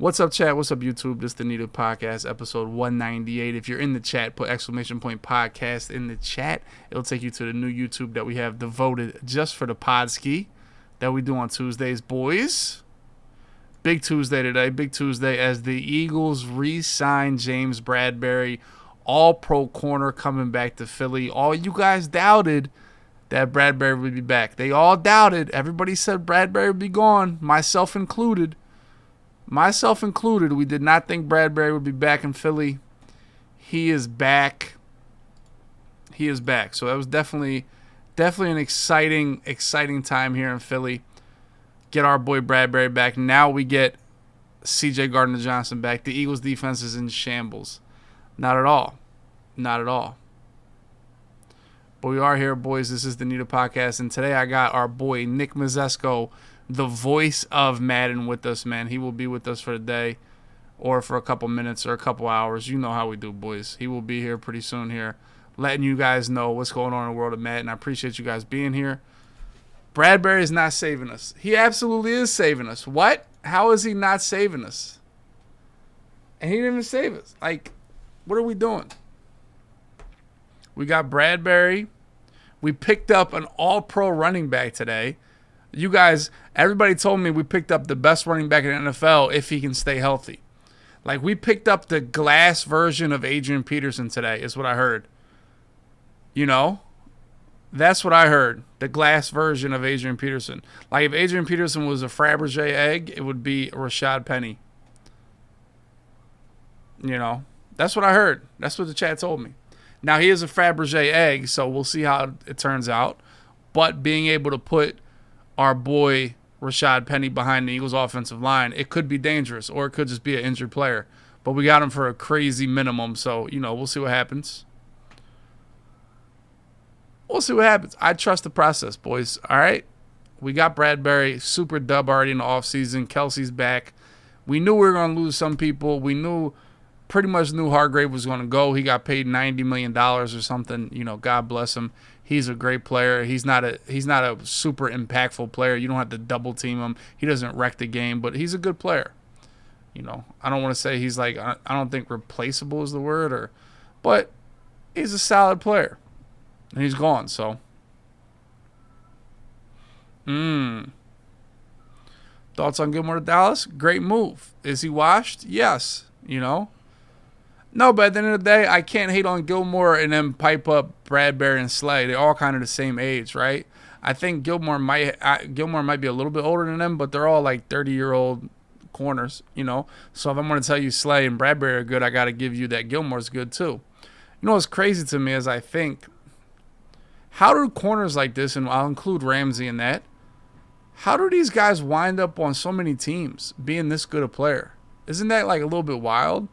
What's up, chat? What's up, YouTube? This is the Needed Podcast, episode 198. If you're in the chat, put exclamation point podcast in the chat. It'll take you to the new YouTube that we have devoted just for the pod ski that we do on Tuesdays, boys. Big Tuesday today. Big Tuesday as the Eagles re-sign James Bradberry, all-pro corner coming back to Philly. All you guys doubted that Bradberry would be back. They all doubted. Everybody said Bradberry would be gone, myself included. We did not think Bradberry would be back in Philly. He is back. So that was definitely an exciting time here in Philly. Get our boy Bradberry back. Now we get C.J. Gardner-Johnson back. The Eagles' defense is in shambles. Not at all. But we are here, boys. This is the Needed Podcast, and today I got our boy Nick Mizesko, the voice of Madden, with us, man. He will be with us for the day or for a couple minutes or a couple hours. You know how we do, boys. He will be here pretty soon here, letting you guys know what's going on in the world of Madden. I appreciate you guys being here. Bradberry is not saving us. He absolutely is saving us. What? How is he not saving us? And he didn't even save us. Like, what are we doing? We got Bradberry. We picked up an all-pro running back today. You guys, everybody told me we picked up the best running back in the NFL if he can stay healthy. Like, we picked up the glass version of Adrian Peterson today, is what I heard. You know? That's what I heard. The glass version of Adrian Peterson. Like, if Adrian Peterson was a Fabergé egg, it would be Rashad Penny. You know? That's what I heard. That's what the chat told me. Now, he is a Fabergé egg, so we'll see how it turns out. But being able to put our boy Rashad Penny behind the Eagles offensive line, it could be dangerous, or it could just be an injured player. But we got him for a crazy minimum, so, you know, we'll see what happens. I trust the process, boys. All right? We got Bradberry, super dub already in the offseason. Kelsey's back. We knew we were going to lose some people. Pretty much knew Hargrave was going to go. He got paid $90 million or something. You know, God bless him. He's a great player. He's not a super impactful player. You don't have to double team him. He doesn't wreck the game, but he's a good player. You know, I don't want to say he's like, I don't think replaceable is the word, but he's a solid player. And he's gone, so. Thoughts on Gilmore to Dallas? Great move. Is he washed? Yes. You know? No, but at the end of the day, I can't hate on Gilmore and then pipe up Bradberry and Slay. They're all kind of the same age, right? I think Gilmore might be a little bit older than them, but they're all like 30-year-old corners, you know? So if I'm going to tell you Slay and Bradberry are good, I got to give you that Gilmore's good too. You know what's crazy to me is I think, how do corners like this, and I'll include Ramsey in that, how do these guys wind up on so many teams being this good a player? Isn't that like a little bit wild?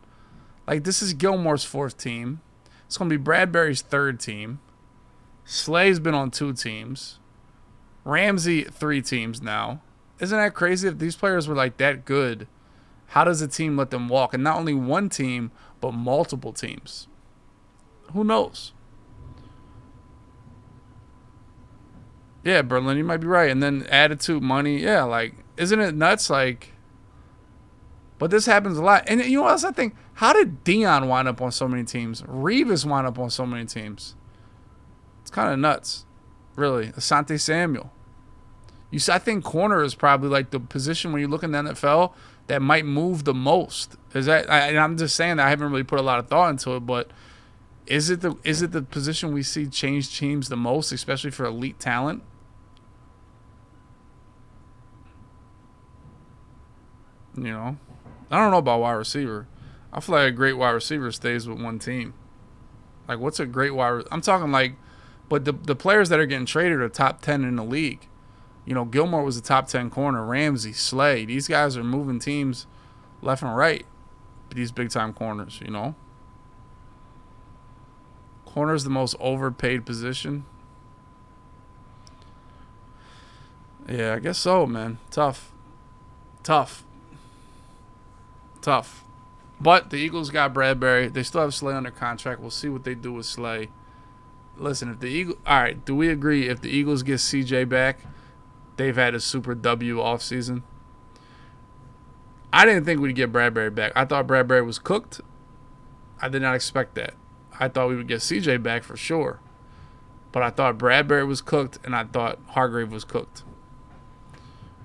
Like, this is Gilmore's fourth team. It's going to be Bradberry's third team. Slay's been on 2 teams. Ramsey, 3 teams now. Isn't that crazy? If these players were like that good, how does a team let them walk? And not only one team, but multiple teams. Who knows? Yeah, Berlin, you might be right. And then attitude, money. Yeah, like, isn't it nuts? Like, but this happens a lot. And you know what else I think? How did Dion wind up on so many teams? Revis wind up on so many teams. It's kind of nuts, really. Asante Samuel. I think corner is probably like the position when you look in the NFL that might move the most. I'm just saying that I haven't really put a lot of thought into it, but is it the position we see change teams the most, especially for elite talent? You know, I don't know about wide receiver. I feel like a great wide receiver stays with one team. Like, what's a great I'm talking like, but the players that are getting traded are top 10 in the league. You know, Gilmore was a top 10 corner. Ramsey, Slay. These guys are moving teams left and right. These big-time corners, you know. Corner's the most overpaid position. Yeah, I guess so, man. Tough. But the Eagles got Bradberry. They still have Slay under contract. We'll see what they do with Slay. Listen, all right, do we agree if the Eagles get CJ back, they've had a super W offseason? I didn't think we'd get Bradbury back. I thought Bradbury was cooked. I did not expect that. I thought we would get CJ back for sure. But I thought Bradbury was cooked, and I thought Hargrave was cooked.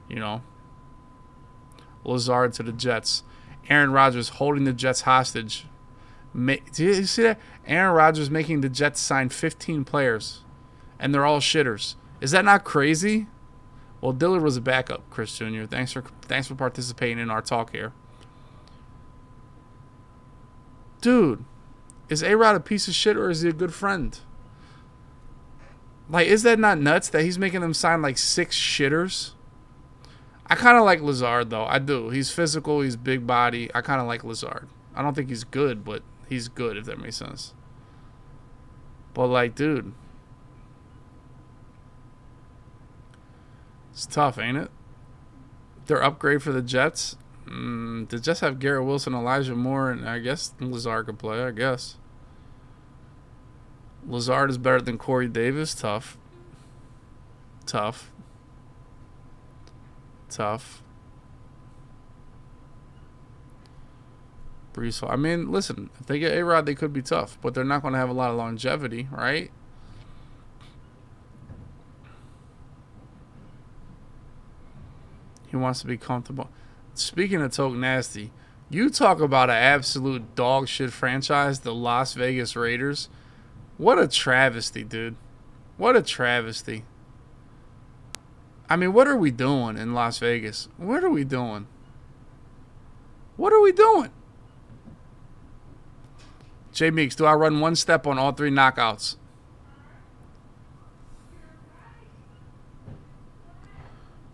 You know? Lazard to the Jets. Aaron Rodgers holding the Jets hostage. Do you see that? Aaron Rodgers making the Jets sign 15 players, and they're all shitters. Is that not crazy? Well, Dillard was a backup, Chris Jr. Thanks for participating in our talk here. Dude, is A-Rod a piece of shit or is he a good friend? Like, is that not nuts that he's making them sign like 6 shitters? I kind of like Lazard, though. I do. He's physical. He's big body. I kind of like Lazard. I don't think he's good, but he's good, if that makes sense. But, like, dude. It's tough, ain't it? Their upgrade for the Jets. The Jets have Garrett Wilson, Elijah Moore, and I guess Lazard could play, I guess. Lazard is better than Corey Davis. Tough. Brees Hall. I mean, listen, if they get A-Rod, they could be tough, but they're not going to have a lot of longevity, right? He wants to be comfortable. Speaking of Toke Nasty, you talk about an absolute dog shit franchise, the Las Vegas Raiders. What a travesty, dude. What a travesty. I mean, what are we doing in Las Vegas? What are we doing? Jay Meeks, do I run one step on all 3 knockouts?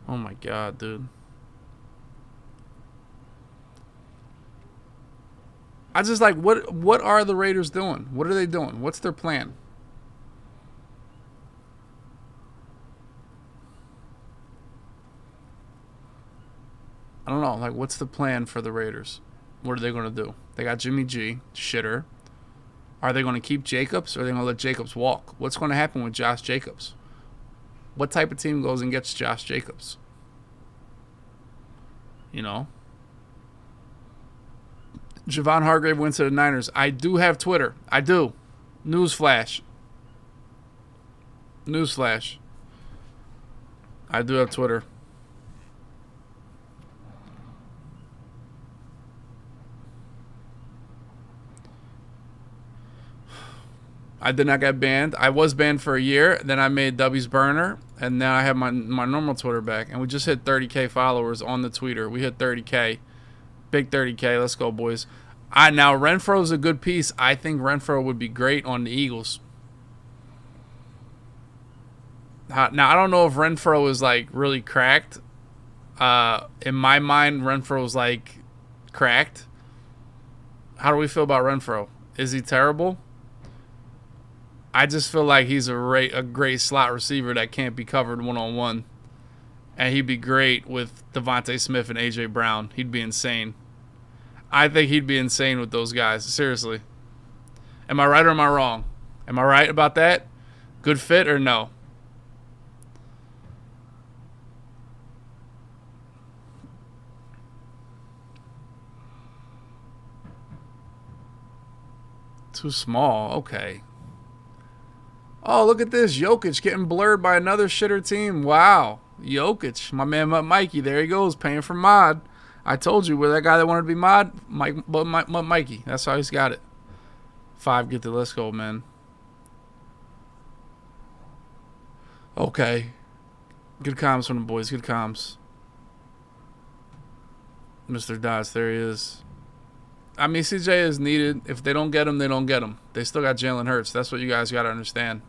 Oh my God, dude. I just like, what are the Raiders doing? What are they doing? What's their plan? I don't know. Like, what's the plan for the Raiders? What are they going to do? They got Jimmy G, shitter. Are they going to keep Jacobs or are they going to let Jacobs walk? What's going to happen with Josh Jacobs? What type of team goes and gets Josh Jacobs? You know? Javon Hargrave went to the Niners. I do have Twitter. I do. Newsflash. I do have Twitter. I did not get banned. I was banned for a year. Then I made W's burner. And now I have my normal Twitter back. And we just hit 30K followers on the Twitter. We hit 30K. Big 30K. Let's go, boys. Now, Renfro's a good piece. I think Renfro would be great on the Eagles. Now, I don't know if Renfro is, like, really cracked. In my mind, Renfro's, like, cracked. How do we feel about Renfro? Is he terrible? I just feel like he's a great slot receiver that can't be covered one-on-one. And he'd be great with Devontae Smith and A.J. Brown. He'd be insane. I think he'd be insane with those guys. Seriously. Am I right or am I wrong? Am I right about that? Good fit or no? Too small. Okay. Oh, look at this. Jokic getting blurred by another shitter team. Wow. Jokic. My man Mikey. There he goes. Paying for mod. I told you, we're that guy that wanted to be mod. Mikey. That's how he's got it. 5, get the let's go, man. Okay. Good comms from the boys. Good comms. Mr. Dots. There he is. I mean, CJ is needed. If they don't get him, they don't get him. They still got Jalen Hurts. That's what you guys got to understand.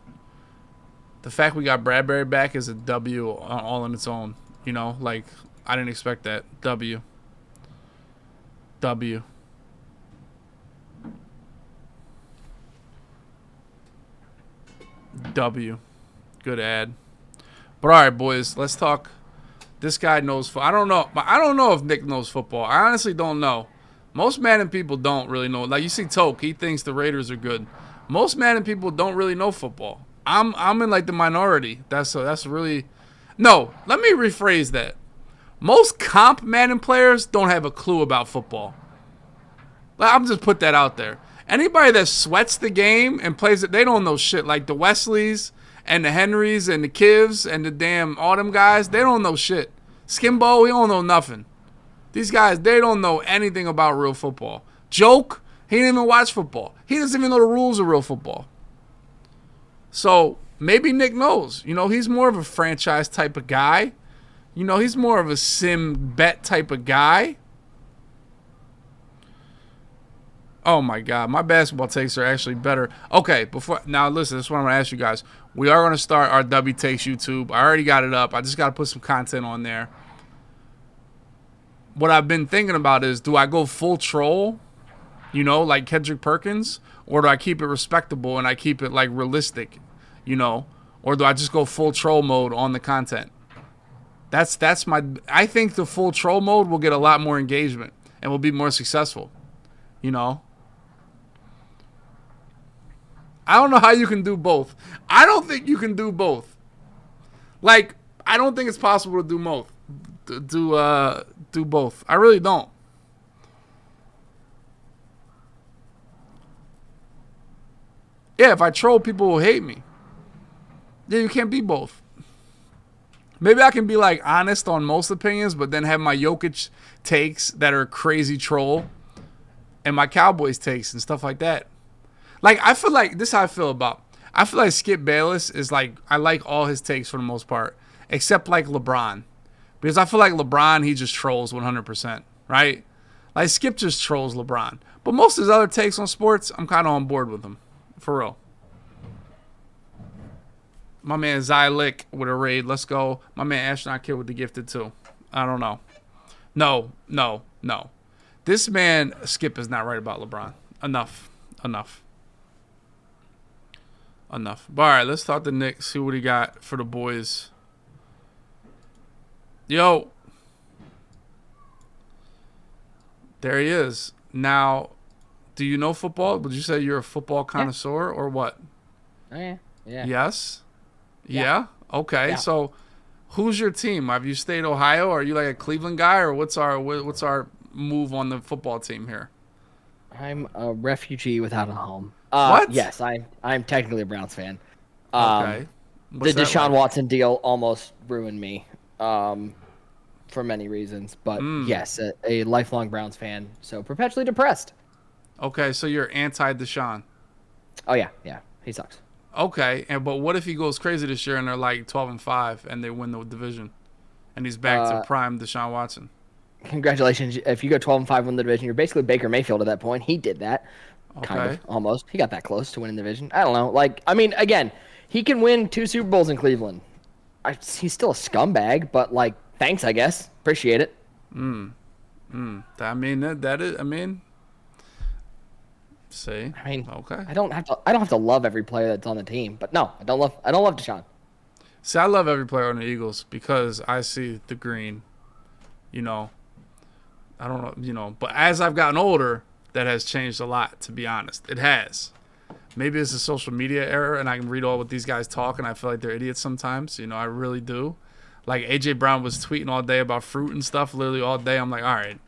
The fact we got Bradbury back is a W all on its own. You know, like, I didn't expect that. W. Good ad. But all right, boys, let's talk. This guy knows. I don't know. I don't know if Nick knows football. I honestly don't know. Most Madden people don't really know. Like, you see Toke, he thinks the Raiders are good. Most Madden people don't really know football. I'm in like the minority. That's really. No, let me rephrase that. Most comp Madden players don't have a clue about football. I'm just put that out there. Anybody that sweats the game and plays it, they don't know shit. Like the Wesleys and the Henrys and the Kivs and the damn all them guys, they don't know shit. Skimbo, he don't know nothing. These guys, they don't know anything about real football. Joke, he didn't even watch football. He doesn't even know the rules of real football. So maybe Nick knows. You know, he's more of a franchise type of guy. You know, he's more of a sim bet type of guy. Oh my God, my basketball takes are actually better. Okay, now listen, this is what I'm gonna ask you guys. We are gonna start our W Takes YouTube. I already got it up. I just gotta put some content on there. What I've been thinking about is, do I go full troll, you know, like Kendrick Perkins, or do I keep it respectable and I keep it like realistic, you know, or do I just go full troll mode on the content? That's my. I think the full troll mode will get a lot more engagement and will be more successful, you know. I don't know how you can do both. I don't think you can do both. Like, I don't think it's possible to do both. Do both. I really don't. Yeah, if I troll, people will hate me. Yeah, you can't be both. Maybe I can be like honest on most opinions, but then have my Jokic takes that are crazy troll, and my Cowboys takes and stuff like that. Like, I feel like, this is how I feel about. I feel like Skip Bayless is like, I like all his takes for the most part, except like LeBron. Because I feel like LeBron, he just trolls 100%, right? Like, Skip just trolls LeBron. But most of his other takes on sports, I'm kind of on board with him. For real. My man Zylick with a raid. Let's go. My man Astronaut Kid with the gifted too. I don't know. No. This man, Skip, is not right about LeBron. Enough. But all right, let's talk to Nick, see what he got for the boys. Yo. There he is. Now, do you know football? Would you say you're a football connoisseur or what? Oh, yeah. Yes? Yeah? Okay. Yeah. So, who's your team? Have you stayed Ohio? Are you like a Cleveland guy, or what's our move on the football team here? I'm a refugee without a home. What? Yes, I'm technically a Browns fan. Okay. The What's that Deshaun like? Watson deal almost ruined me for many reasons. But yes, a lifelong Browns fan, so perpetually depressed. Okay, so you're anti-Deshaun. Oh, yeah, he sucks. Okay, but what if he goes crazy this year and they're like 12-5 and they win the division, and he's back to prime Deshaun Watson? Congratulations. If you go 12-5 win the division, you're basically Baker Mayfield at that point. He did that. Okay. Kind of, almost. He got that close to winning the division. I don't know. Like, I mean, again, he can win 2 Super Bowls in Cleveland. He's still a scumbag, but, like, thanks, I guess. Appreciate it. I mean, that is, I mean, see. I mean, okay. I don't have to love every player that's on the team, but no, I don't love Deshaun. See, I love every player on the Eagles because I see the green, you know. I don't know, you know, but as I've gotten older, that has changed a lot, to be honest. It has. Maybe it's a social media era, and I can read all what these guys talk, and I feel like they're idiots sometimes. You know, I really do. Like, A.J. Brown was tweeting all day about fruit and stuff, literally all day. I'm like, all right,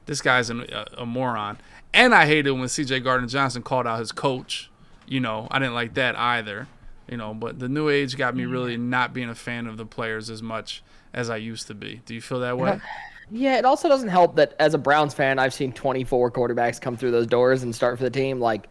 this guy's a moron. And I hated when C.J. Gardner-Johnson called out his coach. You know, I didn't like that either. You know, but the new age got me really not being a fan of the players as much as I used to be. Do you feel that way? Yeah, it also doesn't help that as a Browns fan, I've seen 24 quarterbacks come through those doors and start for the team. Like,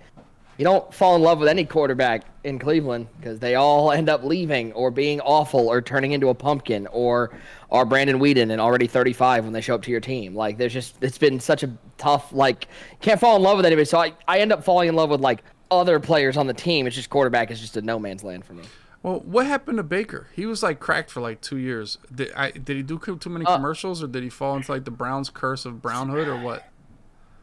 you don't fall in love with any quarterback in Cleveland because they all end up leaving or being awful or turning into a pumpkin or are Brandon Weeden and already 35 when they show up to your team. Like, it's been such a tough, like, can't fall in love with anybody. So I end up falling in love with, like, other players on the team. It's just quarterback is just a no man's land for me. Well, what happened to Baker? He was like cracked for like 2 years. Did he do too many commercials, or did he fall into like the Browns curse of brownhood, or what?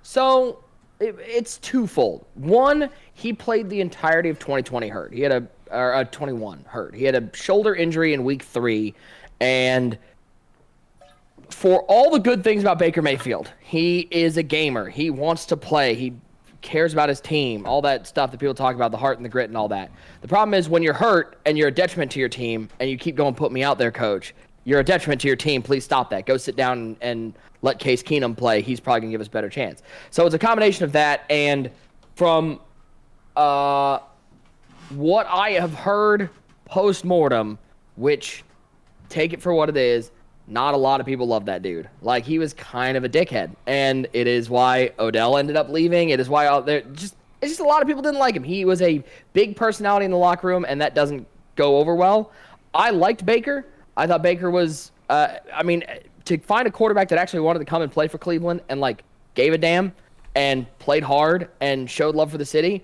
So it's twofold. One, he played the entirety of 2020 hurt. He had a 21 hurt. He had a shoulder injury in week 3, and for all the good things about Baker Mayfield, he is a gamer. He wants to play. He cares about his team, all that stuff that people talk about, the heart and the grit and all that. The problem is when you're hurt and you're a detriment to your team and you keep going, put me out there, coach, you're a detriment to your team. Please stop that. Go sit down and let Case Keenum play. He's probably going to give us a better chance. So it's a combination of that and from what I have heard post-mortem, which, take it for what it is, not a lot of people love that dude. Like, he was kind of a dickhead. And it is why Odell ended up leaving. It is why it's just a lot of people didn't like him. He was a big personality in the locker room, and that doesn't go over well. I liked Baker. I thought Baker was, to find a quarterback that actually wanted to come and play for Cleveland and, like, gave a damn and played hard and showed love for the city,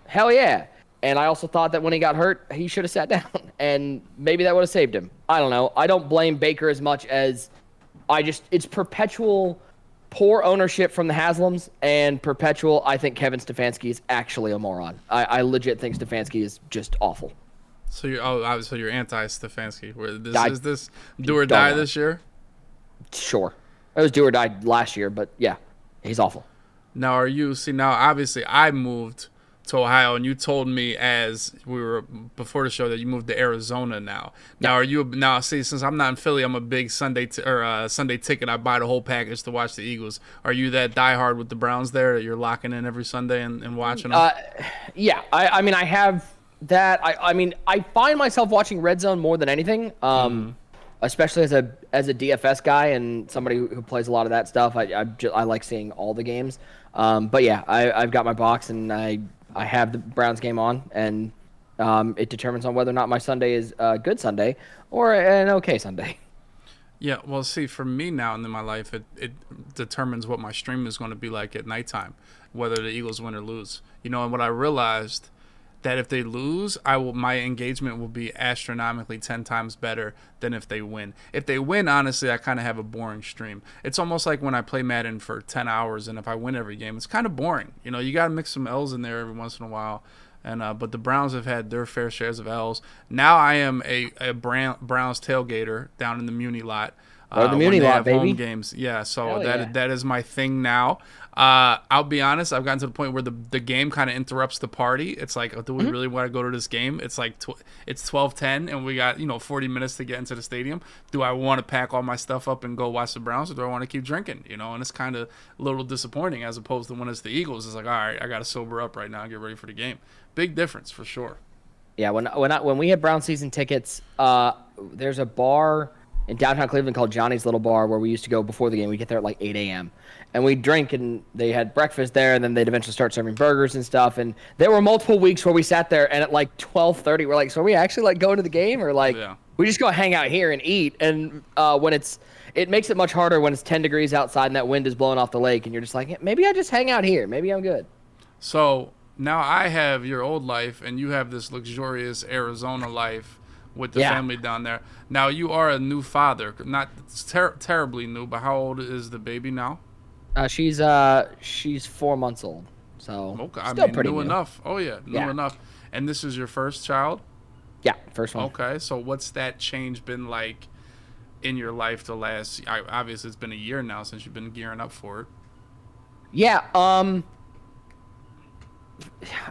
hell yeah. And I also thought that when he got hurt, he should have sat down, and maybe that would have saved him. I don't know. I don't blame Baker as much as it's perpetual poor ownership from the Haslams and perpetual, I think Kevin Stefanski is actually a moron. I legit think Stefanski is just awful. So you're anti-Stefanski. Is this do or die this year? Sure. It was do or die last year, but yeah, he's awful. Now, obviously I moved to Ohio, and you told me as we were before the show that you moved to Arizona now. Now, since I'm not in Philly, I'm a big Sunday ticket. I buy the whole package to watch the Eagles. Are you that diehard with the Browns there that you're locking in every Sunday and watching them? Yeah. I have that. I find myself watching Red Zone more than anything. Especially as a DFS guy and somebody who plays a lot of that stuff. I like seeing all the games. But yeah, I've got my box and I have the Browns game on, and it determines on whether or not my Sunday is a good Sunday or an okay Sunday. Yeah, well, see, for me now in my life, it determines what my stream is going to be like at nighttime, whether the Eagles win or lose. And what I realized, that if they lose, my engagement will be astronomically 10 times better than if they win. If they win, honestly, I kind of have a boring stream. It's almost like when I play Madden for 10 hours, and if I win every game, it's kind of boring. You got to mix some L's in there every once in a while. And but the Browns have had their fair shares of L's. Now I am a Browns tailgater down in the Muni lot. The Muni lot, baby. Home games. Yeah, so that is my thing now. I'll be honest, I've gotten to the point where the game kind of interrupts the party. It's like, do we really want to go to this game? It's like it's 12:10 and we got 40 minutes to get into the stadium. Do I want to pack all my stuff up and go watch the Browns, or do I want to keep drinking? And it's kind of a little disappointing as opposed to when it's the Eagles. It's like, all right, I got to sober up right now and get ready for the game. Big difference for sure. Yeah, when we had Brown season tickets, there's a bar in downtown Cleveland called Johnny's Little Bar where we used to go before the game. We get there at like 8 a.m. and we'd drink, and they had breakfast there, and then they'd eventually start serving burgers and stuff. And there were multiple weeks where we sat there, and at like 12:30, we're like, so are we actually like going to the game, or like we just go hang out here and eat? And it makes it much harder when it's 10 degrees outside and that wind is blowing off the lake, and you're just like, maybe I just hang out here. Maybe I'm good. So now I have your old life, and you have this luxurious Arizona life with the family down there. Now, you are a new father. Not terribly new, but how old is the baby now? She's 4 months old. So okay, still pretty new enough. Oh, yeah, new enough. And this is your first child? Yeah, first one. Okay, so what's that change been like in your life the last... Obviously, it's been a year now since you've been gearing up for it. Yeah,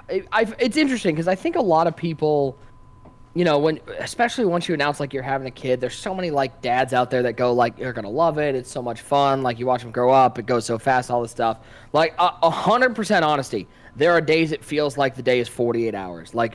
it's interesting because I think a lot of people... especially once you announce like you're having a kid, there's so many like dads out there that go like, you're gonna love it, it's so much fun, like you watch them grow up, it goes so fast, all this stuff. Like 100% honesty, there are days it feels like the day is 48 hours. Like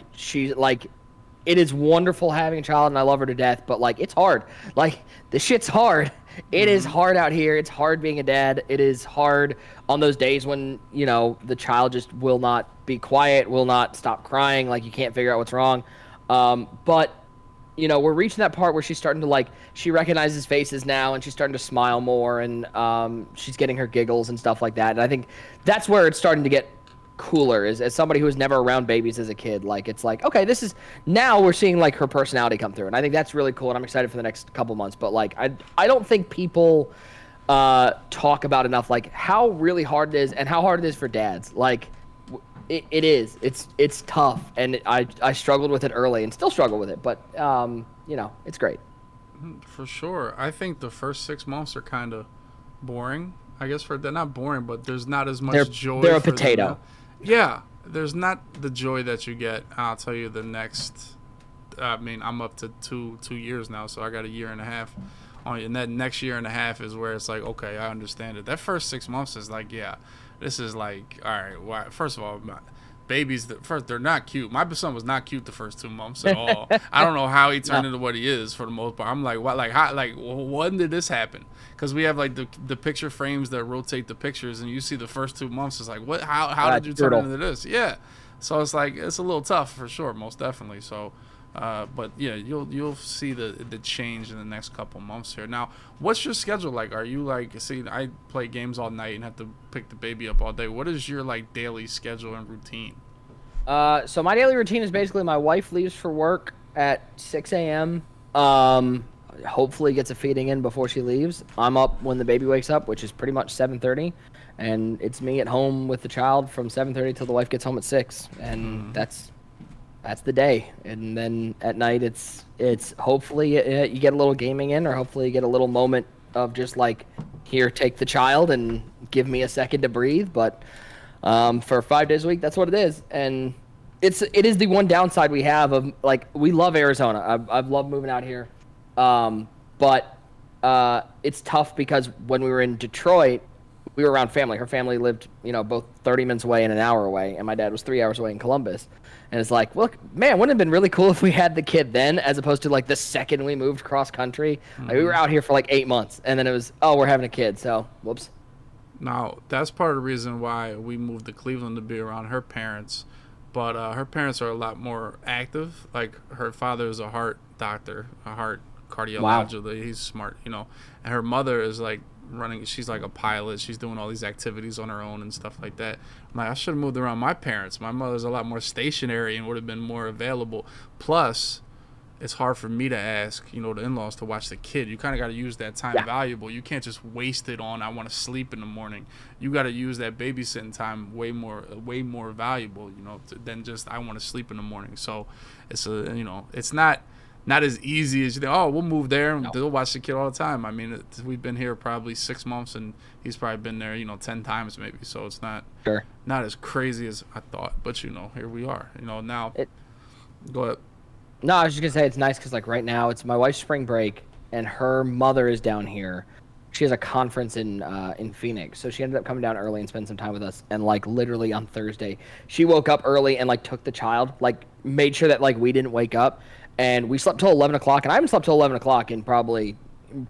it is wonderful having a child and I love her to death, but like it's hard. Like the shit's hard. It is hard out here. It's hard being a dad. It is hard on those days when the child just will not be quiet, will not stop crying, like you can't figure out what's wrong. But we're reaching that part where she's starting to she recognizes faces now, and she's starting to smile more, and she's getting her giggles and stuff like that. And I think that's where it's starting to get cooler as somebody who was never around babies as a kid. Like, it's like, okay, now we're seeing like her personality come through. And I think that's really cool. And I'm excited for the next couple months, but like, I don't think people, talk about enough, like how really hard it is and how hard it is for dads. Like, It is. It's tough, and I struggled with it early and still struggle with it, but it's great. For sure. I think the first 6 months are kind of boring. I guess they're not boring, but there's not as much joy. They're a potato. Yeah, there's not the joy that you get. I'll tell you the next I mean, I'm up to 2 years now, so I got a year and a half. And that next year and a half is where it's like, okay, I understand it. That first 6 months is like, yeah, this is like, all right. Why? First of all, babies, they're not cute. My son was not cute the first 2 months at all. I don't know how he turned into what he is for the most part. I'm like, what? Like, how? Like, when did this happen? Because we have like the picture frames that rotate the pictures, and you see the first 2 months. It's like, what? How did you turn into this? Yeah. So it's like it's a little tough for sure, most definitely. So. But yeah, you'll see the change in the next couple months here. Now, what's your schedule like? Are you like, see, I play games all night and have to pick the baby up all day. What is your like daily schedule and routine? So my daily routine is basically my wife leaves for work at 6 a.m. Hopefully gets a feeding in before she leaves. I'm up when the baby wakes up, which is pretty much 7:30, and it's me at home with the child from 7:30 till the wife gets home at 6, and that's the day. And then at night it's hopefully you get a little gaming in, or hopefully you get a little moment of just like, here, take the child and give me a second to breathe. But for 5 days a week, that's what it is. And it is the one downside we have of, like, we love Arizona. I've loved moving out here, but it's tough because when we were in Detroit, we were around family. Her family lived, both 30 minutes away and an hour away, and my dad was 3 hours away in Columbus. And it's like, look, man, wouldn't it have been really cool if we had the kid then, as opposed to like the second we moved cross country. Like, we were out here for like 8 months, and then it was, oh, we're having a kid, so whoops. Now, that's part of the reason why we moved to Cleveland, to be around her parents. But her parents are a lot more active. Like, her father is a heart doctor, a heart cardiologist. Wow. He's smart, And her mother is like she's like a pilot. She's doing all these activities on her own and stuff like that. I'm like, I should have moved around my parents. My mother's a lot more stationary and would have been more available. Plus, it's hard for me to ask, the in-laws to watch the kid. You kind of got to use that time valuable. You can't just waste it on, I want to sleep in the morning. You got to use that babysitting time way more valuable, than just I want to sleep in the morning. So it's it's not as easy as you think. Oh, we'll move there and they'll watch the kid all the time. I mean, we've been here probably 6 months, and he's probably been there, 10 times maybe. So it's not as crazy as I thought. But here we are. Now. Go ahead. No, I was just gonna say it's nice because, like, right now it's my wife's spring break, and her mother is down here. She has a conference in Phoenix, so she ended up coming down early and spent some time with us. And like literally on Thursday, she woke up early and like took the child, like made sure that like we didn't wake up, and we slept till 11 o'clock. And I haven't slept till 11 o'clock in probably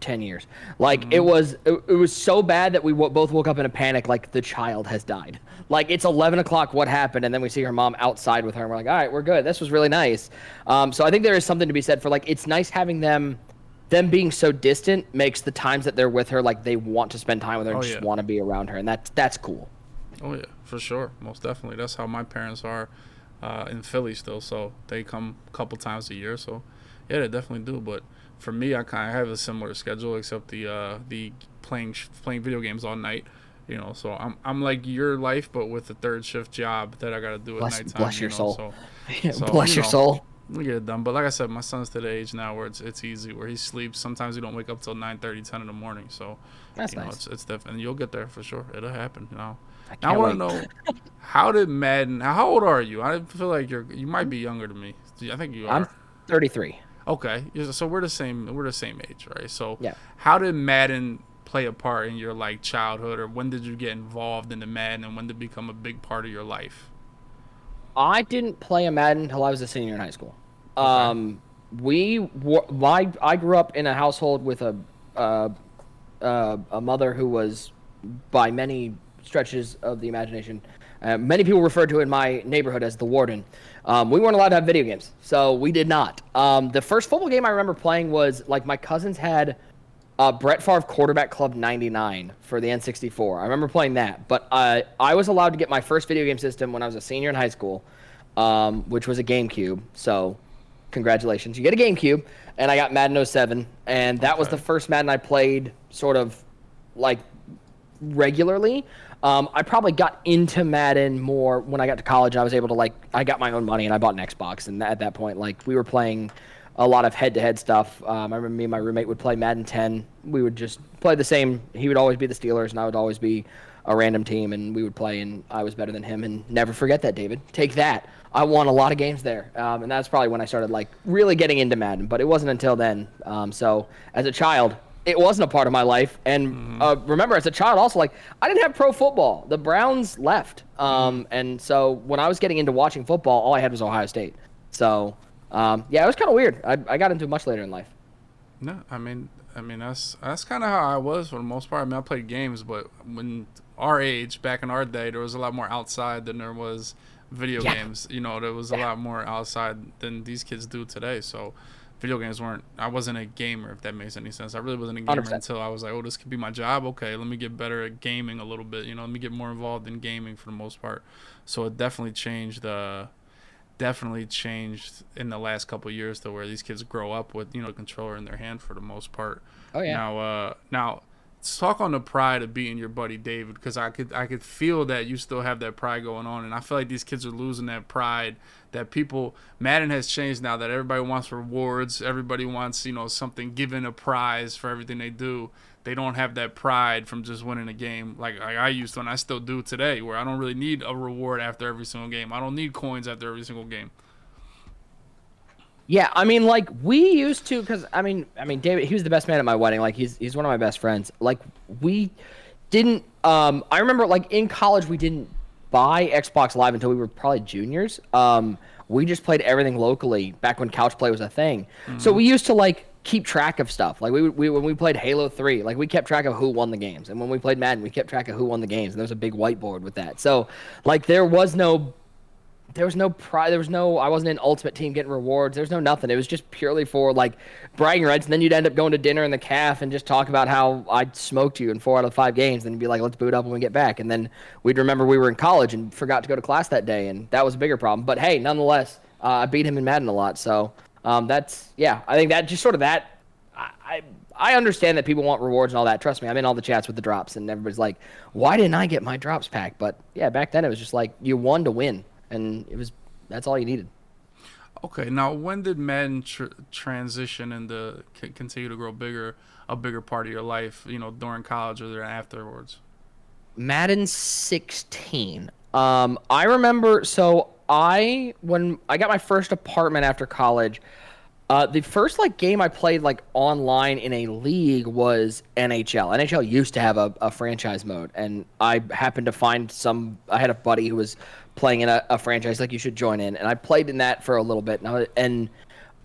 10 years. Like it was so bad that we both woke up in a panic, like the child has died. Like, it's 11 o'clock, what happened? And then we see her mom outside with her, and we're like, all right, we're good. This was really nice. So I think there is something to be said for, like, it's nice having them being so distant makes the times that they're with her, like, they want to spend time with her and just want to be around her, and that's cool. Oh, yeah, for sure. Most definitely. That's how my parents are in Philly still, so they come a couple times a year. So, yeah, they definitely do. But for me, I kind of have a similar schedule, except the playing video games all night. So I'm like your life, but with a third shift job that I got to do at nighttime. Bless your soul. So, bless your soul. We get it done. But like I said, my son's to the age now where it's easy, where he sleeps. Sometimes he don't wake up till 9:30, 10 in the morning. So that's nice. It's definitely, you'll get there for sure. It'll happen. I want to know, how did Madden? How old are you? I feel like you might be younger than me. I think you are. I'm 33. Okay, so we're the same age, right? So yeah. How did Madden play a part in your like childhood, or when did you get involved in the Madden, and when did it become a big part of your life? I didn't play a Madden until I was a senior in high school. Okay. I grew up in a household with a mother who was, by many stretches of the imagination, many people refer to in my neighborhood as the warden. We weren't allowed to have video games, so we did not. The first football game I remember playing was, like, my cousins had Brett Favre Quarterback Club 99 for the N64. I remember playing that, but I was allowed to get my first video game system when I was a senior in high school, which was a GameCube. So, congratulations. You get a GameCube, and I got Madden 07, and that was the first Madden I played sort of, like, regularly. I probably got into Madden more when I got to college. I was able to, like, I got my own money, and I bought an Xbox, and at that point, like, we were playing a lot of head-to-head stuff. I remember me and my roommate would play Madden 10. We would just play the same. He would always be the Steelers, and I would always be a random team, and we would play, and I was better than him. And never forget that, David. Take that. I won a lot of games there, and that's probably when I started like really getting into Madden. But it wasn't until then. So as a child, it wasn't a part of my life. And remember, as a child, also like I didn't have pro football. The Browns left, and so when I was getting into watching football, all I had was Ohio State. So yeah, it was kind of weird. I got into it much later in life. No, I mean that's kind of how I was for the most part. I mean, I played games, but when our age, back in our day, there was a lot more outside than there was video games. You know, there was a lot more outside than these kids do today. So video games weren't. I wasn't a gamer, if that makes any sense. I really wasn't a gamer 100%. until I was like, oh, this could be my job. Okay, let me get better at gaming a little bit. You know, let me get more involved in gaming for the most part. So it definitely changed. Definitely changed in the last couple of years to where these kids grow up with, you know, a controller in their hand for the most part. Oh yeah. Now let's talk on the pride of beating your buddy David, because I could feel that you still have that pride going on, and I feel like these kids are losing that pride. That people, Madden has changed now that everybody wants rewards, everybody wants, you know, something, given a prize for everything they do. They don't have that pride from just winning a game like I used to, and I still do today, where I don't really need a reward after every single game. I don't need coins after every single game. Yeah, I mean, like we used to, because I mean, David, he was the best man at my wedding. Like he's one of my best friends. Like we didn't. I remember like in college we didn't buy Xbox Live until we were probably juniors. We just played everything locally back when couch play was a thing. So we used to like keep track of stuff. Like we when we played Halo 3, like we kept track of who won the games. And when we played Madden, we kept track of who won the games. And there was a big whiteboard with that. So like there was no pride. There was no, I wasn't in Ultimate Team getting rewards. There's no nothing. It was just purely for like bragging rights. And then you'd end up going to dinner in the calf and just talk about how I smoked you in 4 out of 5 games. Then you'd be like, let's boot up when we get back. And then we'd remember we were in college and forgot to go to class that day. And that was a bigger problem. But hey, nonetheless, I beat him in Madden a lot. So that's, yeah, I think that just sort of that, I understand that people want rewards and all that. Trust me, I'm in all the chats with the drops and everybody's like, why didn't I get my drops pack? But yeah, back then it was just like you won to win. And that's all you needed. Okay, now when did Madden transition and continue to grow a bigger part of your life, you know, during college or afterwards? Madden 16. I remember, so when I got my first apartment after college, the first like game I played like online in a league was NHL. NHL used to have a franchise mode, and I happened to find I had a buddy who was playing in a franchise like you should join in, and I played in that for a little bit. And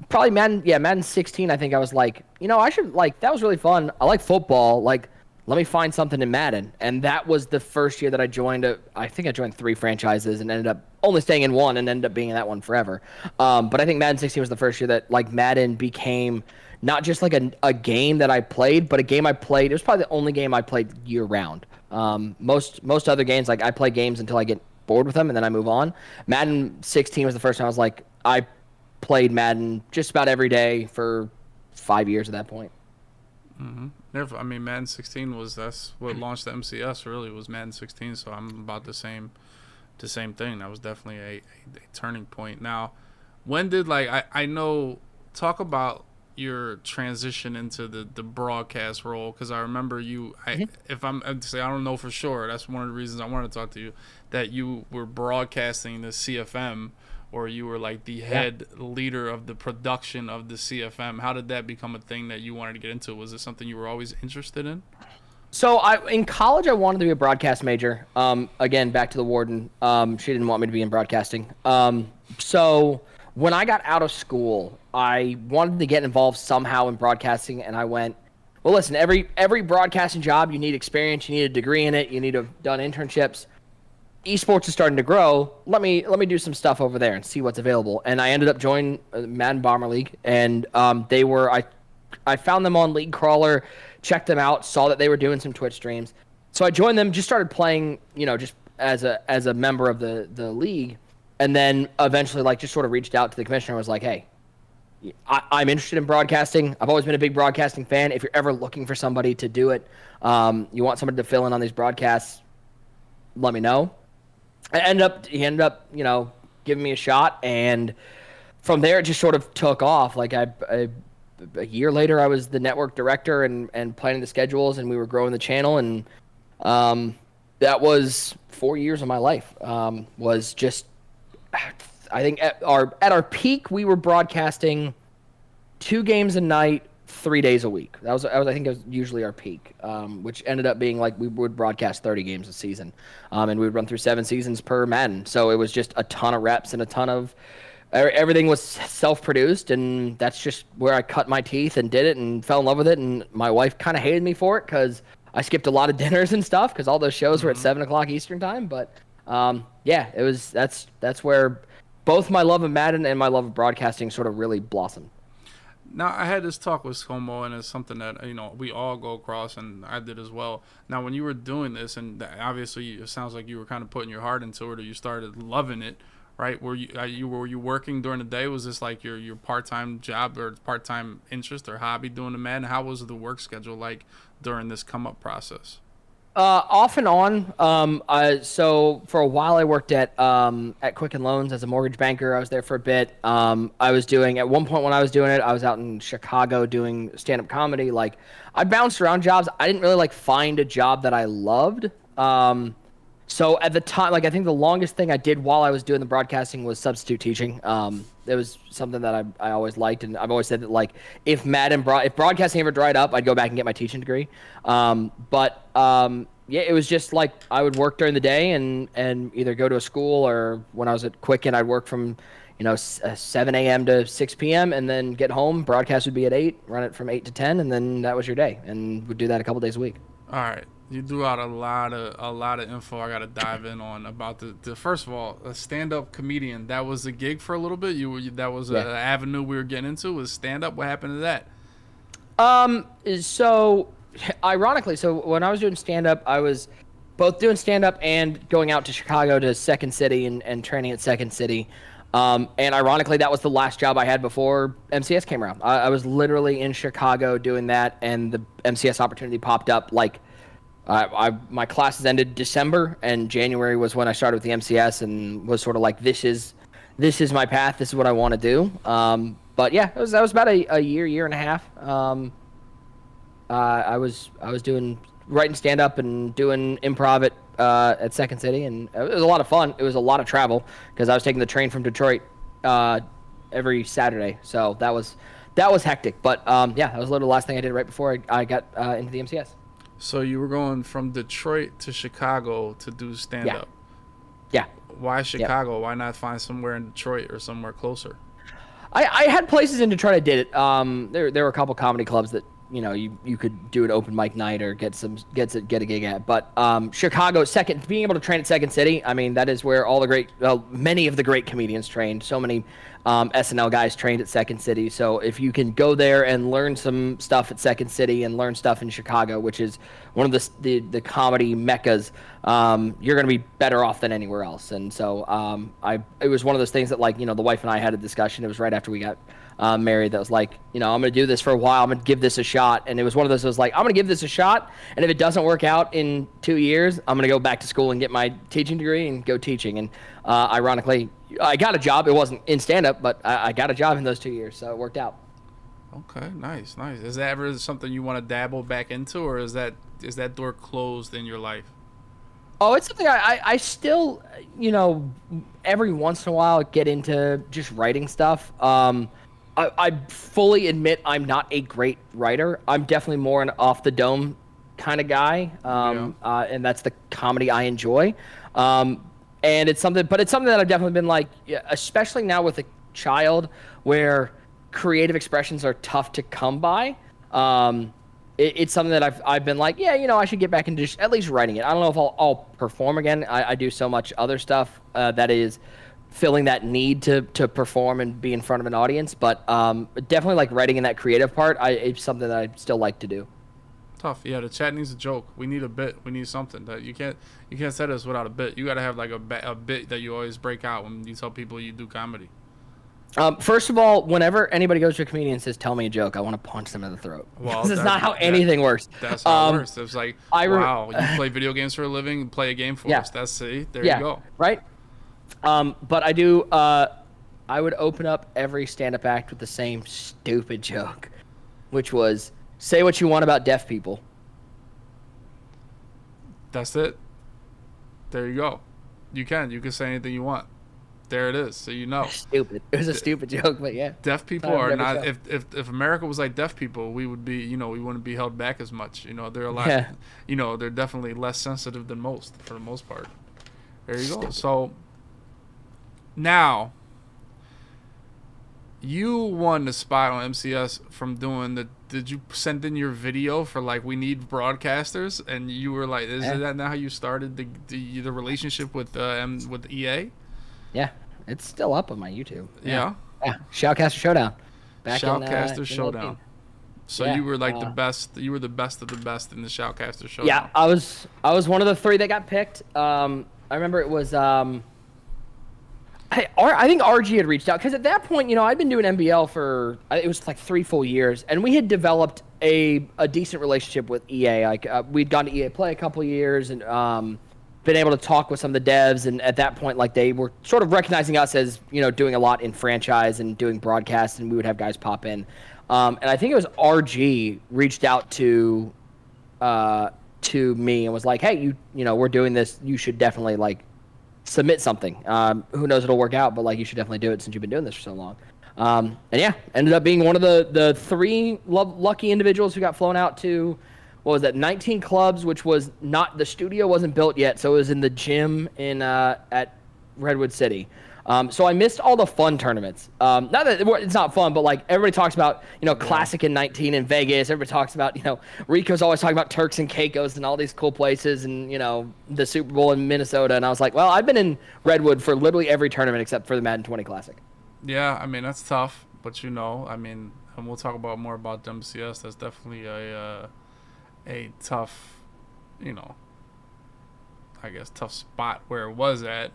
probably Madden 16. I think I was like, you know, I should like that was really fun. I like football. Like, let me find something in Madden, and that was the first year that I joined. I think I joined 3 franchises and ended up only staying in one and ended up being in that one forever. But I think Madden 16 was the first year that like Madden became not just like a game that I played, but a game I played. It was probably the only game I played year round. Most other games, like I play games until I get bored with them and then I move on. Madden 16 was the first time I was like, I played Madden just about every day for 5 years at that point. I mean, Madden 16 that's what launched the MCS. Really, was Madden 16. So I'm about the same thing. That was definitely a turning point. Now, when did I know? Talk about your transition into the broadcast role, because I remember you. If I'm say I don't know for sure. That's one of the reasons I wanted to talk to you. That you were broadcasting the CFM, or you were like the head leader of the production of the CFM. How did that become a thing that you wanted to get into? Was it something you were always interested in? So in college, I wanted to be a broadcast major. Again, back to the warden. She didn't want me to be in broadcasting. So when I got out of school, I wanted to get involved somehow in broadcasting, and I went, well, listen, every broadcasting job, you need experience, you need a degree in it, you need to have done internships. Esports is starting to grow. Let me do some stuff over there and see what's available. And I ended up joining Madden Bomber League, and I found them on League Crawler, checked them out, saw that they were doing some Twitch streams. So I joined them, just started playing, you know, just as a member of the league, and then eventually like just sort of reached out to the commissioner and was like, hey, I'm interested in broadcasting. I've always been a big broadcasting fan. If you're ever looking for somebody to do it, you want somebody to fill in on these broadcasts, let me know. He ended up, you know, giving me a shot, and from there it just sort of took off. Like a year later, I was the network director and planning the schedules, and we were growing the channel, and that was 4 years of my life. Was just, I think at our peak, we were broadcasting 2 games a night, 3 days a week. That was I think it was usually our peak, which ended up being like we would broadcast 30 games a season, and we would run through 7 seasons per Madden. So it was just a ton of reps and a ton of everything was self-produced, and that's just where I cut my teeth and did it and fell in love with it. And my wife kind of hated me for it because I skipped a lot of dinners and stuff because all those shows were at 7 o'clock Eastern time. But yeah, it was that's where both my love of Madden and my love of broadcasting sort of really blossomed. Now, I had this talk with Como, and it's something that, we all go across, and I did as well. Now, when you were doing this, and obviously it sounds like you were kind of putting your heart into it, or you started loving it, right? Were you working during the day? Was this like your part-time job or part-time interest or hobby doing the Madden? How was the work schedule like during this come-up process? Off and on. So for a while I worked at Quicken Loans as a mortgage banker. I was there for a bit. I was doing, at one point when I was doing it, I was out in Chicago doing stand-up comedy. Like, I bounced around jobs. I didn't really find a job that I loved. So at the time, I think the longest thing I did while I was doing the broadcasting was substitute teaching. It was something that I always liked, and I've always said that if broadcasting ever dried up, I'd go back and get my teaching degree. Yeah, it was just I would work during the day and either go to a school, or when I was at Quicken, I'd work from 7 a.m. to 6 p.m. and then get home. Broadcast would be at 8, run it from 8 to 10, and then that was your day, and would do that a couple days a week. All right. You threw out a lot of info I got to dive in on about the first of all, a stand-up comedian. That was a gig for a little bit. That was an avenue we were getting into, was stand-up. What happened to that? So ironically, when I was doing stand-up, I was both doing stand-up and going out to Chicago to Second City and training at Second City. And ironically, that was the last job I had before MCS came around. I was literally in Chicago doing that, and the MCS opportunity popped up my classes ended December, and January was when I started with the MCS, and was sort of this is my path. This is what I want to do. But yeah, that was about a year and a half. I was doing writing stand up and doing improv at Second City, and it was a lot of fun. It was a lot of travel because I was taking the train from Detroit every Saturday, so that was hectic. But yeah, that was literally the last thing I did right before I got into the MCS. So you were going from Detroit to Chicago to do stand-up. Yeah. Why Chicago? Yep. Why not find somewhere in Detroit or somewhere closer? I had places in Detroit I did it. There were a couple comedy clubs that you could do an open mic night or get a gig at. But Chicago, being able to train at Second City, I mean, that is where many of the great comedians trained. So many SNL guys trained at Second City. So if you can go there and learn some stuff at Second City and learn stuff in Chicago, which is one of the comedy meccas, you're going to be better off than anywhere else. And so it was one of those things that the wife and I had a discussion. It was right after we got married that was I'm going to do this for a while. I'm going to give this a shot. And it was one of those that was I'm going to give this a shot. And if it doesn't work out in 2 years, I'm going to go back to school and get my teaching degree and go teaching. And ironically, I got a job. It wasn't in stand-up, but I got a job in those 2 years, so it worked out. Okay, nice. Is that ever something you want to dabble back into, or is that door closed in your life? Oh, it's something I still, every once in a while get into just writing stuff. I fully admit I'm not a great writer. I'm definitely more an off-the-dome kind of guy, and that's the comedy I enjoy. And it's something that I've definitely been especially now with a child where creative expressions are tough to come by. It's something that I've been I should get back into at least writing it. I don't know if I'll perform again. I do so much other stuff that is filling that need to perform and be in front of an audience. But definitely writing in that creative part, it's something that I still like to do. Tough. Yeah, the chat needs a joke. We need a bit. We need something. That you can't set us without a bit. You got to have a bit that you always break out when you tell people you do comedy. First of all, whenever anybody goes to a comedian and says, "Tell me a joke," I want to punch them in the throat. Well, this is not how anything works. That's how it works. It's wow, you play video games for a living and play a game for us. There you go. Right? But I do, I would open up every stand-up act with the same stupid joke, which was, say what you want about deaf people. That's it? There you go. You can say anything you want. There it is. So you know. Stupid. It was a stupid joke, but yeah. Deaf people are not. If America was like deaf people, we would be. We wouldn't be held back as much. They're a lot. Yeah. They're definitely less sensitive than most for the most part. There you go. So now you won the spot on MCS from doing the. Did you send in your video for like we need broadcasters, and you were like, is that not how you started the relationship with EA? Yeah, it's still up on my YouTube. Yeah. Shoutcaster Showdown. Shoutcaster Showdown. So you were like the best. You were the best of the best in the Shoutcaster Showdown. Yeah, I was one of the 3 that got picked. I remember it was. I think RG had reached out because at that point, I'd been doing NBL for it was like 3 full years, and we had developed a decent relationship with EA. Like we'd gone to EA Play a couple of years and been able to talk with some of the devs, and at that point, like they were sort of recognizing us as doing a lot in franchise and doing broadcasts, and we would have guys pop in. And I think it was RG reached out to me and was like, "Hey, we're doing this. You should definitely like." Submit something. Who knows it'll work out, but like you should definitely do it since you've been doing this for so long. And yeah, ended up being one of the 3 lucky individuals who got flown out to, 19 clubs, which was not, the studio wasn't built yet, so it was in the gym at Redwood City. So I missed all the fun tournaments. Not that it's not fun, but like everybody talks about, Classic in 19 in Vegas. Everybody talks about, Rico's always talking about Turks and Caicos and all these cool places and, the Super Bowl in Minnesota. And I was like, well, I've been in Redwood for literally every tournament except for the Madden 20 Classic. Yeah, I mean, that's tough. But, and we'll talk more about MCS. That's definitely a tough, I guess, tough spot where it was at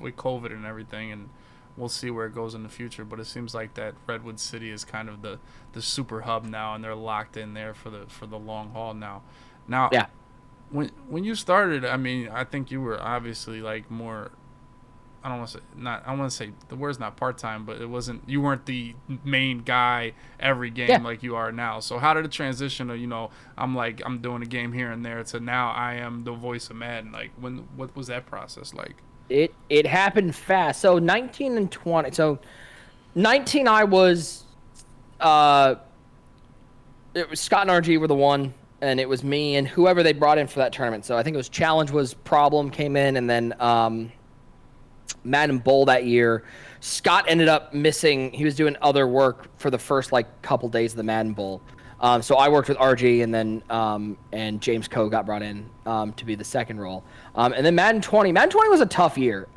with COVID and everything, and we'll see where it goes in the future. But it seems like that Redwood City is kind of the super hub now, and they're locked in there for the long haul now. Now, yeah. When you started, I mean, I think you were obviously like more. I want to say the word's not part-time, but you weren't the main guy every game like you are now. So how did it transition to, I'm doing a game here and there to now I am the voice of Madden? Like what was that process like? It happened fast. So 19 and 20. So 19 I was it was Scott and RG were the one, and it was me and whoever they brought in for that tournament. So I think it was Challenge was Problem came in, and then Madden Bowl that year. Scott ended up missing. He was doing other work for the first couple days of the Madden Bowl. So I worked with RG, and then and James Coe got brought in to be the second role. And then Madden 20. Madden 20 was a tough year.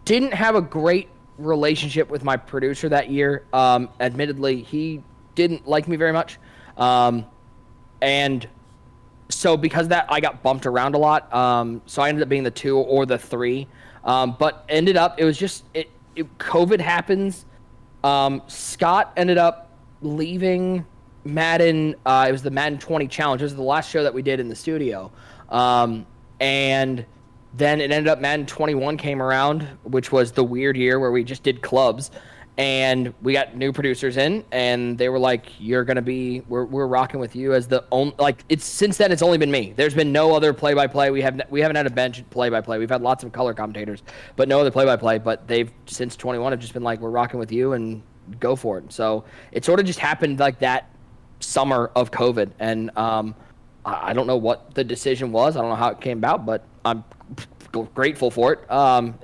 Didn't have a great relationship with my producer that year. Admittedly, he didn't like me very much. And so because of that, I got bumped around a lot. So I ended up being the 2 or the 3. But ended up, it was just, COVID happens. Scott ended up leaving Madden. It was the Madden 20 Challenge. It was the last show that we did in the studio. And then it ended up Madden 21 came around, which was the weird year where we just did clubs. And we got new producers in, and they were like, "You're gonna be, we're rocking with you as the only." Like it's since then, it's only been me. There's been no other play-by-play. We haven't had a bench play-by-play. We've had lots of color commentators, but no other play-by-play. But they've since 21 have just been like, "We're rocking with you and go for it." So it sort of just happened like that summer of COVID, and I don't know what the decision was. I don't know how it came about, but I'm grateful for it.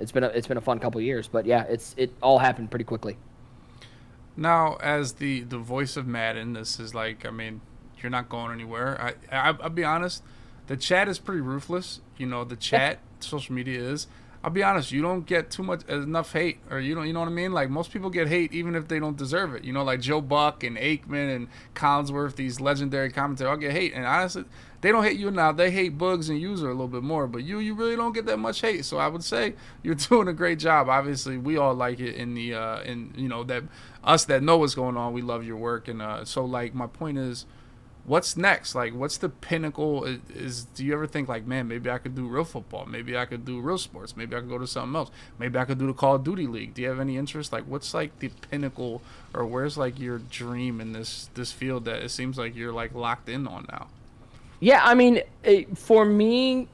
It's been a fun couple of years, but yeah, it all happened pretty quickly. Now, as the voice of Madden, this is like, I mean, you're not going anywhere. I'll be honest, the chat is pretty ruthless. The chat, social media is. I'll be honest, you don't get enough hate, or you know what I mean? Like most people get hate even if they don't deserve it. Like Joe Buck and Aikman and Collinsworth, these legendary commentators all get hate, and honestly, they don't hate you now. They hate Bugs and User a little bit more, but you really don't get that much hate. So I would say you're doing a great job. Obviously, we all like it that us that know what's going on, we love your work, and so like my point is, what's next? Like, what's the pinnacle? Do you ever think like, man, maybe I could do real football? Maybe I could do real sports? Maybe I could go to something else? Maybe I could do the Call of Duty League? Do you have any interest? Like, what's like the pinnacle, or where's like your dream in this field that it seems like you're like locked in on now? Yeah, I mean, for me,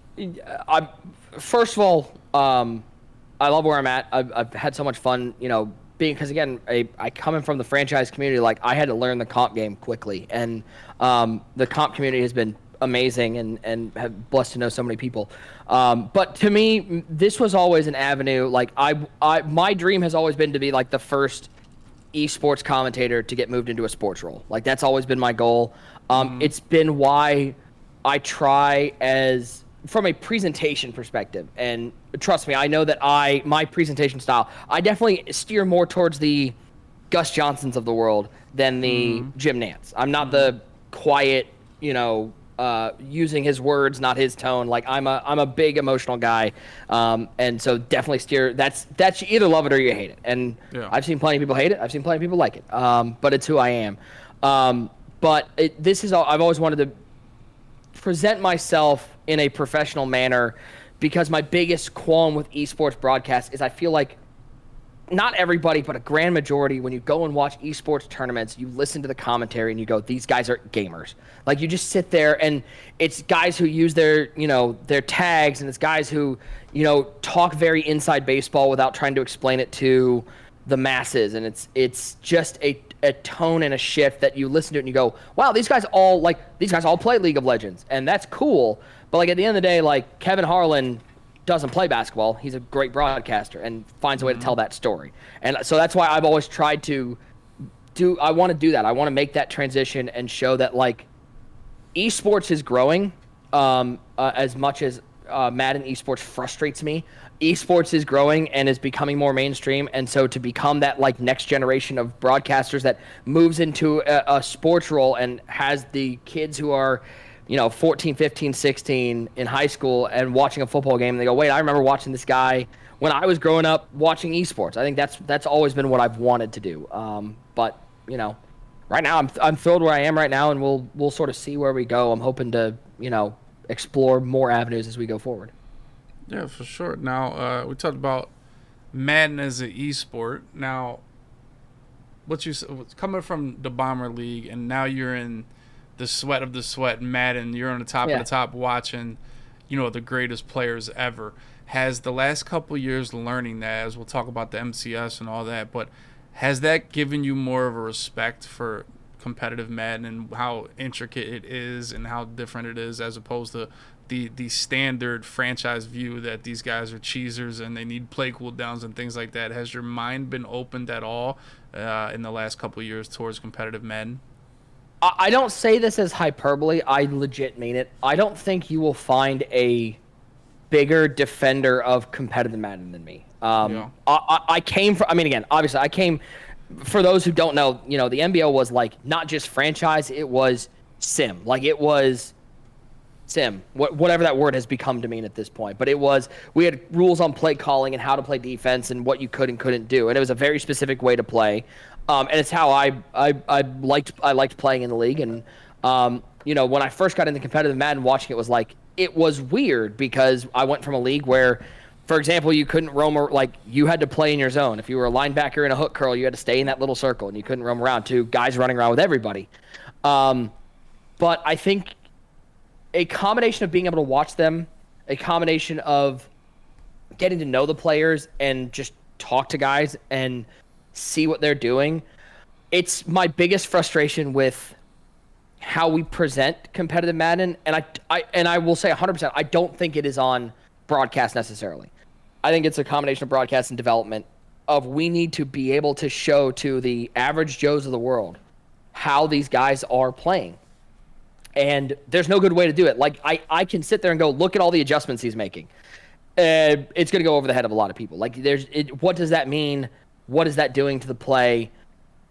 first of all, I love where I'm at. I've had so much fun, being, because again, I come in from the franchise community. Like, I had to learn the comp game quickly, and the comp community has been amazing, and have blessed to know so many people. But to me, this was always an avenue. Like, my dream has always been to be like the first esports commentator to get moved into a sports role. Like, that's always been my goal. It's been why I try as from a presentation perspective, and trust me, I know that my presentation style, I definitely steer more towards the Gus Johnsons of the world than the Jim Nantz. I'm not the quiet, using his words, not his tone. Like, I'm a big emotional guy, and so definitely steer. That's you either love it or you hate it. And I've seen plenty of people hate it. I've seen plenty of people like it. But it's who I am. But this is all I've always wanted to present myself in a professional manner, because my biggest qualm with esports broadcast is I feel like not everybody, but a grand majority, when you go and watch esports tournaments, you listen to the commentary and you go, these guys are gamers. Like, you just sit there and it's guys who use their tags, and it's guys who, talk very inside baseball without trying to explain it to the masses. And it's just a tone and a shift that you listen to it and you go, wow, these guys all play League of Legends, and that's cool. But like, at the end of the day, like, Kevin Harlan doesn't play basketball. He's a great broadcaster and finds a way to tell that story. And so that's why I've always tried to I want to do that. I want to make that transition and show that, like, esports is growing, as much as Madden esports frustrates me. Esports is growing and is becoming more mainstream, and so to become that, like, next generation of broadcasters that moves into a sports role and has the kids who are 14, 15, 16 in high school and watching a football game, and they go, wait, I remember watching this guy when I was growing up watching esports. I think that's always been what I've wanted to do. But right now I'm thrilled where I am right now, and we'll sort of see where we go. I'm hoping to explore more avenues as we go forward. Yeah, for sure. Now, we talked about Madden as an esport. Now, coming from the Bomber League, and now you're in the sweat of the sweat, Madden, you're on the top of the top watching, the greatest players ever. Has the last couple years learning that, as we'll talk about the MCS and all that, but has that given you more of a respect for competitive Madden and how intricate it is and how different it is, as opposed to the standard franchise view that these guys are cheesers and they need play cooldowns and things like that? Has your mind been opened at all in the last couple of years towards competitive Madden? I don't say this as hyperbole. I legit mean it. I don't think you will find a bigger defender of competitive Madden than me. I came from, obviously I came, for those who don't know, the NBL was like not just franchise, it was sim. Like, it was sim, whatever that word has become to mean at this point. But we had rules on play calling and how to play defense and what you could and couldn't do. And it was a very specific way to play. And it's how I liked playing in the league. And, when I first got into competitive Madden, watching it was like, it was weird, because I went from a league where, for example, you couldn't roam, like, you had to play in your zone. If you were a linebacker in a hook curl, you had to stay in that little circle and you couldn't roam around, to guys running around with everybody. But I think a combination of being able to watch them, a combination of getting to know the players and just talk to guys and see what they're doing. It's my biggest frustration with how we present competitive Madden, and I will say 100%, I don't think it is on broadcast necessarily. I think it's a combination of broadcast and development of, we need to be able to show to the average Joes of the world how these guys are playing. And there's no good way to do it. Like, I can sit there and go, look at all the adjustments he's making. It's going to go over the head of a lot of people. Like, what does that mean? What is that doing to the play?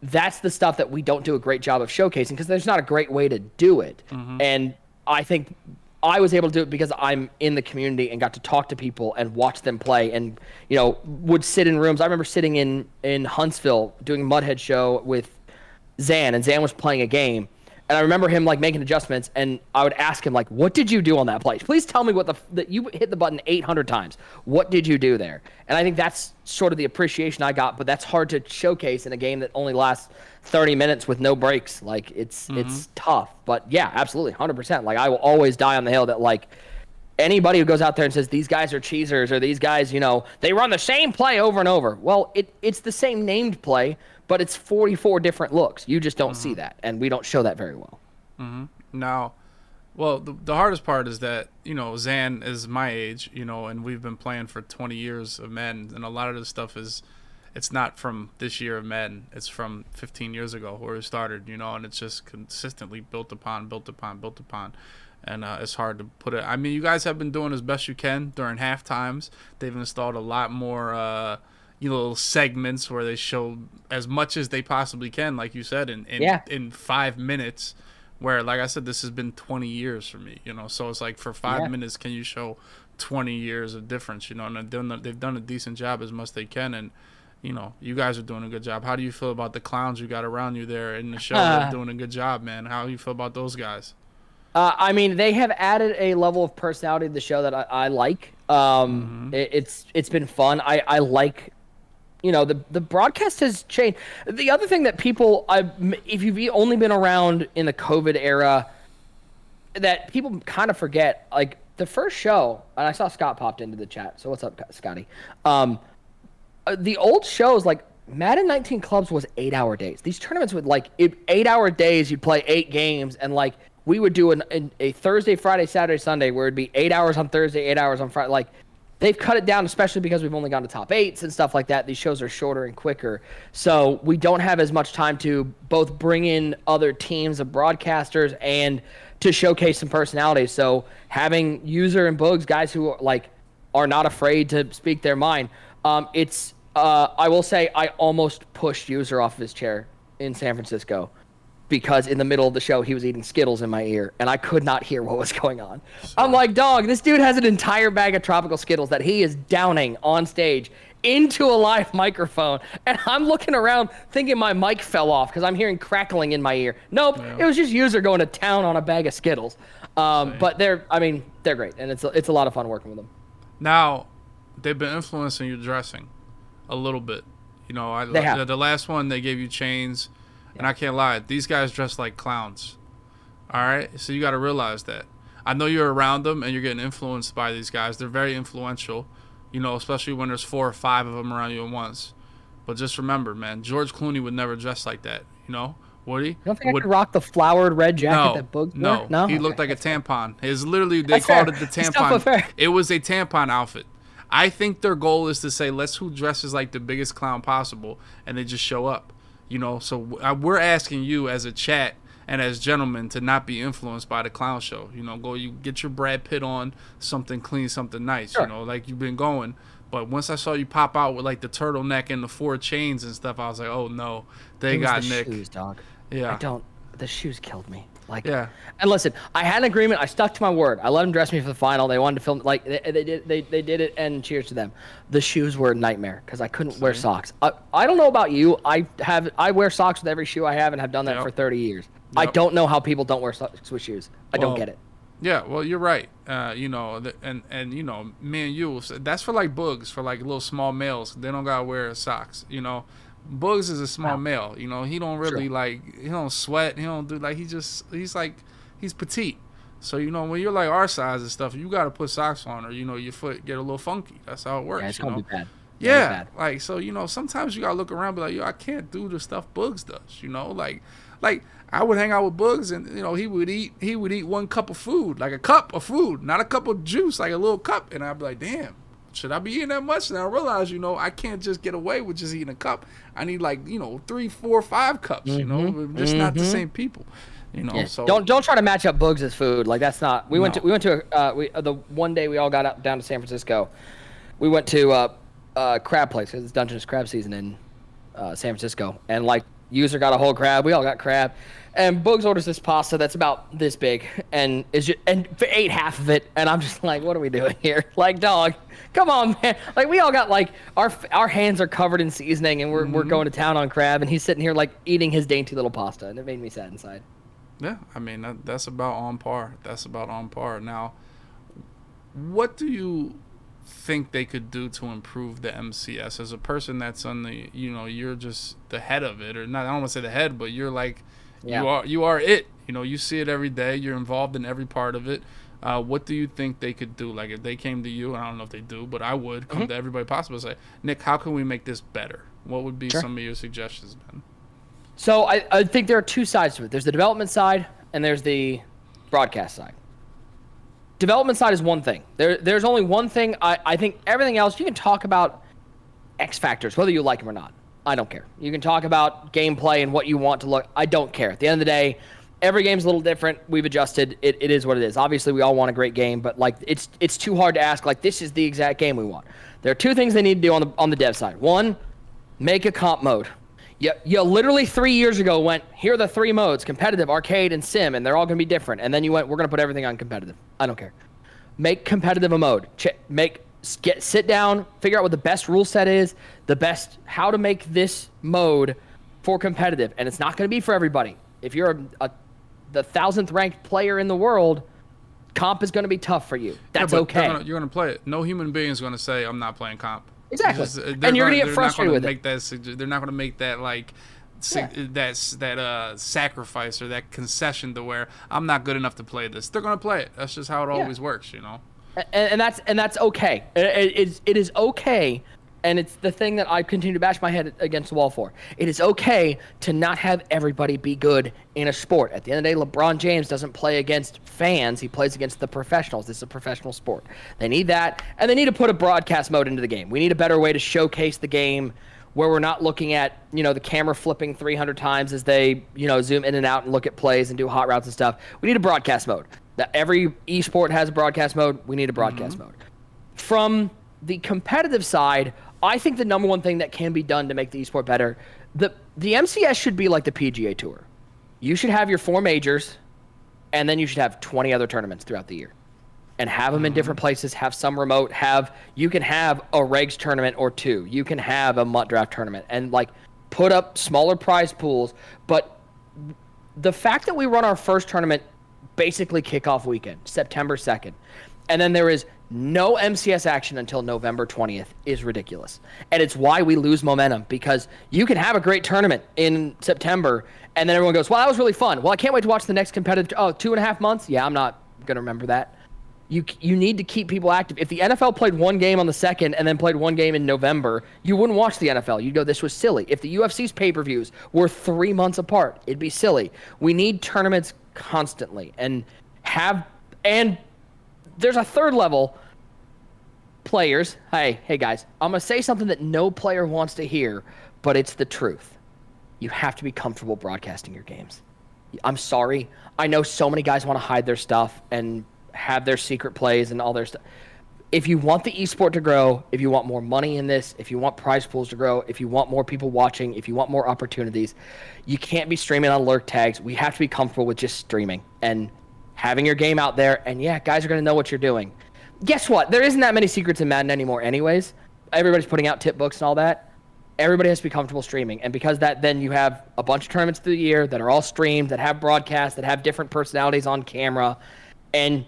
That's the stuff that we don't do a great job of showcasing, because there's not a great way to do it. And I think I was able to do it because I'm in the community and got to talk to people and watch them play, and would sit in rooms. I remember sitting in Huntsville doing a Mudhead show with Zan, and Zan was playing a game. And I remember him, like, making adjustments, and I would ask him, like, what did you do on that play? Please tell me that you hit the button 800 times. What did you do there? And I think that's sort of the appreciation I got, but that's hard to showcase in a game that only lasts 30 minutes with no breaks. Like, it's tough. But yeah, absolutely, 100%. Like, I will always die on the hill that, like, anybody who goes out there and says these guys are cheesers or these guys, they run the same play over and over. Well, it's the same named play, but it's 44 different looks. You just don't see that, and we don't show that very well. Now, well, the hardest part is that, Zan is my age, and we've been playing for 20 years of Madden, and a lot of this stuff it's not from this year of Madden. It's from 15 years ago where it started, and it's just consistently built upon. And it's hard to put it. I mean, you guys have been doing as best you can during half times. They've installed a lot more, little segments where they show as much as they possibly can, like you said, in 5 minutes. Where, like I said, this has been 20 years for me, So it's like for 5 minutes, can you show 20 years of difference, And they've done a decent job as much as they can, and you guys are doing a good job. How do you feel about the clowns you got around you there in the show? They're doing a good job, man. How do you feel about those guys? I mean, they have added a level of personality to the show that I like. It's been fun. I like, the broadcast has changed. The other thing that people, if you've only been around in the COVID era, that people kind of forget, like the first show, and I saw Scott popped into the chat. So what's up, Scotty? The old shows, like Madden 19 Clubs was 8-hour days. These tournaments would 8-hour days. You'd play 8 games, and we would do a Thursday, Friday, Saturday, Sunday, where it'd be 8 hours on Thursday, 8 hours on Friday. They've cut it down, especially because we've only gone to top 8s and stuff like that. These shows are shorter and quicker. So we don't have as much time to both bring in other teams of broadcasters and to showcase some personalities. So having User and Bugs, guys who are not afraid to speak their mind. I will say I almost pushed User off of his chair in San Francisco, because in the middle of the show, he was eating Skittles in my ear, and I could not hear what was going on. I'm like, dog, this dude has an entire bag of tropical Skittles that he is downing on stage into a live microphone, and I'm looking around thinking my mic fell off because I'm hearing crackling in my ear. Nope, It was just User going to town on a bag of Skittles. But they're great, and it's a lot of fun working with them. Now, they've been influencing your dressing a little bit. They have. The last one, they gave you chains. And I can't lie, these guys dress like clowns. All right? So you got to realize that. I know you're around them and you're getting influenced by these guys. They're very influential, especially when there's 4 or 5 of them around you at once. But just remember, man, George Clooney would never dress like that, would he? You don't think I could rock the flowered red jacket that Bugs wore? No, he looked like a tampon. They called it the tampon. It was a tampon outfit. I think their goal is to say, let's who dresses like the biggest clown possible, and they just show up. So we're asking you as a chat and as gentlemen to not be influenced by the clown show. You get your Brad Pitt on, something clean, something nice, sure. Like you've been going. But once I saw you pop out with the turtleneck and the 4 chains and stuff, I was like, oh no, they got Nick. Shoes, dog. Yeah. The shoes killed me. Yeah. And listen, I had an agreement. I stuck to my word. I let them dress me for the final. They wanted to film they did it, and cheers to them. The shoes were a nightmare because I couldn't wear socks. I don't know about you. I wear socks with every shoe I have and have done that for 30 years. Yep. I don't know how people don't wear socks with shoes. I don't get it. Yeah, well, you're right. And me and you, that's for Bugs, for little small males. They don't gotta wear socks. Bugs is a small male. He don't really he don't sweat. He don't do he's petite. So when you're our size and stuff, you gotta put socks on, or your foot get a little funky. That's how it works. Yeah, it's gonna be bad. Yeah, sometimes you gotta look around, and be I can't do the stuff Bugs does. I would hang out with Bugs, and he would eat 1 cup of food, a cup of food, not a cup of juice, a little cup, and I'd be like, damn. Should I be eating that much? And I realize, I can't just get away with just eating a cup. I need 3, 4, 5 cups. We're just not the same people. So don't try to match up Bugs' food. That's not. We went to the one day we all got down to San Francisco. We went to crab place because it's Dungeness crab season in San Francisco, and User got a whole crab. We all got crab. And Bugs orders this pasta that's about this big, and ate half of it. And I'm just like, what are we doing here? Dog, come on, man. We all got our hands are covered in seasoning, and we're going to town on crab, and he's sitting here eating his dainty little pasta, and it made me sad inside. Yeah, I mean that's about on par. Now, what do you think they could do to improve the MCS as a person that's on the you're just the head of it, or not? I don't want to say the head, but you're you are it. You see it every day. You're involved in every part of it. What do you think they could do? Like if they came to you, and I don't know if they do, but I would come to everybody possible and say, Nick, how can we make this better? What would be some of your suggestions, man? So I think there are two sides to it. There's the development side and there's the broadcast side. Development side is one thing. There's only one thing. I think everything else, you can talk about X factors, whether you like them or not. I don't care. You can talk about gameplay and what you want to look. I don't care. At the end of the day, every game's a little different. We've adjusted. It is what it is. Obviously, we all want a great game, but like it's too hard to ask, like, this is the exact game we want. There are two things they need to do on the dev side. One, make a comp mode. You literally 3 years ago went, here are the 3 modes, competitive, arcade, and sim, and they're all going to be different. And then you went, we're going to put everything on competitive. I don't care. Make competitive a mode. Sit down, figure out what the best rule set is, how to make this mode for competitive. And it's not going to be for everybody. If you're the 1,000th ranked player in the world, comp is going to be tough for you. That's okay. You're going to play it. No human being is going to say, I'm not playing comp. Exactly. And you're going to get frustrated with it. They're not going to make that that sacrifice or that concession to where I'm not good enough to play this. They're going to play it. That's just how it always works, you know. And that's okay. It is okay. And it's the thing that I continue to bash my head against the wall for. It is okay to not have everybody be good in a sport. At the end of the day, LeBron James doesn't play against fans. He plays against the professionals. This is a professional sport. They need that. And they need to put a broadcast mode into the game. We need a better way to showcase the game where we're not looking at, the camera flipping 300 times as they, zoom in and out and look at plays and do hot routes and stuff. We need a broadcast mode. Every esport has a broadcast mode. We need a broadcast mode. From the competitive side, I think the number one thing that can be done to make the esport better, the MCS should be like the PGA Tour. You should have your 4 majors, and then you should have 20 other tournaments throughout the year. And have them in different places, have some remote, you can have a regs tournament or 2. You can have a MUT draft tournament, and put up smaller prize pools. But the fact that we run our first tournament basically kickoff weekend, September 2nd, and then there is no MCS action until November 20th is ridiculous. And it's why we lose momentum, because you can have a great tournament in September and then everyone goes, well, that was really fun. Well, I can't wait to watch the next competitive. 2.5 months? Yeah, I'm not going to remember that. You need to keep people active. If the NFL played one game on the 2nd and then played one game in November, you wouldn't watch the NFL. You'd go, this was silly. If the UFC's pay-per-views were 3 months apart, it'd be silly. We need tournaments constantly and there's a third level. Players, hey guys, I'm going to say something that no player wants to hear, but it's the truth. You have to be comfortable broadcasting your games. I'm sorry. I know so many guys want to hide their stuff and have their secret plays and all their stuff. If you want the esport to grow, if you want more money in this, if you want prize pools to grow, if you want more people watching, if you want more opportunities, you can't be streaming on lurk tags. We have to be comfortable with just streaming and having your game out there. And yeah, guys are going to know what you're doing. Guess what? There isn't that many secrets in Madden anymore anyways. Everybody's putting out tip books and all that. Everybody has to be comfortable streaming. And because that, then you have a bunch of tournaments through the year that are all streamed, that have broadcasts, that have different personalities on camera. And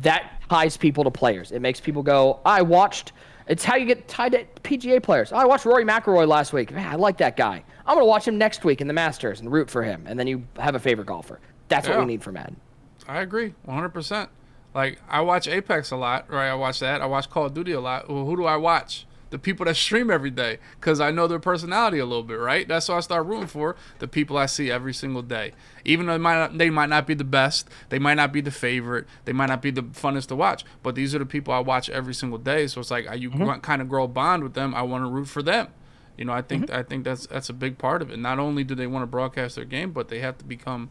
that ties people to players. It makes people go, I watched. It's how you get tied to PGA players. I watched Rory McIlroy last week. Man, I like that guy. I'm going to watch him next week in the Masters and root for him. And then you have a favorite golfer. That's what we need for Madden. I agree 100%. Like, I watch Apex a lot, right? I watch that. I watch Call of Duty a lot. Well, who do I watch? The people that stream every day, because I know their personality a little bit, right? That's what I start rooting for, the people I see every single day. Even though they might not be the best, they might not be the favorite, they might not be the funnest to watch, but these are the people I watch every single day. So it's like you kind of grow a bond with them. I want to root for them. I think that's a big part of it. Not only do they want to broadcast their game, but they have to become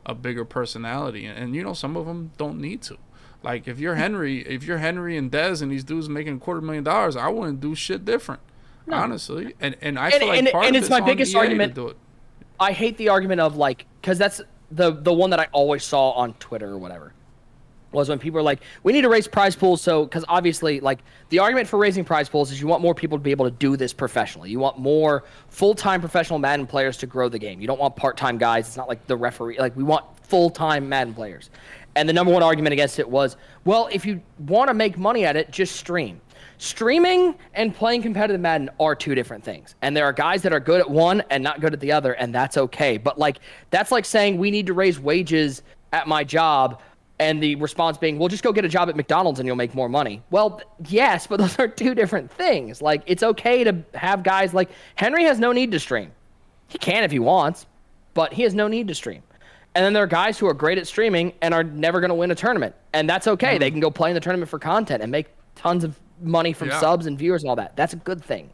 a bigger personality. And some of them don't need to. Like, if you're Henry and Dez and these dudes making $250,000, I wouldn't do shit different, honestly. And I feel like part of it's my biggest argument. Do it. I hate the argument of because that's the one that I always saw on Twitter or whatever, was when people are like, we need to raise prize pools. So, because obviously, the argument for raising prize pools is you want more people to be able to do this professionally. You want more full-time professional Madden players to grow the game. You don't want part-time guys. It's not like the referee. We want full-time Madden players. And the number one argument against it was, well, if you want to make money at it, just stream. Streaming and playing competitive Madden are two different things. And there are guys that are good at one and not good at the other, and that's okay. But that's like saying we need to raise wages at my job And the response being, well, just go get a job at McDonald's and you'll make more money. Well, yes, but those are two different things. Like, it's okay to have guys like Henry has no need to stream. He can if he wants, but he has no need to stream. And then there are guys who are great at streaming and are never going to win a tournament. And that's okay. They can go play in the tournament for content and make tons of money from subs and viewers and all that. That's a good thing.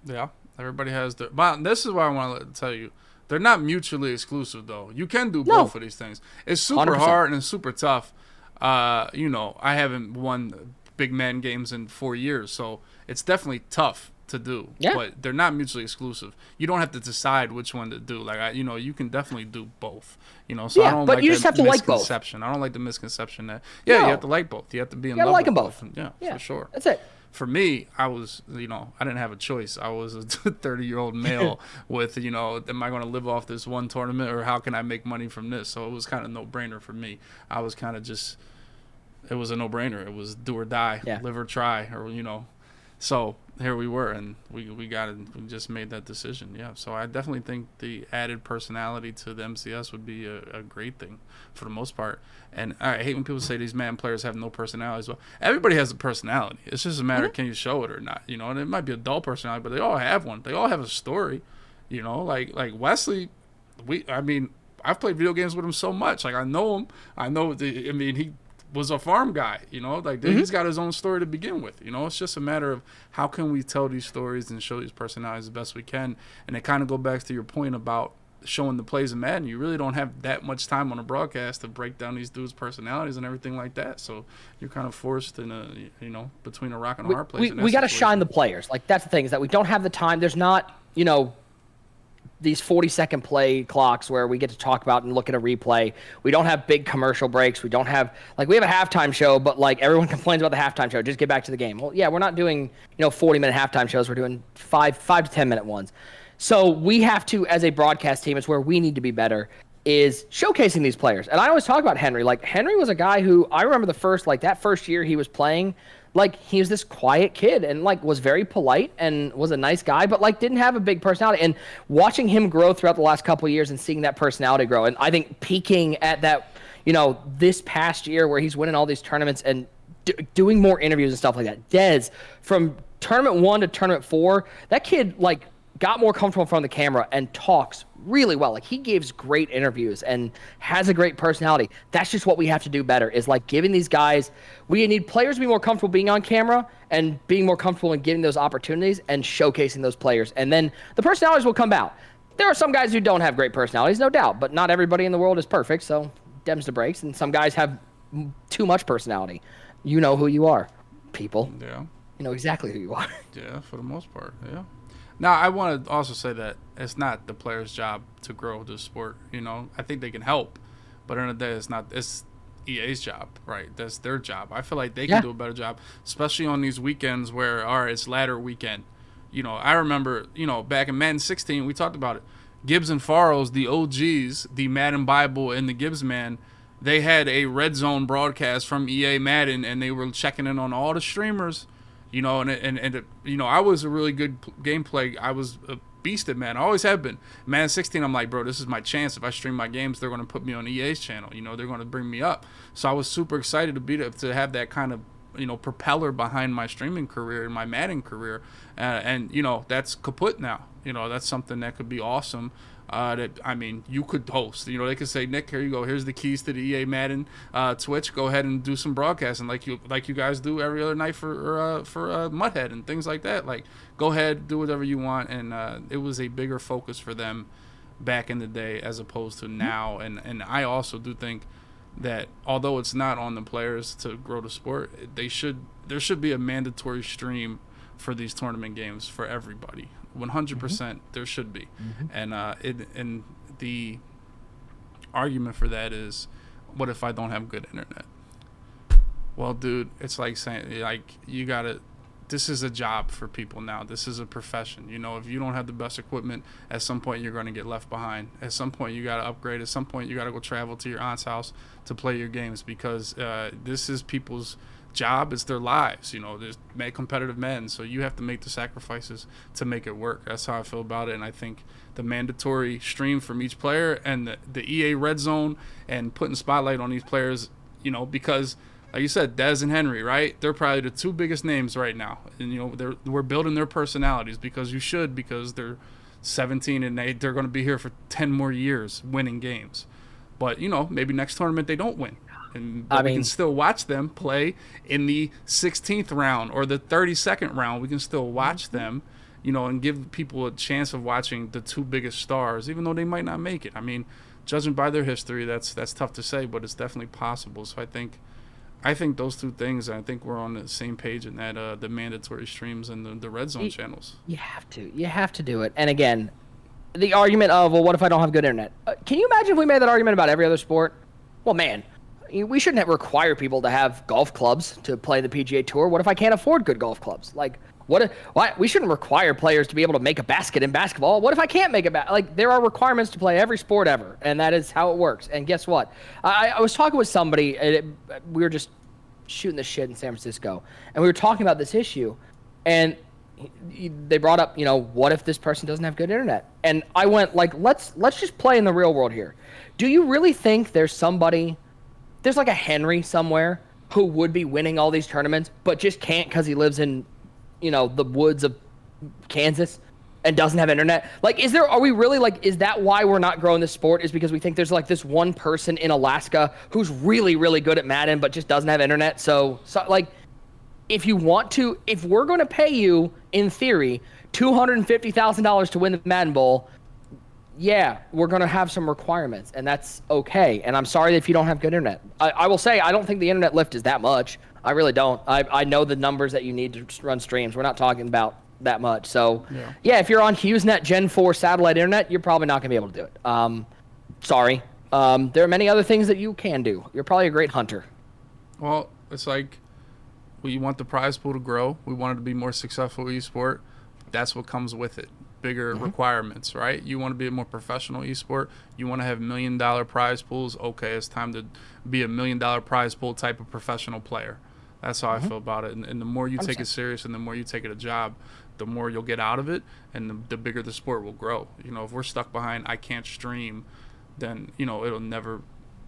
Yeah. Everybody has their... But this is what I want to tell you. They're not mutually exclusive, though. You can do both of these things. It's super 100%. hard and it's super tough. You know, I haven't won big man games in 4 years, so it's definitely tough to do. Yeah. But they're not mutually exclusive. You don't have to decide which one to do. Like, you know, you can definitely do both. You know, so I don't but like you just have to like both. misconception. I don't like the misconception that, you have to like both. You have to be in love like with them both. Yeah, for sure. That's it. For me, I was, you know, I didn't have a choice. I was a 30-year-old male with, you know, am I going to live off this one tournament or how can I make money from this? So it was kind of no-brainer for me. I was kind of just, it was a no-brainer. It was do or die, live or try, or, you know. So here we were, and we got it. We just made that decision, So I definitely think the added personality to the MCS would be a great thing for the most part. And I hate when people say these Madden players have no personalities. Well, everybody has a personality. It's just a matter of can you show it or not, you know. And it might be a dull personality, but they all have one. They all have a story, you know. Like Wesley, I've played video games with him so much. Like I know him. He was a farm guy, you know, like he's got his own story to begin with, you know. It's just a matter of how can we tell these stories and show these personalities the best we can. And it kind of go back to your point about showing the plays in Madden. You really don't have that much time on a broadcast to break down these dudes' personalities and everything like that. So you're kind of forced in a, you know, between a rock and a hard place. We got to shine the players. Like that's the thing, is that we don't have the time. There's not, you know, these 40-second play clocks where we get to talk about and look at a replay. We don't have big commercial breaks. We don't have, like, we have a halftime show, but like everyone complains about the halftime show. Just get back to the game. Well, yeah, we're not doing, 40-minute halftime shows. We're doing 5 to 10-minute ones. So we have to, as a broadcast team, it's where we need to be better, is showcasing these players. And I always talk about Henry. Like, Henry was a guy who, I remember that first year he was playing, like, he was this quiet kid and, like, was very polite and was a nice guy, but, like, didn't have a big personality. And watching him grow throughout the last couple of years and seeing that personality grow, and I think peaking at that, this past year where he's winning all these tournaments and doing more interviews and stuff like that. Dez, from tournament 1 to tournament 4, that kid, like, got more comfortable in front of the camera and talks really well. Like, he gives great interviews and has a great personality. That's just what we have to do better, is like giving these guys, we need players to be more comfortable being on camera and being more comfortable in getting those opportunities and showcasing those players. And then the personalities will come out. There are some guys who don't have great personalities, no doubt, but not everybody in the world is perfect. So dems to breaks. And some guys have too much personality. You know who you are, people. Yeah. You know exactly who you are. Yeah, for the most part. Yeah. Now, I want to also say that it's not the player's job to grow the sport. You know, I think they can help, but in the day, it's EA's job, right? That's their job. I feel like they can do a better job, especially on these weekends where, all right, it's ladder weekend. You know, I remember, back in Madden 16, we talked about it. Gibbs and Faros, the OGs, the Madden Bible and the Gibbs Man, they had a red zone broadcast from EA Madden, and they were checking in on all the streamers. And I was a really good gameplay. I was a beast at Madden. I always have been. Madden 16, I'm like, bro, this is my chance. If I stream my games, they're going to put me on EA's channel. They're going to bring me up. So I was super excited to have that kind of, propeller behind my streaming career and my Madden career. And that's kaput now. That's something that could be awesome. You could host. They could say, Nick, here you go. Here's the keys to the EA Madden Twitch. Go ahead and do some broadcasting like you guys do every other night for Mudhead and things like that. Like, go ahead, do whatever you want. And it was a bigger focus for them back in the day as opposed to now. And I also do think that although it's not on the players to grow the sport, there should be a mandatory stream for these tournament games for everybody. 100% there should be. And the argument for that is, what if I don't have good internet? Well, dude, it's like saying, like, you gotta, this is a job for people now. This is a profession. If you don't have the best equipment, at some point you're going to get left behind. At some point you got to upgrade. At some point you got to go travel to your aunt's house to play your games, because this is people's job, it's their lives. They're competitive men, so you have to make the sacrifices to make it work. That's how I feel about it, and I think the mandatory stream from each player and the EA red zone and putting spotlight on these players, because like you said, Dez and Henry, right? They're probably the two biggest names right now, and we're building their personalities because they're 17 and they're going to be here for 10 more years winning games. But maybe next tournament they don't win. But we can still watch them play in the 16th round or the 32nd round. We can still watch them, and give people a chance of watching the two biggest stars, even though they might not make it. I mean, judging by their history, that's tough to say, but it's definitely possible. So I think those two things, I think we're on the same page in that the mandatory streams and the red zone channels. You have to do it. And again, the argument of, well, what if I don't have good internet? Can you imagine if we made that argument about every other sport? Well, man, we shouldn't require people to have golf clubs to play the PGA Tour. What if I can't afford good golf clubs? Like, why we shouldn't require players to be able to make a basket in basketball. What if I can't make a basket? Like, there are requirements to play every sport ever, and that is how it works. And guess what? I was talking with somebody, and we were just shooting the shit in San Francisco, and we were talking about this issue, and they brought up, what if this person doesn't have good internet? And I went, like, let's just play in the real world here. Do you really think there's like a Henry somewhere who would be winning all these tournaments, but just can't because he lives in, the woods of Kansas and doesn't have internet? Like, is that why we're not growing this sport? Is because we think there's like this one person in Alaska who's really, really good at Madden, but just doesn't have internet. So like, if we're going to pay you, in theory, $250,000 to win the Madden Bowl, yeah, we're going to have some requirements, and that's okay. And I'm sorry if you don't have good internet. I will say, I don't think the internet lift is that much. I really don't. I know the numbers that you need to run streams. We're not talking about that much. So, yeah, if you're on HughesNet Gen 4 satellite internet, you're probably not going to be able to do it. Sorry. There are many other things that you can do. You're probably a great hunter. Well, it's like, we want the prize pool to grow. We want it to be more successful esport. That's what comes with it. Bigger requirements, right? You want to be a more professional esport. You want to have $1 million prize pools. Okay, it's time to be a $1 million prize pool type of professional player. That's how I feel about it. And the more you take it serious and the more you take it a job, the more you'll get out of it, and the bigger the sport will grow. If we're stuck behind I can't stream, then it'll never.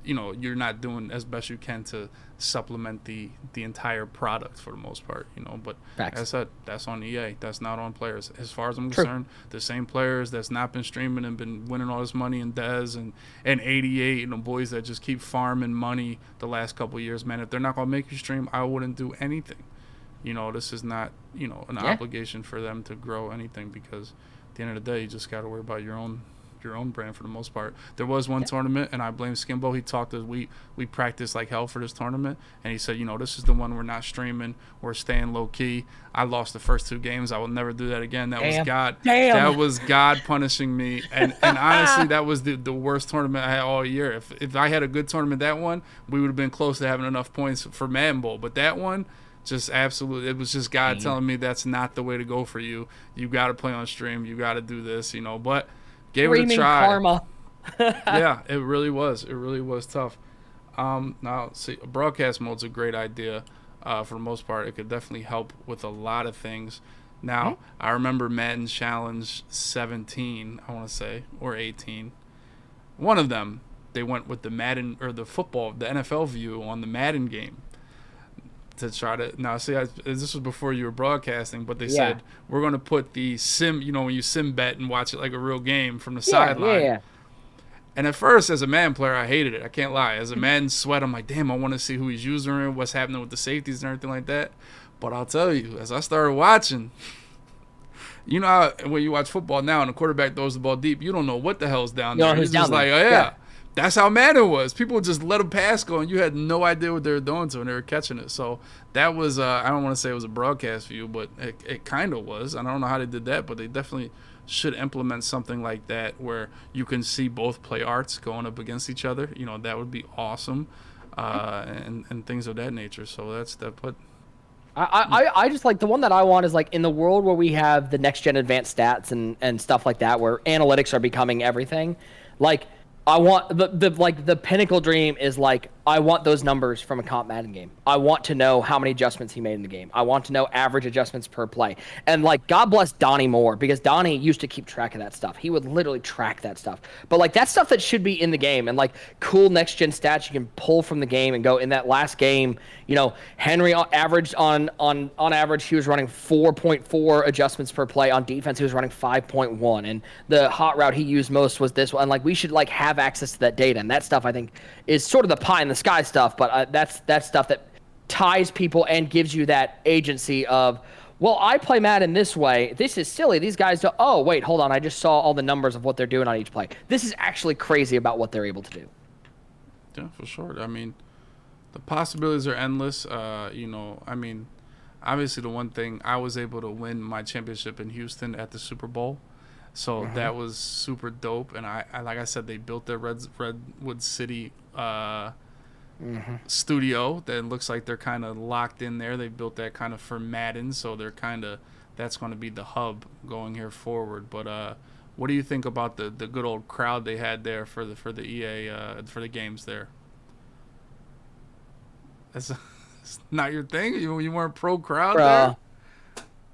You're not doing as best you can to supplement the entire product for the most part, but as I said, that's on EA. That's not on players. As far as I'm concerned, the same players that's not been streaming and been winning all this money, and Dez and 88 and the boys that just keep farming money the last couple of years, man, if they're not going to make you stream, I wouldn't do anything. This is not, an obligation for them to grow anything, because at the end of the day, you just got to worry about your own brand for the most part. There was one tournament, and I blame Skimbo. He talked to us. We practiced like hell for this tournament, and he said, this is the one we're not streaming. We're staying low key. I lost the first 2 games. I will never do that again. That was God. That was God punishing me. And honestly, that was the worst tournament I had all year. If I had a good tournament that one, we would have been close to having enough points for Madden Bowl. But that one, just absolutely, it was just God telling me that's not the way to go for you. You got to play on stream. You got to do this, but gave it a try. Karma. Yeah, it really was. It really was tough. Now, see, a broadcast mode's a great idea for the most part. It could definitely help with a lot of things. Now, I remember Madden Challenge 17, I want to say, or 18. One of them, they went with the Madden, or the NFL view on the Madden game. To try to this was before you were broadcasting, but they said we're going to put the sim, when you sim bet and watch it like a real game from the sideline. Yeah. And at first, as a Madden player, I hated it. I can't lie. As a Madden sweat, I'm like, damn, I want to see who he's using, what's happening with the safeties and everything like that. But I'll tell you, as I started watching, how when you watch football now and the quarterback throws the ball deep, you don't know what the hell's down there. It's just like, that's how Madden was. People would just let them pass go, and you had no idea what they were doing to when they were catching it. So that was, I don't want to say it was a broadcast view, but it kind of was. I don't know how they did that, but they definitely should implement something like that where you can see both play arts going up against each other. That would be awesome, and things of that nature. So that's that. But I just like, the one that I want is like, in the world where we have the next gen advanced stats and stuff like that, where analytics are becoming everything, like, I want the pinnacle dream is like I want those numbers from a comp Madden game. I want to know how many adjustments he made in the game. I want to know average adjustments per play. And like, God bless Donnie Moore, because Donnie used to keep track of that stuff. He would literally track that stuff. But like, that's stuff that should be in the game, and like cool next gen stats you can pull from the game and go. In that last game, you know, Henry averaged on average, he was running 4.4 adjustments per play. On defense, he was running 5.1. And the hot route he used most was this one. Like, we should like have access to that data, and that stuff I think is sort of the pie in the sky stuff, but that's stuff that ties people and gives you that agency of, well, I play Madden this way. This is silly. These guys do. Oh, wait, hold on. I just saw all the numbers of what they're doing on each play. This is actually crazy about what they're able to do. Yeah, for sure. I mean, the possibilities are endless. You know, I mean, obviously the one thing, I was able to win my championship in Houston at the Super Bowl. So that was super dope. And I like I said, they built their Redwood City studio that looks like they're kind of locked in there. They built that kind of for Madden, so they're kind of, that's going to be the hub going here forward. But what do you think about the good old crowd they had there for the EA for the games there? That's it's not your thing. You weren't pro crowd there.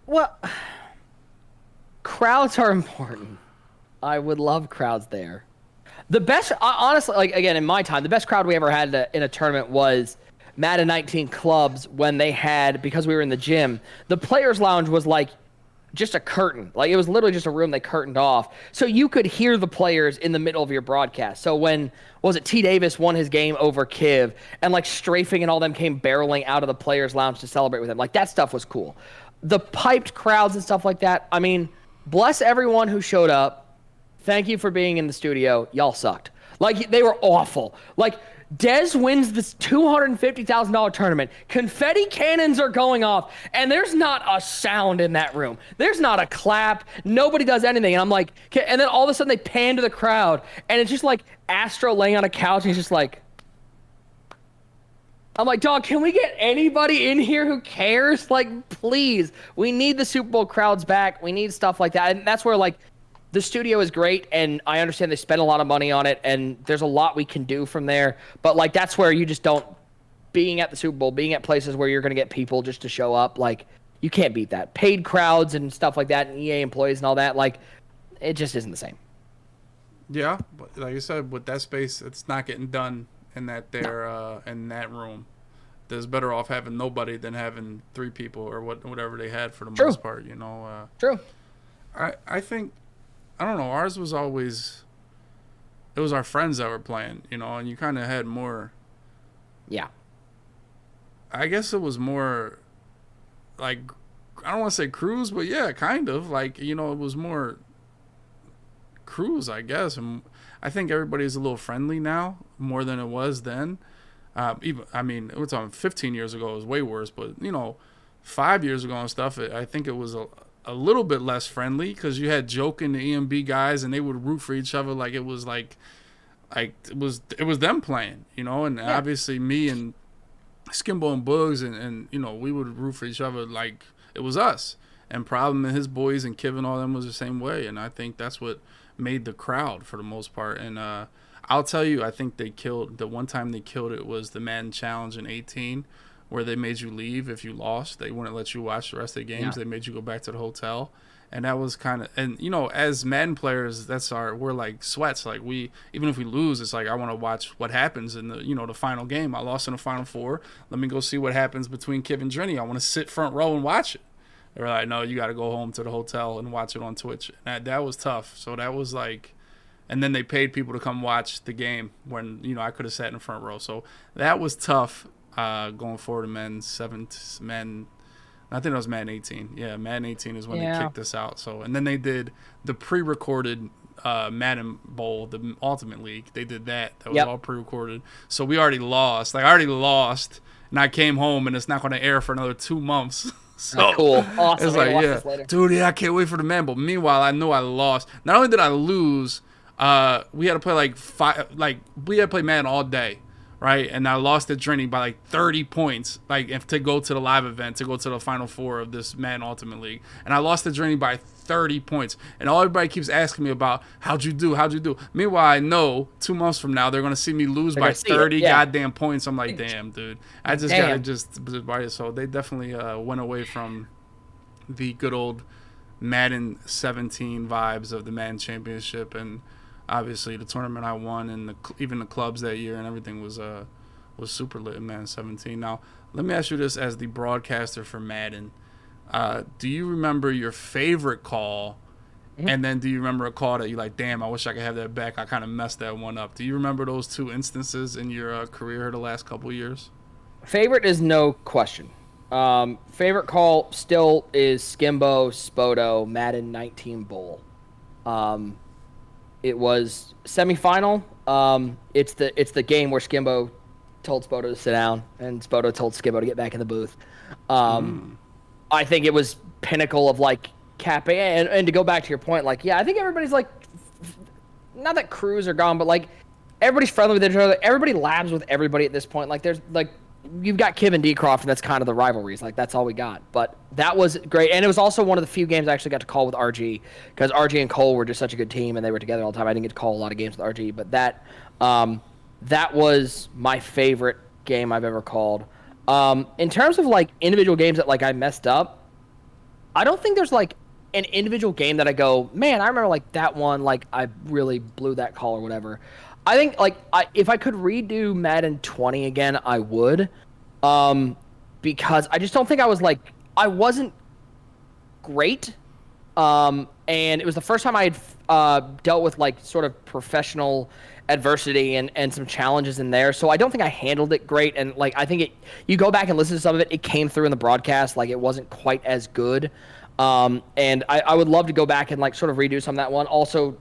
Well, crowds are important. I would love crowds there. The best, honestly, like, again, in my time, the best crowd we ever had in a tournament was Madden 19 clubs, when they had, because we were in the gym, the players lounge was like just a curtain. Like, it was literally just a room they curtained off. So you could hear the players in the middle of your broadcast. So when, was it T. Davis won his game over Kiv, and like Strafing and all them came barreling out of the players lounge to celebrate with him. Like, that stuff was cool. The piped crowds and stuff like that, I mean, bless everyone who showed up. Thank you for being in the studio. Y'all sucked. Like, they were awful. Like, Dez wins this $250,000 tournament. Confetti cannons are going off, and there's not a sound in that room. There's not a clap. Nobody does anything. And I'm like, and then all of a sudden they pan to the crowd, and it's just like Astro laying on a couch, and he's just like, I'm like, dog, can we get anybody in here who cares? Like, please. We need the Super Bowl crowds back. We need stuff like that. And that's where, like, the studio is great, and I understand they spend a lot of money on it, and there's a lot we can do from there. But, like, that's where you just don't, being at the Super Bowl, being at places where you're going to get people just to show up, like, you can't beat that. Paid crowds and stuff like that, and EA employees and all that, like, it just isn't the same. Yeah, but like you said, with that space, it's not getting done in that in that room. There's better off having nobody than having 3 people or whatever they had for the most part, you know. True. I think, I don't know, ours was always, it was our friends that were playing, you know, and you kind of had more. Yeah. I guess it was more like, I don't want to say cruise, but yeah, kind of like, you know, it was more cruise, I guess. And I think everybody's a little friendly now, more than it was then. Even, I mean, we're talking 15 years ago, it was way worse, but, you know, 5 years ago and stuff, I think it was a little bit less friendly, because you had joking the EMB guys, and they would root for each other like it was like it was them playing, you know. And obviously me and Skimbo and Bugs and you know, we would root for each other like it was us. And Problem and his boys and Kevin, all them was the same way. And I think that's what made the crowd for the most part. And I'll tell you, I think they killed, the one time they killed it was the Madden Challenge in 18, where they made you leave if you lost. They wouldn't let you watch the rest of the games. They made you go back to the hotel. And that was kind of, and you know, as Madden players, we're like sweats. Like, even if we lose, it's like, I want to watch what happens in the, you know, the final game. I lost in the final 4. Let me go see what happens between Kiv and Drenny. I want to sit front row and watch it. They were like, no, you got to go home to the hotel and watch it on Twitch. And that was tough. So that was like, and then they paid people to come watch the game when, you know, I could have sat in the front row. So that was tough. Going forward to men, I think it was Madden 18. Yeah, Madden 18 is when they kicked us out. So, and then they did the pre-recorded Madden Bowl, the Ultimate League. They did that. That was all pre-recorded. So we already lost. Like, I already lost, and I came home, and it's not going to air for another 2 months. So cool. Awesome. It's like, dude, I can't wait for the Madden Bowl. Meanwhile, I knew I lost. Not only did I lose, we had to play we had to play Madden all day. right? And I lost at Trinity by like 30 points, like if to go to the live event, to go to the Final Four of this Madden Ultimate League. And I lost at Trinity by 30 points. And all everybody keeps asking me about, how'd you do? How'd you do? Meanwhile, I know 2 months from now, they're going to see me lose by 30 goddamn points. I'm like, damn, dude. I just got to just, so they definitely went away from the good old Madden 17 vibes of the Madden Championship, and obviously the tournament I won, and even the clubs that year and everything was super lit in Madden 17. Now, let me ask you this as the broadcaster for Madden. Do you remember your favorite call, and then do you remember a call that you're like, damn, I wish I could have that back? I kind of messed that one up. Do you remember those two instances in your career the last couple of years? Favorite is no question. Favorite call still is Skimbo Spoto Madden 19 Bowl. It was semifinal. It's the game where Skimbo told Spoto to sit down and Spoto told Skimbo to get back in the booth. I think it was pinnacle of like capping, and to go back to your point, like, yeah, I think everybody's like, not that crews are gone, but like everybody's friendly with each other. Everybody labs with everybody at this point. Like there's like, you've got Kiv and Decroft, and that's kind of the rivalries. Like that's all we got. But that was great, and it was also one of the few games I actually got to call with RG, because RG and Cole were just such a good team, and they were together all the time. I didn't get to call a lot of games with RG, but that was my favorite game I've ever called. In terms of like individual games that like I messed up, I don't think there's like an individual game that I go, man, I remember like that one, like I really blew that call or whatever. I think like if I could redo Madden 20 again, I would, because I just don't think I wasn't great, and it was the first time I had dealt with like sort of professional adversity and some challenges in there. So I don't think I handled it great, and like I think you go back and listen to some of it, it came through in the broadcast, like it wasn't quite as good, and I would love to go back and like sort of redo some of that one. Also,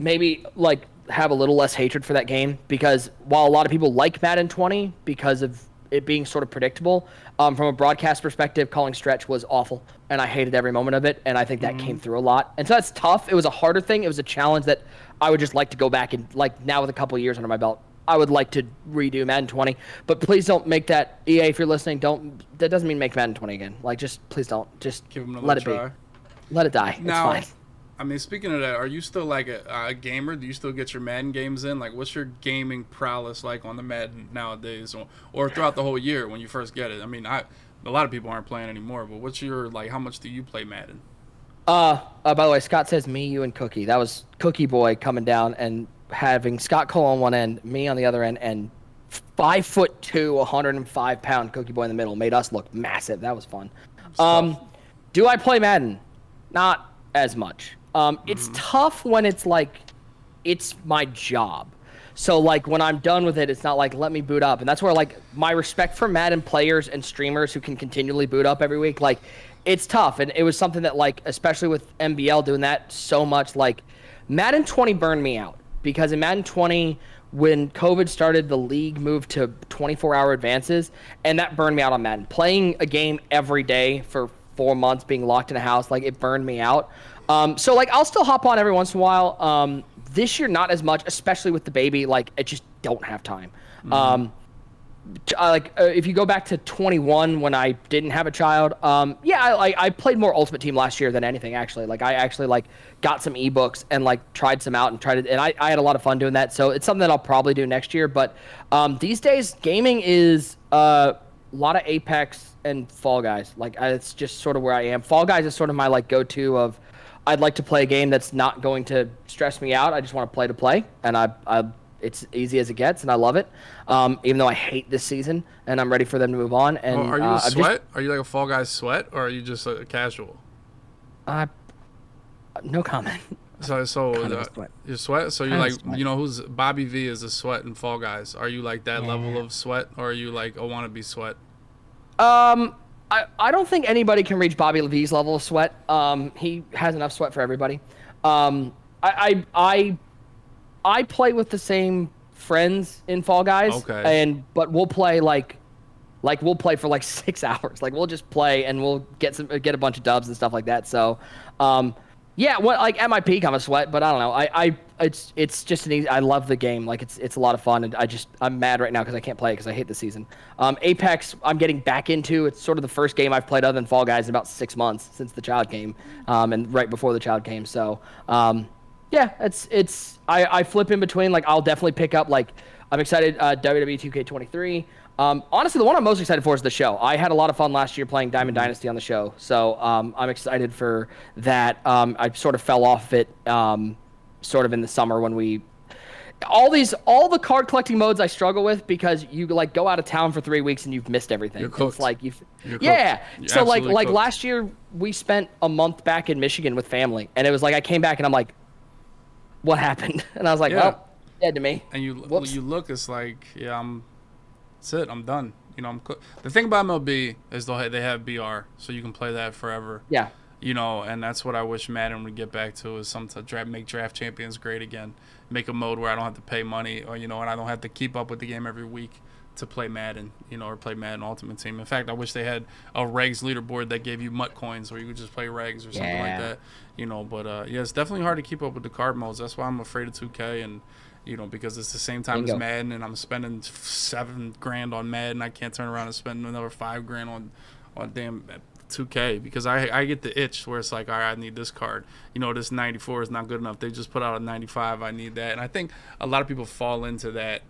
maybe like have a little less hatred for that game, because while a lot of people like Madden 20 because of it being sort of predictable, from a broadcast perspective, calling stretch was awful, and I hated every moment of it, and I think that came through a lot. And so that's tough. It was a harder thing. It was a challenge that I would just like to go back and, like, now with a couple of years under my belt, I would like to redo Madden 20. But please don't make that, EA, if you're listening, that doesn't mean make Madden 20 again. Like, just please don't. Just give them let it try. Be. Let it die. Now, it's fine. I mean, speaking of that, are you still like a gamer? Do you still get your Madden games in? Like, what's your gaming prowess like on the Madden nowadays, or throughout the whole year when you first get it? I mean, a lot of people aren't playing anymore, but what's your, like, how much do you play Madden? By the way, Scott says me, you, and Cookie. That was Cookie Boy coming down and having Scott Cole on one end, me on the other end, and 5'2", 105-pound Cookie Boy in the middle made us look massive. That was fun. Do I play Madden? Not as much. It's tough when it's like, it's my job. So like when I'm done with it, it's not like, let me boot up. And that's where like my respect for Madden players and streamers who can continually boot up every week, like it's tough. And it was something that like, especially with MBL doing that so much, like Madden 20 burned me out, because in Madden 20, when COVID started, the league moved to 24-hour advances, and that burned me out on Madden. Playing a game every day for 4 months, being locked in a house, like it burned me out. So like I'll still hop on every once in a while. This year, not as much, especially with the baby. Like I just don't have time. If you go back to 21 when I didn't have a child, I played more Ultimate Team last year than anything, actually. Like I actually like got some ebooks and like tried some out and I had a lot of fun doing that. So it's something that I'll probably do next year. But these days, gaming is a lot of Apex and Fall Guys. Like it's just sort of where I am. Fall Guys is sort of my like go-to of, I'd like to play a game that's not going to stress me out. I just want to play, and it's easy as it gets, and I love it. Even though I hate this season, and I'm ready for them to move on. And are you a sweat? Are you like a Fall Guys sweat, or are you just a casual? No comment. So you sweat. So you're like, you know, who's Bobby V is a sweat in Fall Guys. Are you like that level of sweat, or are you like a wannabe sweat? I don't think anybody can reach Bobby V's level of sweat. He has enough sweat for everybody. I play with the same friends in Fall Guys. Okay. But we'll play like we'll play for like 6 hours. Like we'll just play and we'll get a bunch of dubs and stuff like that. So, like at my peak, I'm a sweat, but I don't know. it's just an easy. I love the game. Like it's a lot of fun, and I'm mad right now because I can't play it because I hate the season. Apex, I'm getting back into. It's sort of the first game I've played other than Fall Guys in about 6 months since the child came, and right before the child came. So, yeah, I flip in between. Like I'll definitely pick up. Like I'm excited. WWE 2K23. Honestly, the one I'm most excited for is the show. I had a lot of fun last year playing Diamond Dynasty on the show, so I'm excited for that. I sort of fell off it sort of in the summer when all the card collecting modes I struggle with because you like go out of town for 3 weeks and you've missed everything. You're cooked. It's like You're yeah. cooked. So like cooked. last year we spent a month back in Michigan with family, and it was like I came back and I'm like, what happened? And I was like, well, dead to me. And you look, it's like, that's it. I'm done. I'm cooked. The thing about MLB is they have BR, so you can play that forever. Yeah. And that's what I wish Madden would get back to, is some to make draft champions great again. Make a mode where I don't have to pay money, or and I don't have to keep up with the game every week to play Madden, or play Madden Ultimate Team. In fact, I wish they had a regs leaderboard that gave you MUT coins, where you could just play regs or something like that. But it's definitely hard to keep up with the card modes. That's why I'm afraid of 2K, and because it's the same time as Madden, and I'm spending $7,000 on Madden. I can't turn around and spend another $5,000 on damn 2K, because I get the itch where it's like, all right, I need this card. This 94 is not good enough. They just put out a 95. I need that. And I think a lot of people fall into that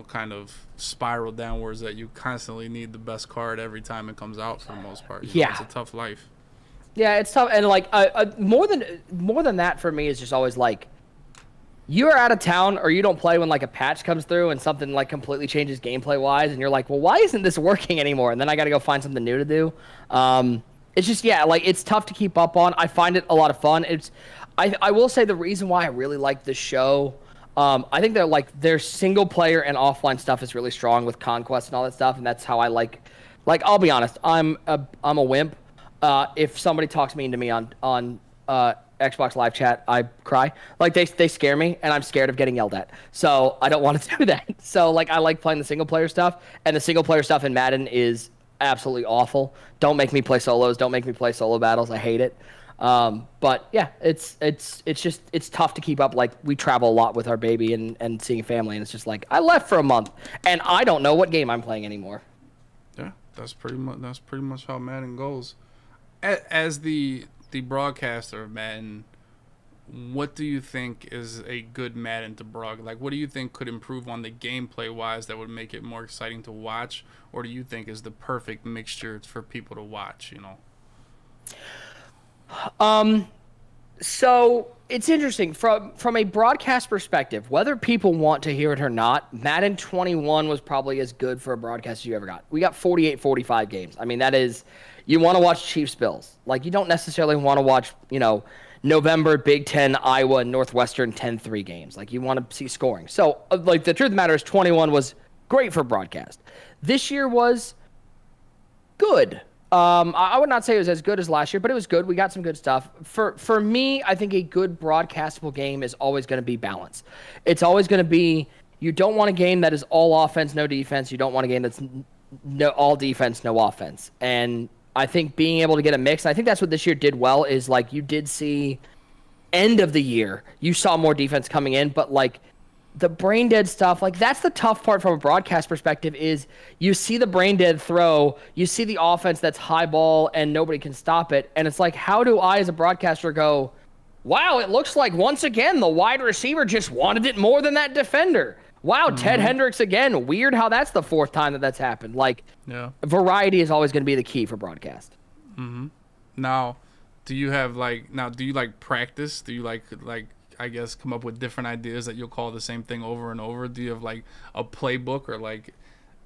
kind of spiral downwards, that you constantly need the best card every time it comes out for the most part. It's a tough life. Yeah, it's tough. And like more than that for me is just always like, you're out of town or you don't play when like a patch comes through and something like completely changes gameplay wise, and you're like, well, why isn't this working anymore? And then I got to go find something new to do. It's just, like it's tough to keep up on. I find it a lot of fun. I will say the reason why I really like this show, I think their single player and offline stuff is really strong with Conquest and all that stuff, and that's how I like I'll be honest, I'm a wimp. If somebody talks mean to me on Xbox Live Chat, I cry. Like they scare me, and I'm scared of getting yelled at. So I don't want to do that. So like I like playing the single player stuff, and the single player stuff in Madden is absolutely awful. Don't make me play solos. Don't make me play solo battles. I hate it. But yeah, it's tough to keep up. Like we travel a lot with our baby and seeing family, and it's just like I left for a month, and I don't know what game I'm playing anymore. Yeah, that's pretty much how Madden goes. As the broadcaster of Madden, what do you think is a good Madden to broadcast? Like, what do you think could improve on the gameplay wise that would make it more exciting to watch, or do you think is the perfect mixture for people to watch? So it's interesting from a broadcast perspective, whether people want to hear it or not. Madden 21 was probably as good for a broadcast as you ever got. We got 48-45 games. I mean, that is. You want to watch Chiefs-Bills. Like, you don't necessarily want to watch, November, Big Ten, Iowa, and Northwestern 10-3 games. Like, you want to see scoring. So, like, the truth of the matter is 21 was great for broadcast. This year was good. I would not say it was as good as last year, but it was good. We got some good stuff. For me, I think a good broadcastable game is always going to be balance. It's always going to be, you don't want a game that is all offense, no defense. You don't want a game that's all defense, no offense. And I think being able to get a mix, I think that's what this year did well, is like you did see end of the year, you saw more defense coming in, but like the brain dead stuff, like that's the tough part from a broadcast perspective, is you see the brain dead throw, you see the offense that's high ball and nobody can stop it. And it's like, how do I as a broadcaster go, wow, it looks like once again the wide receiver just wanted it more than that defender. Wow, Ted Hendricks again. Weird how that's the fourth time that's happened. Like, variety is always going to be the key for broadcast. Mm-hmm. Now, do you practice? Do you like I guess come up with different ideas that you'll call the same thing over and over? Do you have like a playbook, or like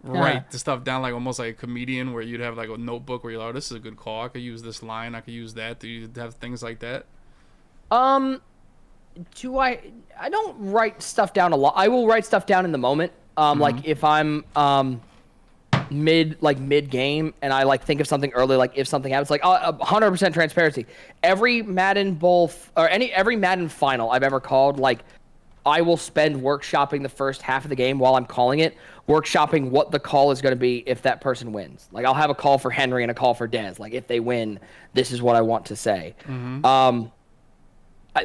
write the stuff down like almost like a comedian, where you'd have like a notebook where you're like, oh, this is a good call. I could use this line. I could use that. Do you have things like that? I don't write stuff down a lot. I will write stuff down in the moment. Like if I'm mid game and I like think of something early, like if something happens, like 100% transparency. Every Madden every Madden final I've ever called, like I will spend workshopping the first half of the game while I'm calling it, workshopping what the call is going to be if that person wins. Like I'll have a call for Henry and a call for Dez. Like if they win, this is what I want to say.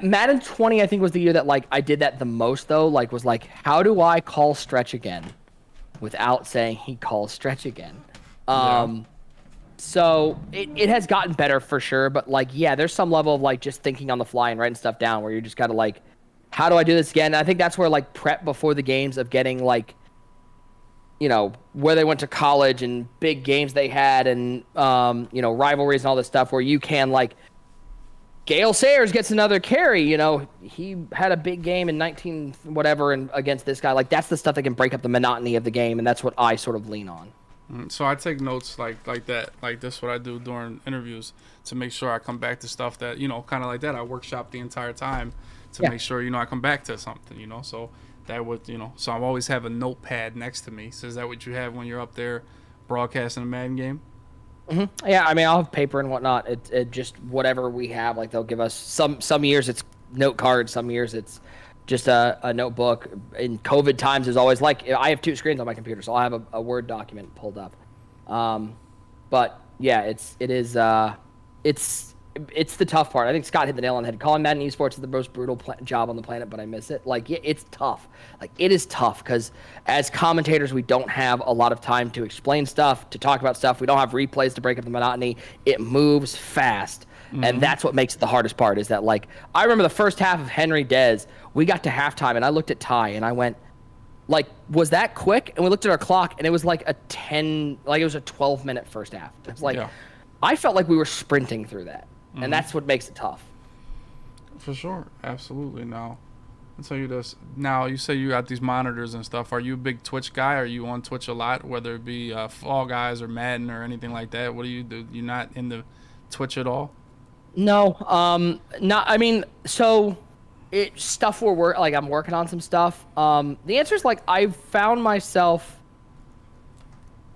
Madden 20, I think, was the year that like I did that the most though. Like, was like, how do I call stretch again without saying he calls stretch again? Yeah. So it has gotten better for sure, but like, yeah, there's some level of like just thinking on the fly and writing stuff down where you just gotta like, how do I do this again? And I think that's where like prep before the games of getting like, where they went to college and big games they had and rivalries and all this stuff where you can like, Gale Sayers gets another carry. He had a big game in 19 whatever and against this guy. Like that's the stuff that can break up the monotony of the game, and that's what I sort of lean on. So I take notes like that, like this. What I do during interviews to make sure I come back to stuff that kind of like that. I workshop the entire time to make sure I come back to something. So that would so I always have a notepad next to me. So is that what you have when you're up there broadcasting a Madden game? Mm-hmm. Yeah, I mean, I'll have paper and whatnot. It just whatever we have. Like they'll give us some years it's note cards, some years it's just a notebook. In COVID times, there's always like I have two screens on my computer, so I'll have a Word document pulled up. But yeah, it's the tough part. I think Scott hit the nail on the head. Calling Madden esports is the most brutal job on the planet, but I miss it. Like, yeah, it's tough. Like, it is tough because as commentators, we don't have a lot of time to explain stuff, to talk about stuff. We don't have replays to break up the monotony. It moves fast. Mm-hmm. And that's what makes it the hardest part is that, like, I remember the first half of Henry Dez, we got to halftime, and I looked at Ty, and I went, like, was that quick? And we looked at our clock, and it was like it was a 12-minute first half. It was like, I felt like we were sprinting through that. Mm-hmm. And that's what makes it tough. For sure. Absolutely. Now, I'll tell you this. Now, you say you got these monitors and stuff. Are you a big Twitch guy? Are you on Twitch a lot, whether it be Fall Guys or Madden or anything like that? What do you do? You're not into Twitch at all? No. Not. I mean, so it's stuff I'm working on some stuff. The answer is like I've found myself.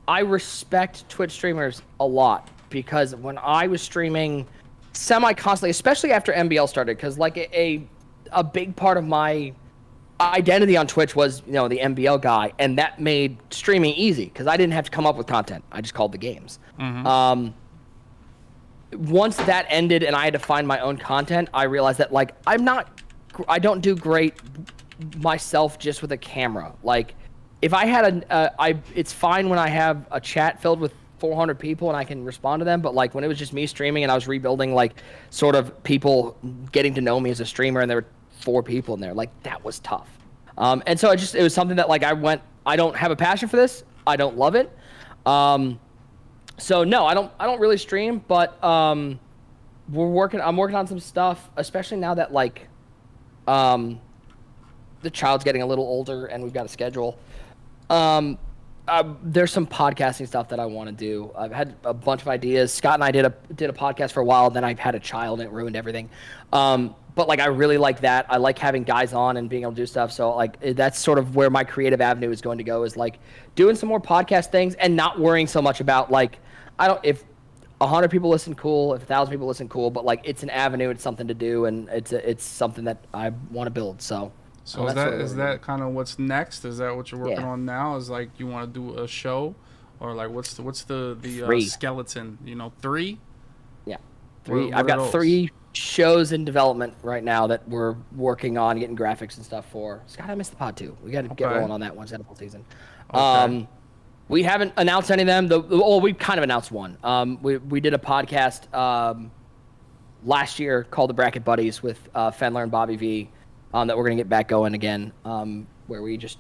I respect Twitch streamers a lot because when I was streaming semi-constantly, especially after MBL started, because like a big part of my identity on Twitch was the MBL guy, and that made streaming easy because I didn't have to come up with content. I just called the games. Mm-hmm. Once that ended and I had to find my own content, I realized that like I don't do great myself just with a camera. Like if I had it's fine when I have a chat filled with 400 people and I can respond to them, but like when it was just me streaming and I was rebuilding like sort of people getting to know me as a streamer and there were 4 people in there, like that was tough. And so it was something that like I don't have a passion for this. I don't love it. So no, I don't really stream, but I'm working on some stuff, especially now that like the child's getting a little older and we've got a schedule. There's some podcasting stuff that I want to do. I've had a bunch of ideas. Scott and I did a podcast for a while. Then I've had a child and it ruined everything. But like I really like that. I like having guys on and being able to do stuff. So like that's sort of where my creative avenue is going to go, is like doing some more podcast things and not worrying so much about like if 100 people listen, cool. If 1,000 people listen, cool. But like it's an avenue. It's something to do, and it's something that I want to build. So is that kind of what's next? Is that what you're working on now? Is like you want to do a show, or like what's the skeleton? 3? Yeah, 3. I've got 3 shows in development right now that we're working on getting graphics and stuff for. Scott, I missed the pod too. We got to get rolling on that once NFL season. Okay. We haven't announced any of them. We kind of announced one. We did a podcast last year called The Bracket Buddies with Fendler and Bobby V. That we're gonna get back going again, where we just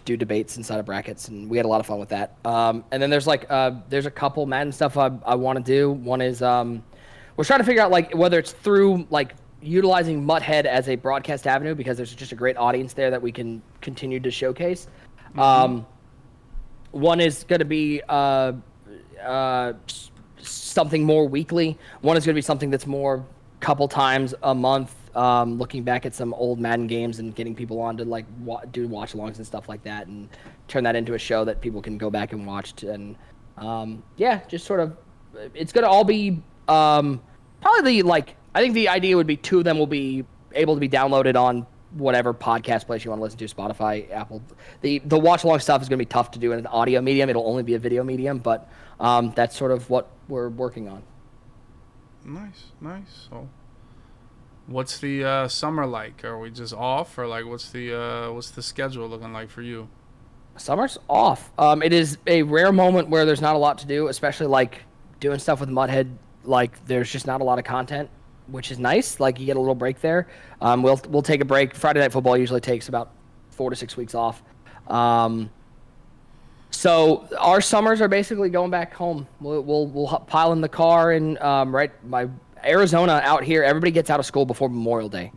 do debates inside of brackets, and we had a lot of fun with that. And then there's a couple Madden stuff I want to do. One is we're trying to figure out like whether it's through like utilizing Mutthead as a broadcast avenue, because there's just a great audience there that we can continue to showcase. Mm-hmm. One is going to be something more weekly. One is going to be something that's more couple times a month. Looking back at some old Madden games and getting people on to like do watch-alongs and stuff like that, and turn that into a show that people can go back and watch. And just sort of, it's gonna all be probably I think the idea would be 2 of them will be able to be downloaded on whatever podcast place you want to listen to, Spotify, Apple. The watch-along stuff is gonna be tough to do in an audio medium. It'll only be a video medium, but that's sort of what we're working on. Nice. So What's the summer like? Are we just off, or like what's the schedule looking like for you? Summer's off. It is a rare moment where there's not a lot to do, especially like doing stuff with Mudhead. Like there's just not a lot of content, which is nice. Like you get a little break there. We'll take a break. Friday Night Football usually takes about 4 to 6 weeks off. So our summers are basically going back home. We'll pile in the car and right my Arizona out here. Everybody gets out of school before Memorial Day,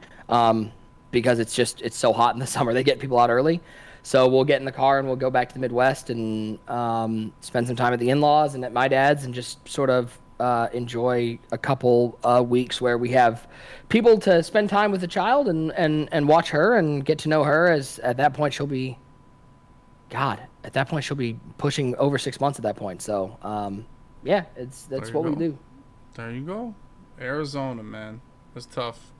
because it's so hot in the summer. They get people out early. So we'll get in the car and we'll go back to the Midwest and spend some time at the in-laws and at my dad's and just sort of enjoy a couple weeks where we have people to spend time with the child and watch her and get to know her. As at that point she'll be pushing over 6 months at that point. So yeah, that's what we do. There you go. Arizona, man. That's tough.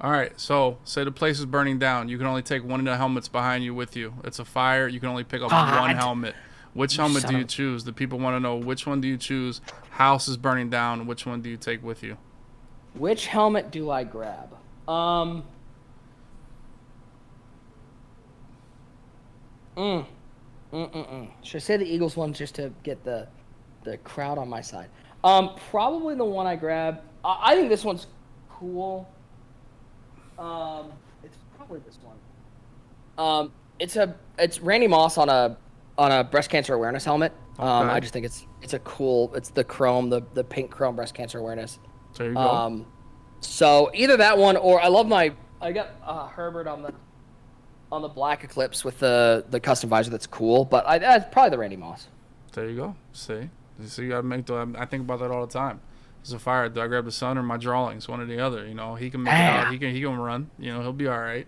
All right, so say the place is burning down. You can only take one of the helmets behind you with you. It's a fire. You can only pick up one helmet. Which helmet do you choose? The people want to know, which one do you choose? House is burning down. Which one do you take with you? Which helmet do I grab? Should I say the Eagles one just to get the crowd on my side? Probably the one I grab. I think this one's cool. It's probably this one. It's Randy Moss on a breast cancer awareness helmet. Okay. I just think it's a cool. It's the chrome, the pink chrome breast cancer awareness. There you go. So either that one or I got Herbert on the black Eclipse with the custom visor. That's cool, but that's probably the Randy Moss. There you go. See, you gotta make. I think about that all the time. It's a fire. Do I grab the sun or my drawings? One or the other. You know, he can make it out. He can run. You know, he'll be all right.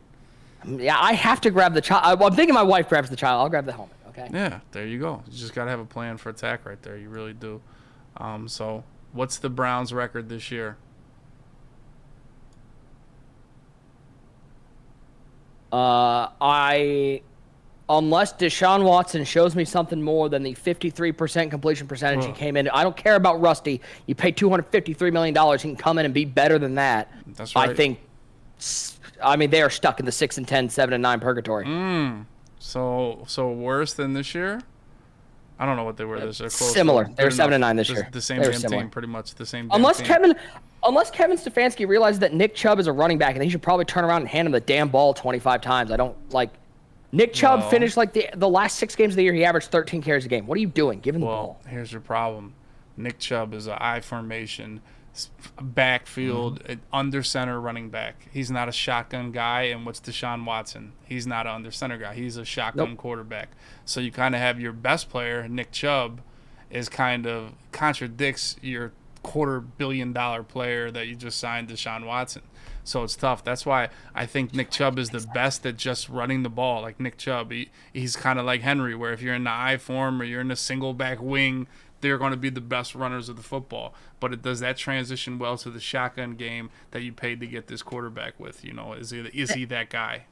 Yeah, I have to grab the child. I'm thinking my wife grabs the child. I'll grab the helmet. Okay. Yeah, there you go. You just gotta have a plan for attack right there. You really do. So what's the Browns' record this year? Unless Deshaun Watson shows me something more than the 53% completion percentage he came in. I don't care about Rusty. You pay $253 million. He can come in and be better than that. That's right. I mean, they are stuck in the 6-10, 7-9 purgatory. So worse than this year? I don't know what they were this year. Similar. They were 7-9 this year. The same damn team, pretty much. The same. Unless team. Kevin Stefanski realizes that Nick Chubb is a running back and he should probably turn around and hand him the damn ball 25 times. I don't like. Nick Chubb finished like the last 6 games of the year. He averaged 13 carries a game. What are you doing? Give him the ball. Well, here's your problem. Nick Chubb is an I formation backfield under center running back. He's not a shotgun guy. And what's Deshaun Watson? He's not an under center guy. He's a shotgun quarterback. So you kind of have your best player, Nick Chubb, is kind of contradicts your $250 million player that you just signed, Deshaun Watson. So it's tough. That's why I think Nick Chubb is the best at just running the ball. Like Nick Chubb, he's kind of like Henry, where if you're in the I form or you're in the single back wing, they're going to be the best runners of the football. But it does that transition well to the shotgun game that you paid to get this quarterback with? You know, is he that guy?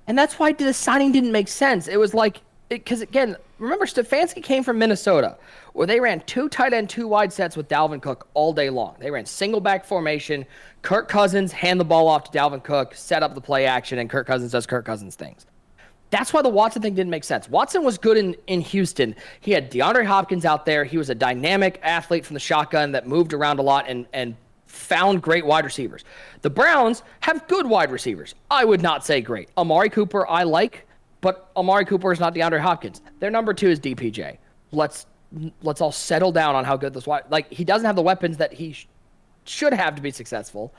And that's why the signing didn't make sense. It was like, because again, remember Stefanski came from Minnesota, where they ran 2 tight end, 2 wide sets with Dalvin Cook all day long. They ran single back formation. Kirk Cousins hand the ball off to Dalvin Cook, set up the play action, and Kirk Cousins does Kirk Cousins things. That's why the Watson thing didn't make sense. Watson was good in Houston. He had DeAndre Hopkins out there. He was a dynamic athlete from the shotgun that moved around a lot and found great wide receivers. The Browns have good wide receivers. I would not say great. Amari Cooper I like, but Amari Cooper is not DeAndre Hopkins. Their number 2 is DPJ. Let's all settle down on how good this wide. Like, he doesn't have the weapons that he should have to be successful.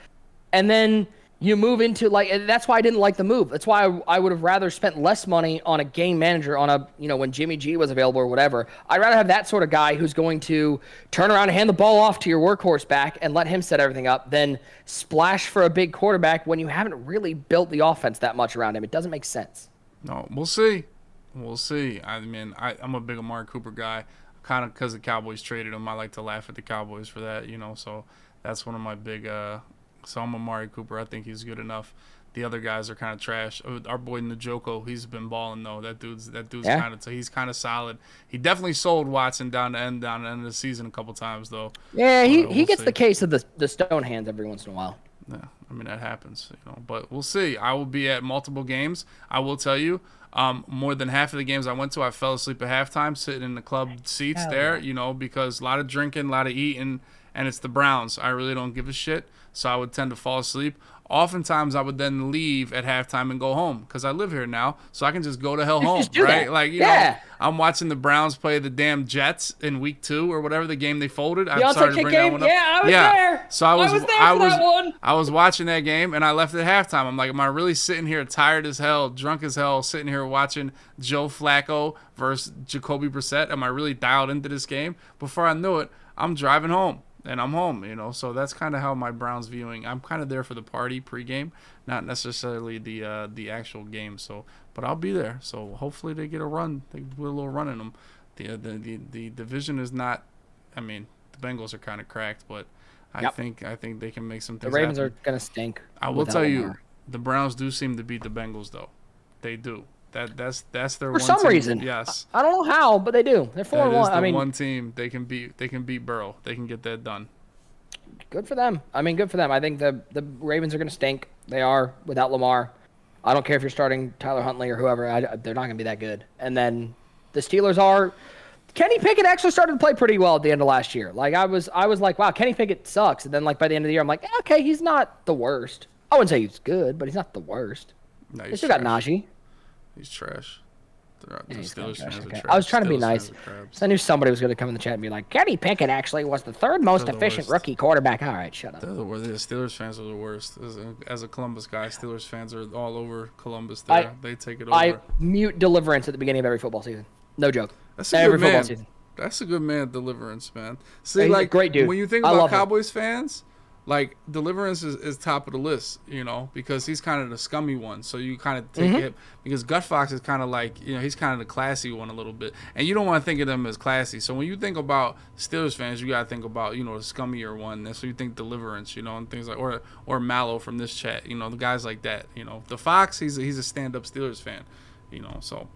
And then you move into, like, and that's why I didn't like the move. That's why I would have rather spent less money on a game manager on a, when Jimmy G was available or whatever. I'd rather have that sort of guy who's going to turn around and hand the ball off to your workhorse back and let him set everything up than splash for a big quarterback when you haven't really built the offense that much around him. It doesn't make sense. No, we'll see. We'll see. I mean, I'm a big Amari Cooper guy. Kind of because the Cowboys traded him. I like to laugh at the Cowboys for that, so that's one of my big so I'm Amari Cooper. I think he's good enough. The other guys are kind of trash. Our boy Njoku, he's been balling though. That dude's kind of, he's kind of solid. He definitely sold Watson down the end of the season a couple times though. Yeah, he gets the case of the stone hands every once in a while. Yeah, I mean that happens, But we'll see. I will be at multiple games. I will tell you, more than half of the games I went to, I fell asleep at halftime, sitting in the club seats there. Because a lot of drinking, a lot of eating, and it's the Browns. I really don't give a shit, so I would tend to fall asleep. Oftentimes, I would then leave at halftime and go home because I live here now, so I can just go to hell home, right? That. Like, I'm watching the Browns play the damn Jets in week 2 or whatever the game they folded. I started to bring that one up. Yeah, I was there. So I was there for that one. I was watching that game and I left at halftime. I'm like, am I really sitting here tired as hell, drunk as hell, sitting here watching Joe Flacco versus Jacoby Brissett? Am I really dialed into this game? Before I knew it, I'm driving home. And I'm home, So that's kind of how my Browns viewing. I'm kind of there for the party pregame, not necessarily the actual game. So, but I'll be there. So hopefully they get a run. They put a little run in them. The division is not. I mean, the Bengals are kind of cracked, but I think they can make some things. The Ravens happen. are gonna stink. I will tell you, the Browns do seem to beat the Bengals though. They do. That's their for some reason. Yes, I don't know how, but they do. They're 4-1. I mean, one team they can beat. They can beat Burrow. They can get that done. Good for them. I mean, good for them. I think the Ravens are going to stink. They are without Lamar. I don't care if you're starting Tyler Huntley or whoever. They're not going to be that good. And then the Steelers are. Kenny Pickett actually started to play pretty well at the end of last year. Like I was like, wow, Kenny Pickett sucks. And then like by the end of the year, I'm like, okay, he's not the worst. I wouldn't say he's good, but he's not the worst. No, they still got Najee. He's trash. The Steelers fans are trash. I was trying to be nice. So I knew somebody was going to come in the chat and be like, Kenny Pickett actually was the third most efficient rookie quarterback. All right, shut up. They're the worst. The Steelers fans are the worst. As a Columbus guy, Steelers fans are all over Columbus there. They take it over. I mute Deliverance at the beginning of every football season. No joke. That's a good man. That's a good man, Deliverance, man. See, he's a great dude. When you think about Cowboys fans, like Deliverance is top of the list, because he's kind of the scummy one. So you kind of take it because Gut Fox is kind of like, he's kind of the classy one a little bit, and you don't want to think of them as classy. So when you think about Steelers fans, you gotta think about the scummier one. That's so you think Deliverance, and things like or Mallow from this chat, the guys like that. The Fox, he's a stand-up Steelers fan, So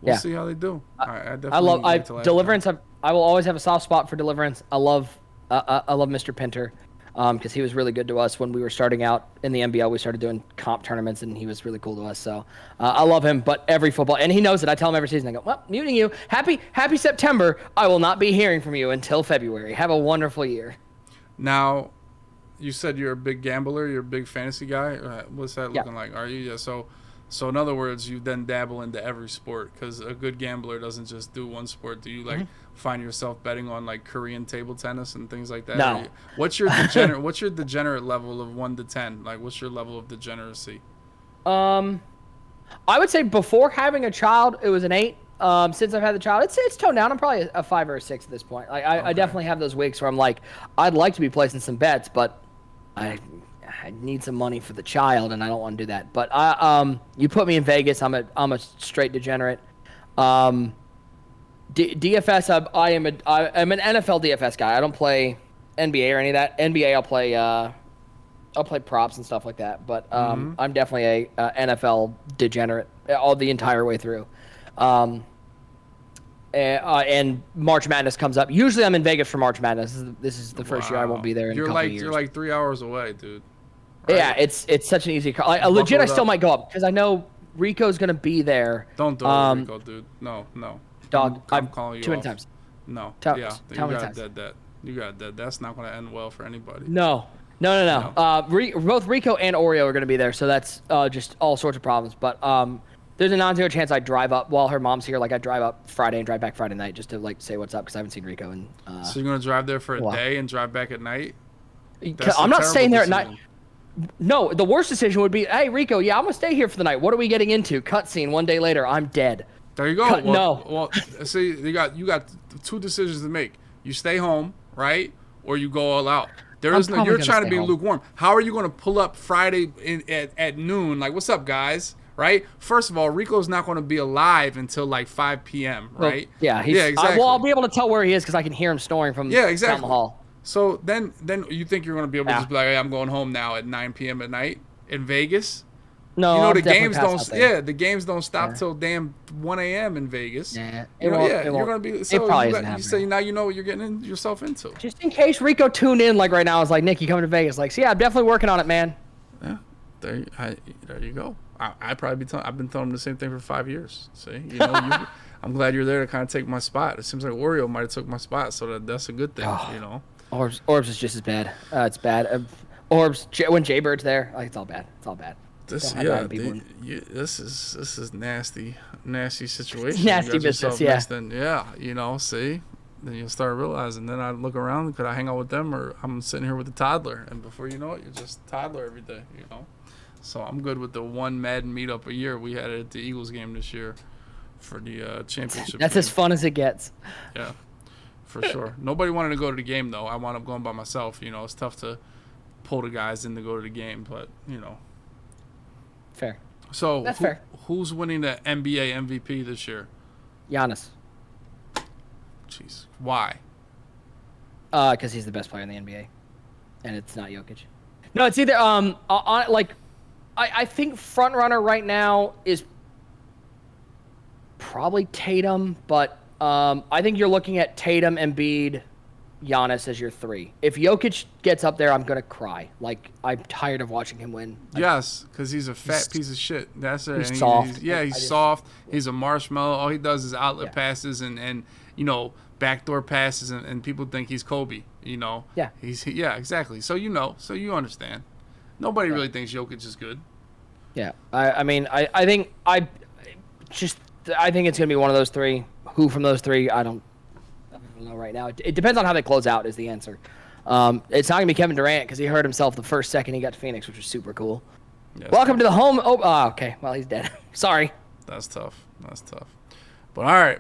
we'll see how they do. I definitely Deliverance. I will always have a soft spot for Deliverance. I love Mr. Pinter. Because he was really good to us when we were starting out in the NBL. We started doing comp tournaments, and he was really cool to us. So I love him. But every football, and he knows it. I tell him every season. I go, well, muting you. Happy September. I will not be hearing from you until February. Have a wonderful year. Now, you said you're a big gambler. You're a big fantasy guy. What's that looking like? Are you? Yeah. So in other words, you then dabble into every sport because a good gambler doesn't just do one sport. Do you find yourself betting on like Korean table tennis and things like that? No. What's your degenerate level of 1 to 10? Like, what's your level of degeneracy? I would say before having a child, it was an 8. Since I've had the child, it's toned down. I'm probably a 5 or a 6 at this point. Like I definitely have those weeks where I'm like, I'd like to be placing some bets, but I need some money for the child, and I don't want to do that. But you put me in Vegas, I'm a straight degenerate. DFS, I'm an NFL DFS guy. I don't play NBA or any of that. NBA, I'll play props and stuff like that. But I'm definitely a NFL degenerate all the entire way through. And March Madness comes up. Usually, I'm in Vegas for March Madness. This is the first year I won't be there in a couple of years. You're like 3 hours away, dude. Right? Yeah, it's such an easy call. Legit, I still might go up because I know Rico's gonna be there. Don't do it, Rico, dude. No. Dog, I'm calling you too many off. times. No. Tell you many got times. dead. You got dead. That's not gonna end well for anybody. No. Both Rico and Oreo are gonna be there, so that's just all sorts of problems. But there's a non-zero chance I drive up while her mom's here. Like I drive up Friday and drive back Friday night just to like say what's up because I haven't seen Rico. And so you're gonna drive there for a day and drive back at night? I'm not staying there at night. No, the worst decision would be, hey Rico, I'm gonna stay here for the night. What are we getting into? Cutscene. One day later, I'm dead. There you go. Well, see, you got 2 decisions to make. You stay home, right, or you go all out. You're trying to be lukewarm. How are you going to pull up Friday at noon? Like, what's up, guys? Right? First of all, Rico's not going to be alive until like 5 p.m. Right? Well, exactly. I'll be able to tell where he is because I can hear him snoring from down the hall. So then you think you're going to be able to just be like, hey, I'm going home now at 9 p.m. at night in Vegas? No, You know I'm the definitely games past don't. that thing. Yeah, the games don't stop Yeah. till damn 1 a.m. in Vegas. Yeah, You it know, won't. yeah, It you're won't. gonna be. It So probably you isn't got, you happening. say now you know what you're getting yourself into. Just in case Rico tuned in, like right now, is like, Nick, you coming to Vegas? Like, so yeah, I'm definitely working on it, man. Yeah, there you go. I probably be I've been telling him the same thing for 5 years. See, you know, I'm glad you're there to kind of take my spot. It seems like Oreo might have took my spot, so that's a good thing. Oh. You know. Orbs is just as bad. It's bad. Orbs when Jaybird's there, like it's all bad. It's all bad. This Don't have people in. this is nasty situation. Nasty You got business, yourself yeah. mixed in. Yeah, you know, see, then you start realizing. Then I look around, could I hang out with them, or I'm sitting here with a toddler, and before you know it, you're just toddler every day. You know, so I'm good with the one Madden meetup a year. We had it at the Eagles game this year for the championship. That's game. as fun as it gets. Yeah, for sure. Nobody wanted to go to the game though. I wound up going by myself. You know, it's tough to pull the guys in to go to the game, but you know. Fair. So That's fair. Who's winning the NBA MVP this year? Giannis. Jeez, why? Because he's the best player in the NBA, and it's not Jokic. No, it's either I think front runner right now is probably Tatum, but I think you're looking at Tatum, Embiid, Giannis as your 3. If Jokic gets up there, I'm gonna cry. Like I'm tired of watching him win. Yes, because he's a fat piece of shit. That's it. He's And soft. He's soft. He's a marshmallow. All he does is outlet passes and you know backdoor passes, and people think he's Kobe. You know. Yeah. Yeah, exactly. So you know. So you understand. Nobody really thinks Jokic is good. Yeah. I mean I think it's gonna be one of those 3. Who from those 3? I don't know right now. It depends on how they close out is the answer. It's not gonna be Kevin Durant because he hurt himself the first second he got to Phoenix, which was super cool. Yes, Welcome to the home. Oh, okay. Well, he's dead. Sorry. That's tough. But all right,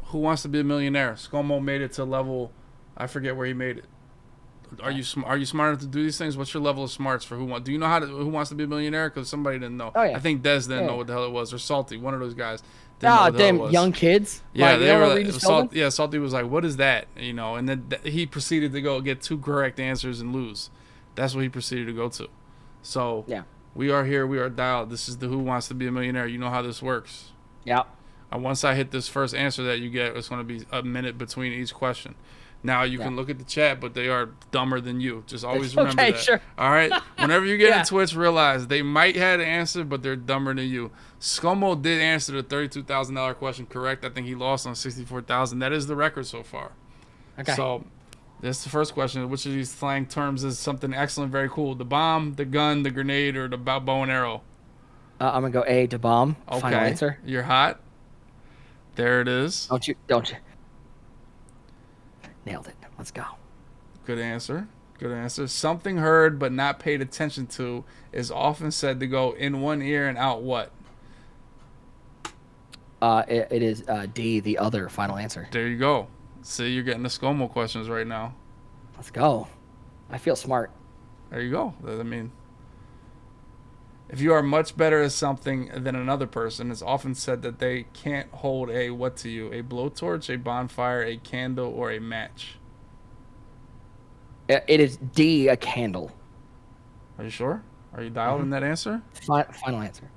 who wants to be a millionaire? ScoMo made it to level. I forget where he made it. Are you smart enough to do these things? What's your level of smarts for who? Do you know who wants to be a millionaire? Because somebody didn't know. Oh, yeah. I think Des didn't know what the hell it was, or Salty, one of those guys. Didn't know Ah, what the hell it damn was. young kids. Yeah, Like, they were. Regis Like, Philbin? Salty was like, "What is that?" You know, and then he proceeded to go get 2 correct answers and lose. That's what he proceeded to go to. So Yeah. we are here. We are dialed. This is the Who Wants to Be a Millionaire. You know how this works. Yeah. Once I hit this first answer that you get, it's going to be a minute between each question. Now you can look at the chat, but they are dumber than you. Just always remember Okay, that. sure. All right. Whenever you get Yeah. in Twitch, realize they might have an answer, but they're dumber than you. ScoMo did answer the $32,000 question correct. I think he lost on 64,000. That is the record so far. Okay. So that's the first question. Which of these slang terms is something excellent, very cool? The bomb, the gun, the grenade, or the bow and arrow? I'm gonna go A to bomb. Okay. Final answer. You're hot. There it is. Don't you? Nailed it. Let's go. Good answer. Something heard but not paid attention to is often said to go in one ear and out what? It is D, the other. Final answer. There you go. See, you're getting the ScoMo questions right now. Let's go. I feel smart. There you go. I mean, if you are much better at something than another person, it's often said that they can't hold a what to you? A blowtorch, a bonfire, a candle, or a match? It is D, a candle. Are you sure? Are you dialed in that answer? Final answer.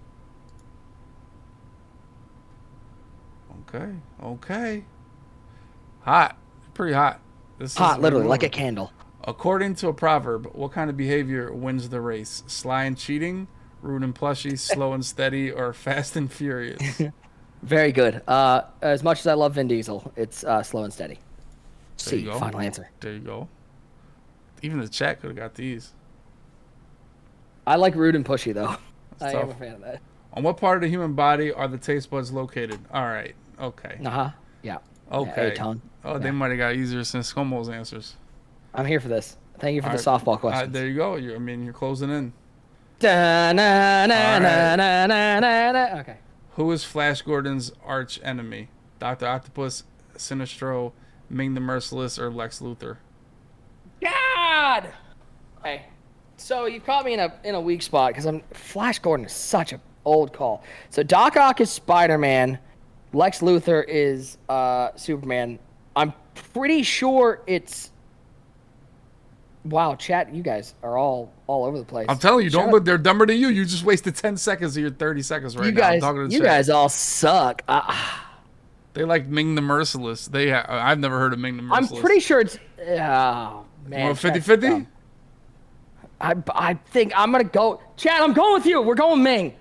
Okay. Hot. Pretty hot. This Hot, is literally, like a candle. According to a proverb, what kind of behavior wins the race? Sly and cheating, rude and plushy, slow and steady, or fast and furious? Very good. As much as I love Vin Diesel, it's slow and steady. There you C, go. final answer. There you go. Even the chat could have got these. I like rude and pushy, though. I tough. am a fan of that. On what part of the human body are the taste buds located? All right. Okay. Uh-huh. Yeah. Okay. Yeah, A-tone. Oh, they might have got easier since ScoMo's answers. I'm here for this. Thank you for the All right. softball questions. There you go. You're closing in. Okay. Who is Flash Gordon's arch enemy? Dr. Octopus, Sinestro, Ming the Merciless, or Lex Luthor? God. Hey, so you caught me in a weak spot because Flash Gordon is such an old call. So Doc Ock is Spider-Man, Lex Luthor is Superman. I'm pretty sure it's Wow, chat, you guys are all over the place. I'm telling you, Shout don't out- look. They're dumber than you. You just wasted 10 seconds of your 30 seconds right You now. I'm guys, talking to the you chat. guys all suck. They like Ming the Merciless. I've never heard of Ming the I'm Merciless. pretty sure it's. Oh man, Well, chat's 50-50? dumb. I think I'm gonna go. Chad, I'm going with you. We're going Ming.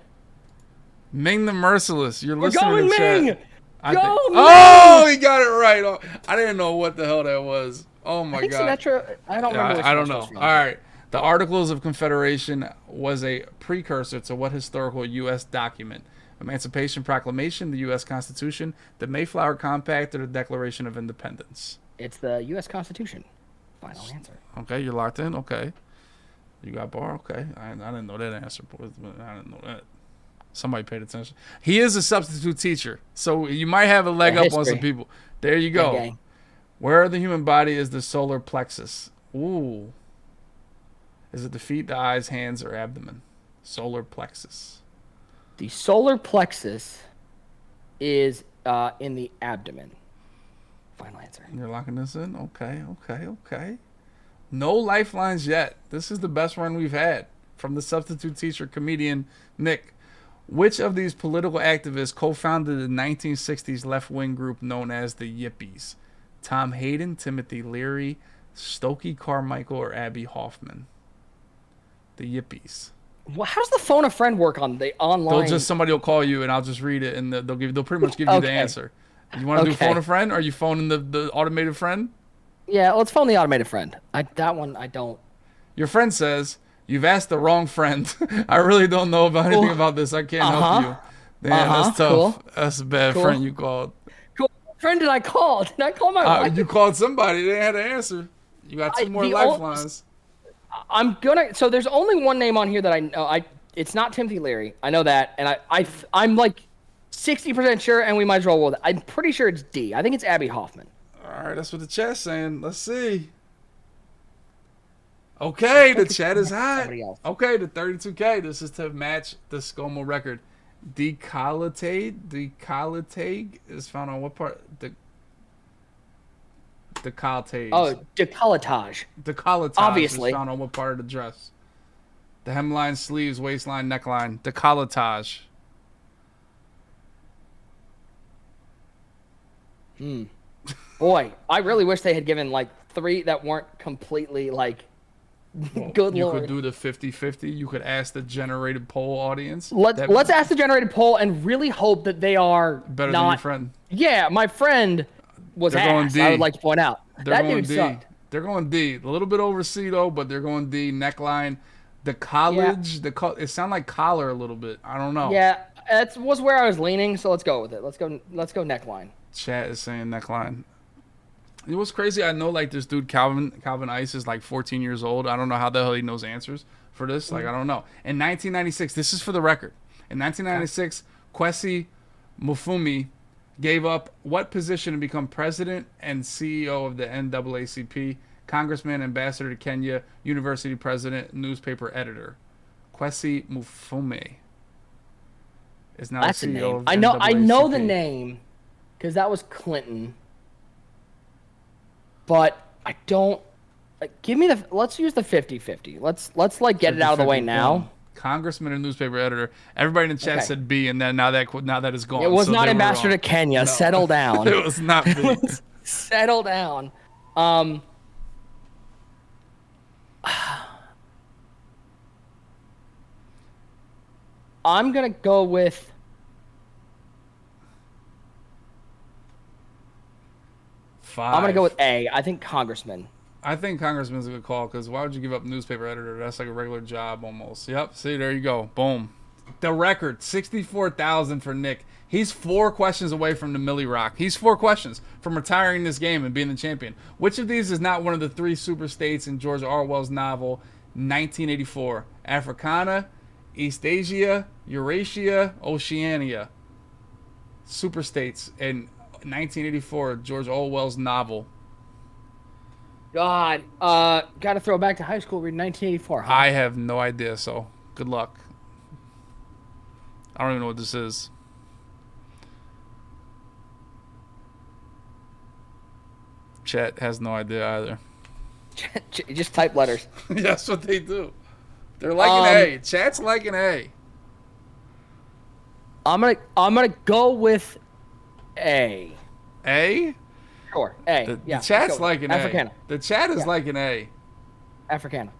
Ming the Merciless. You're We're listening going to chat. Ming. I Go think- Ming. Oh, he got it right. Oh, I didn't know what the hell that was. Oh my I think god. Sinatra. I don't remember. Which I don't Sinatra know. was from. All right. The Articles of Confederation was a precursor to what historical U.S. document? Emancipation Proclamation, the U.S. Constitution, the Mayflower Compact, or the Declaration of Independence? It's the U.S. Constitution. Final answer. Okay, you're locked in. Okay. You got bar. Okay. I didn't know that answer, boys. I didn't know that. Somebody paid attention. He is a substitute teacher, so you might have a leg up on some people. There you go. Gang. Where in the human body is the solar plexus? Ooh. Is it the feet, the eyes, hands, or abdomen? Solar plexus. The solar plexus is in the abdomen. Final answer. You're locking this in? Okay. No lifelines yet. This is the best run we've had from the substitute teacher comedian Nick. Which of these political activists co-founded the 1960s left-wing group known as the Yippies? Tom Hayden, Timothy Leary, Stokely Carmichael, or Abby Hoffman? The Yippies. Well, how does the phone a friend work on the online? Somebody will call you and I'll just read it and they'll pretty much give you the answer. You want to do phone a friend, or are you phoning the automated friend? Yeah, let's phone the automated friend. That one I don't. Your friend says, "You've asked the wrong friend. I really don't know about anything about this. I can't help you." Damn, that's tough. Cool. That's a bad friend you called. Cool. What friend did I call? Did I call my wife? You called somebody. They had to answer. You got two more lifelines. I'm gonna. So there's only one name on here that I know. It's not Timothy Leary. I know that, and I'm like 60% sure, and we might as well roll that. I'm pretty sure it's D. I think it's Abby Hoffman. All right, that's what the chat's saying. Let's see. Okay, the chat is hot. Okay, the 32K. This is to match the ScoMo record. Decolletage is found on what part? Decolletage. Oh, decolletage. Decolletage Obviously. is found on what part of the dress? The hemline, sleeves, waistline, neckline. Decolletage. Boy, I really wish they had given like 3 that weren't completely like good. You Lord. could do the 50-50. You could ask the generated poll audience. Let's ask the generated poll and really hope that they are better not, than your friend. Yeah, my friend was They're going ass. D. I would like to point out that dude D. sucked. They're going D. A little bit over C though, but they're going D. Neckline, the college, it sound like collar a little bit. I don't know. Yeah, that was where I was leaning. So let's go with it. Let's go neckline. Chat is saying neckline. You know what's crazy? I know like this dude Calvin Ice is like 14 years old. I don't know how the hell he knows answers for this. Like I don't know. In 1996, this is for the record. In 1996, Kwesi Mufumi gave up what position to become president and CEO of the NAACP? Congressman, ambassador to Kenya, university president, newspaper editor. Kwesi Mufumi is now That's the CEO a name. of the I know the NAACP. name because that was Clinton. But I don't. Give me the. Let's use the 50-50. Let's like get it out of the way now. Congressman and newspaper editor. Everybody in the chat said B, and then now that it's gone. It was so not they were ambassador to wrong. Kenya. No. Settle down. It was not B. Settle down. I'm gonna go with. I'm gonna go with A. I think congressman. I think congressman's a good call because why would you give up newspaper editor? That's like a regular job almost. Yep. See, there you go. Boom. The record, 64,000 for Nick. He's 4 questions away from the Millie Rock. He's 4 questions from retiring this game and being the champion. Which of these is not one of the 3 super states in George Orwell's novel 1984? Africana, East Asia, Eurasia, Oceania. Super states in 1984, George Orwell's novel. God, gotta throw back to high school. Read 1984. Huh? I have no idea, so good luck. I don't even know what this is. Chat has no idea either. Just type letters. That's what they do. They're like an A. Chat's like an A. I'm gonna go with A. A? Sure. A. The chat's like an Africana. A. The chat is like an A. Africana.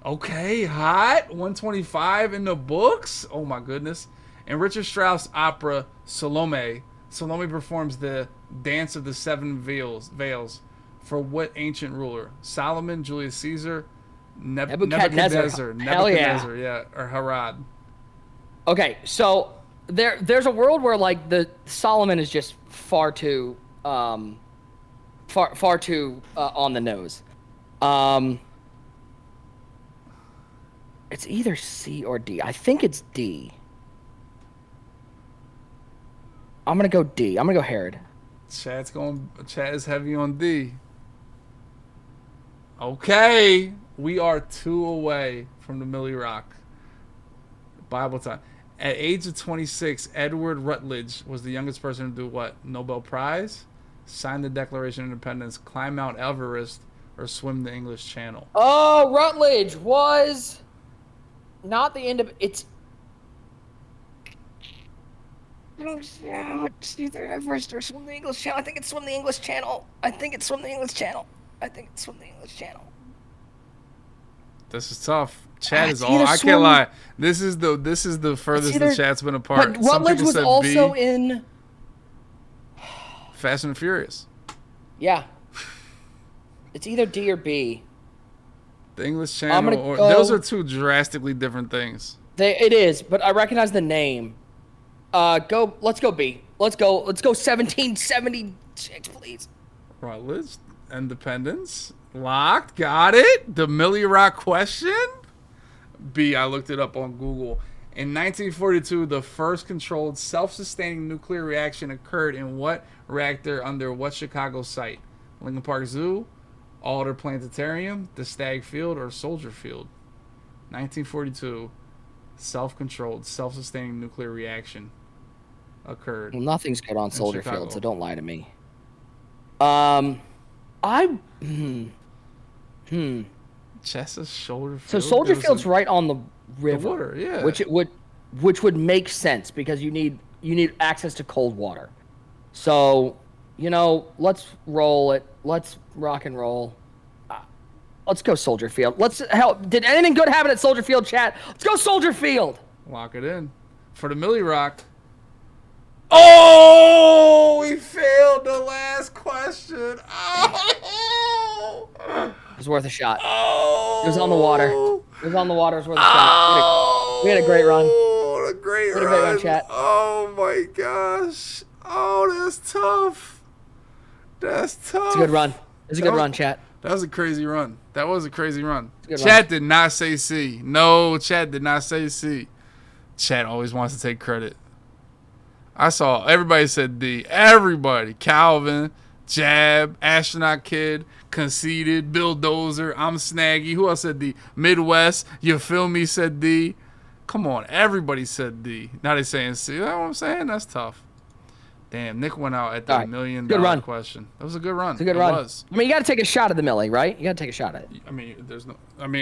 Okay, hot. 125 in the books. Oh my goodness. In Richard Strauss' opera Salome, Salome performs the Dance of the Seven Veils for what ancient ruler? Solomon, Julius Caesar, Nebuchadnezzar. Hell yeah, or Herod. Okay, so there's a world where like the Solomon is just far too on the nose. It's either C or D. I think it's D. I'm gonna go D. I'm gonna go Herod. Chat is heavy on D. Okay, we are 2 away from the Millie Rock. Bible time. At age of 26, Edward Rutledge was the youngest person to do what? Nobel Prize, sign the Declaration of Independence, climb Mount Everest, or swim the English Channel. Oh, Rutledge was not the end of it's. It's either Everest or swim the English Channel. I think it's swim the English Channel. This is tough. Chat is all. I can't lie. This is the furthest the chat's been apart. But Rutledge was also B. in Fast and Furious. Yeah. It's either D or B. The English Channel. Those are 2 drastically different things. It is, but I recognize the name. Let's go B. Let's go 1776, please. Rutledge, Independence, locked, got it. The Millie Rock question. B. I looked it up on Google. In 1942, the first controlled self-sustaining nuclear reaction occurred in what reactor under what Chicago site? Lincoln Park Zoo, Alder Planetarium, the Stagg Field, or Soldier Field? 1942, self-controlled, self-sustaining nuclear reaction occurred. Well, nothing's good on Soldier Field, so don't lie to me. Chessa's Soldier Field. So Soldier Field's right on the river, the water, yeah. which would make sense because you need access to cold water. So, let's roll it. Let's rock and roll. Let's go Soldier Field. Did anything good happen at Soldier Field, chat? Let's go Soldier Field. Lock it in. For the Millie Rock. Oh, we failed the last question. Oh. It was worth a shot. Oh. It was on the water. It was on the water. It was worth a shot. We had a great run. Oh, a great run, chat. Oh, my gosh. Oh, that's tough. That's tough. It's a good run. It's a good run, chat. That was a crazy run. That was a crazy run. Chat did not say C. No, chat did not say C. Chat always wants to take credit. I saw everybody said D. Everybody. Calvin, Jab, Astronaut Kid, Conceited, Bill Dozer, I'm Snaggy. Who else said D? Midwest, You Feel Me said D. Come on, everybody said D. Now they saying C. You know what I'm saying? That's tough. Damn, Nick went out at the $1 million question. That was a good run. It's a good run. Was. I mean, you got to take a shot at the Millie, right? You got to take a shot at it. I mean,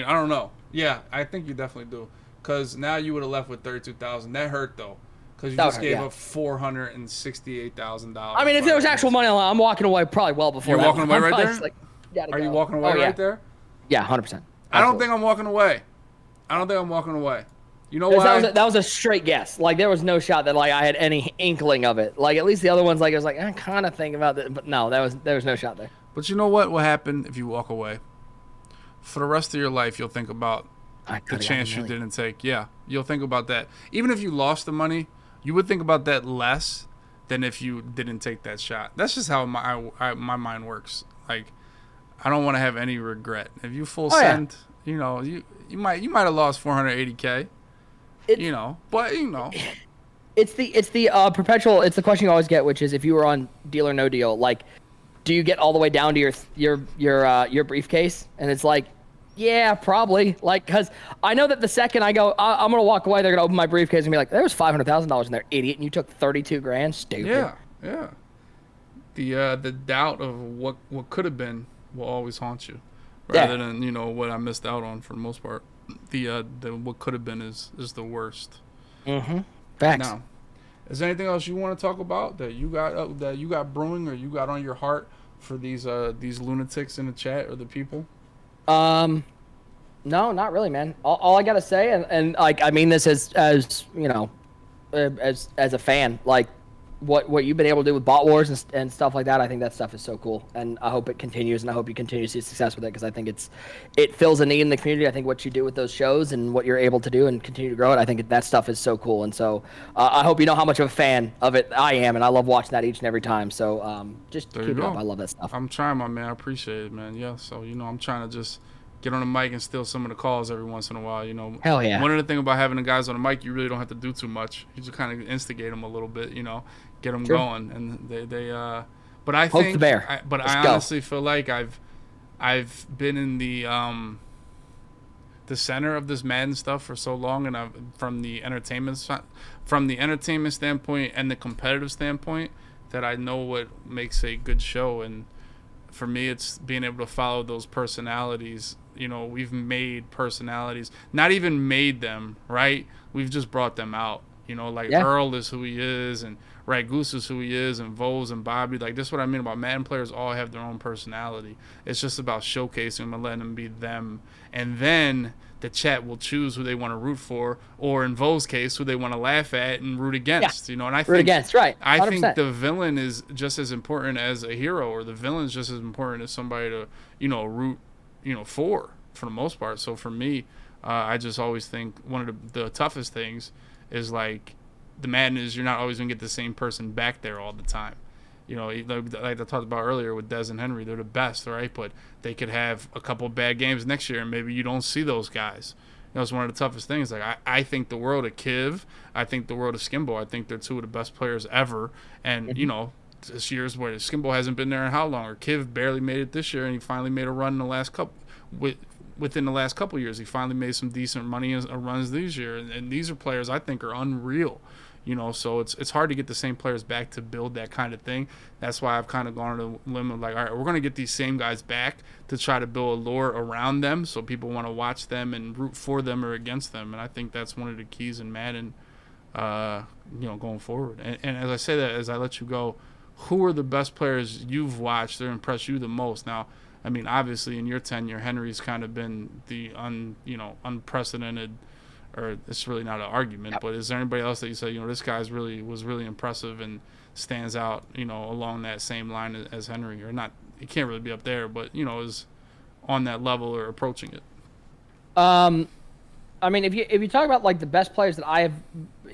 I don't know. Yeah, I think you definitely do. Because now you would have left with $32,000. That hurt, though. Because you just gave up $468,000. I mean, if there was actual money on the line, I'm walking away probably well before that. You're walking away right there? Are you walking away right there? Yeah, 100%. I don't think I'm walking away. You know why? That was a straight guess. Like, there was no shot that like I had any inkling of it. Like, at least the other ones, like, I was like, I'm kind of thinking about that. But no, there was no shot there. But you know what will happen if you walk away? For the rest of your life, you'll think about the chance you didn't take. Yeah, you'll think about that. Even if you lost the money, you would think about that less than if you didn't take that shot. That's just how my mind works. Like, I don't want to have any regret. If you send, you might have lost $480K. It's the perpetual. It's the question you always get, which is if you were on Deal or No Deal, like, do you get all the way down to your briefcase? And it's like, yeah, probably. Like, because I know that the second I go, I'm gonna walk away, they're gonna open my briefcase and be like, there was $500,000 in there, idiot, and you took $32,000, stupid. Yeah. The doubt of what could have been will always haunt you. rather than what I missed out on for the most part. The what could have been is the worst. Mm-hmm. Facts. Now, is there anything else you want to talk about that you got brewing or you got on your heart for these lunatics in the chat or the people? No, not really, man. All I gotta say, and like I mean this as as a fan, like what you've been able to do with bot wars and stuff like that, I think that stuff is so cool, and I hope it continues, and I hope you continue to see success with it, because I think it fills a need in the community. I think what you do with those shows and what you're able to do and continue to grow it, I think that stuff is so cool, and so I hope you know how much of a fan of it I am, and I love watching that each and every time. So just keep it up. I love that stuff. I'm trying, my man. I appreciate it, man. Yeah. So I'm trying to just get on the mic and steal some of the calls every once in a while. Hell yeah. One of the things about having the guys on the mic, you really don't have to do too much. You just kind of instigate them a little bit, get them going, and they. But I think. The bear. I honestly feel like I've been in the center of this Madden stuff for so long, and from the entertainment standpoint and the competitive standpoint, that I know what makes a good show. And for me, it's being able to follow those personalities. We've made personalities, not even made them, right? We've just brought them out. Earl is who he is, and Red Goose is who he is, and Vos and Bobby. Like, this is what I mean about Madden players all have their own personality. It's just about showcasing them and letting them be them. And then the chat will choose who they want to root for, or in Vos' case, who they want to laugh at and root against. And I think root against, right? 100%. I think the villain is just as important as a hero, or the villain is just as important as somebody to root for the most part. So for me, I just always think one of the toughest things is, like, the Madden is you're not always going to get the same person back there all the time. Like I talked about earlier with Dez and Henry, they're the best, right? But they could have a couple of bad games next year, and maybe you don't see those guys. It's one of the toughest things. Like, I think the world of Kiv, I think the world of Skimbo. I think they're two of the best players ever. And, this year's where Skimbo hasn't been there in how long? Or Kiv barely made it this year, and he finally made a run in the last couple within the last couple of years. He finally made some decent money runs this year, and these are players I think are unreal. So it's hard to get the same players back to build that kind of thing. That's why I've kind of gone to the limit, like, all right, we're going to get these same guys back to try to build a lore around them so people want to watch them and root for them or against them. And I think that's one of the keys in Madden, going forward. And as I say that, as I let you go, who are the best players you've watched that impressed you the most? Now, I mean, obviously in your tenure, Henry's kind of been the unprecedented, or it's really not an argument, but is there anybody else that you say, this guy's was really impressive and stands out, along that same line as Henry, or not? He can't really be up there, but is on that level or approaching it. I mean, if you talk about, like, the best players that I have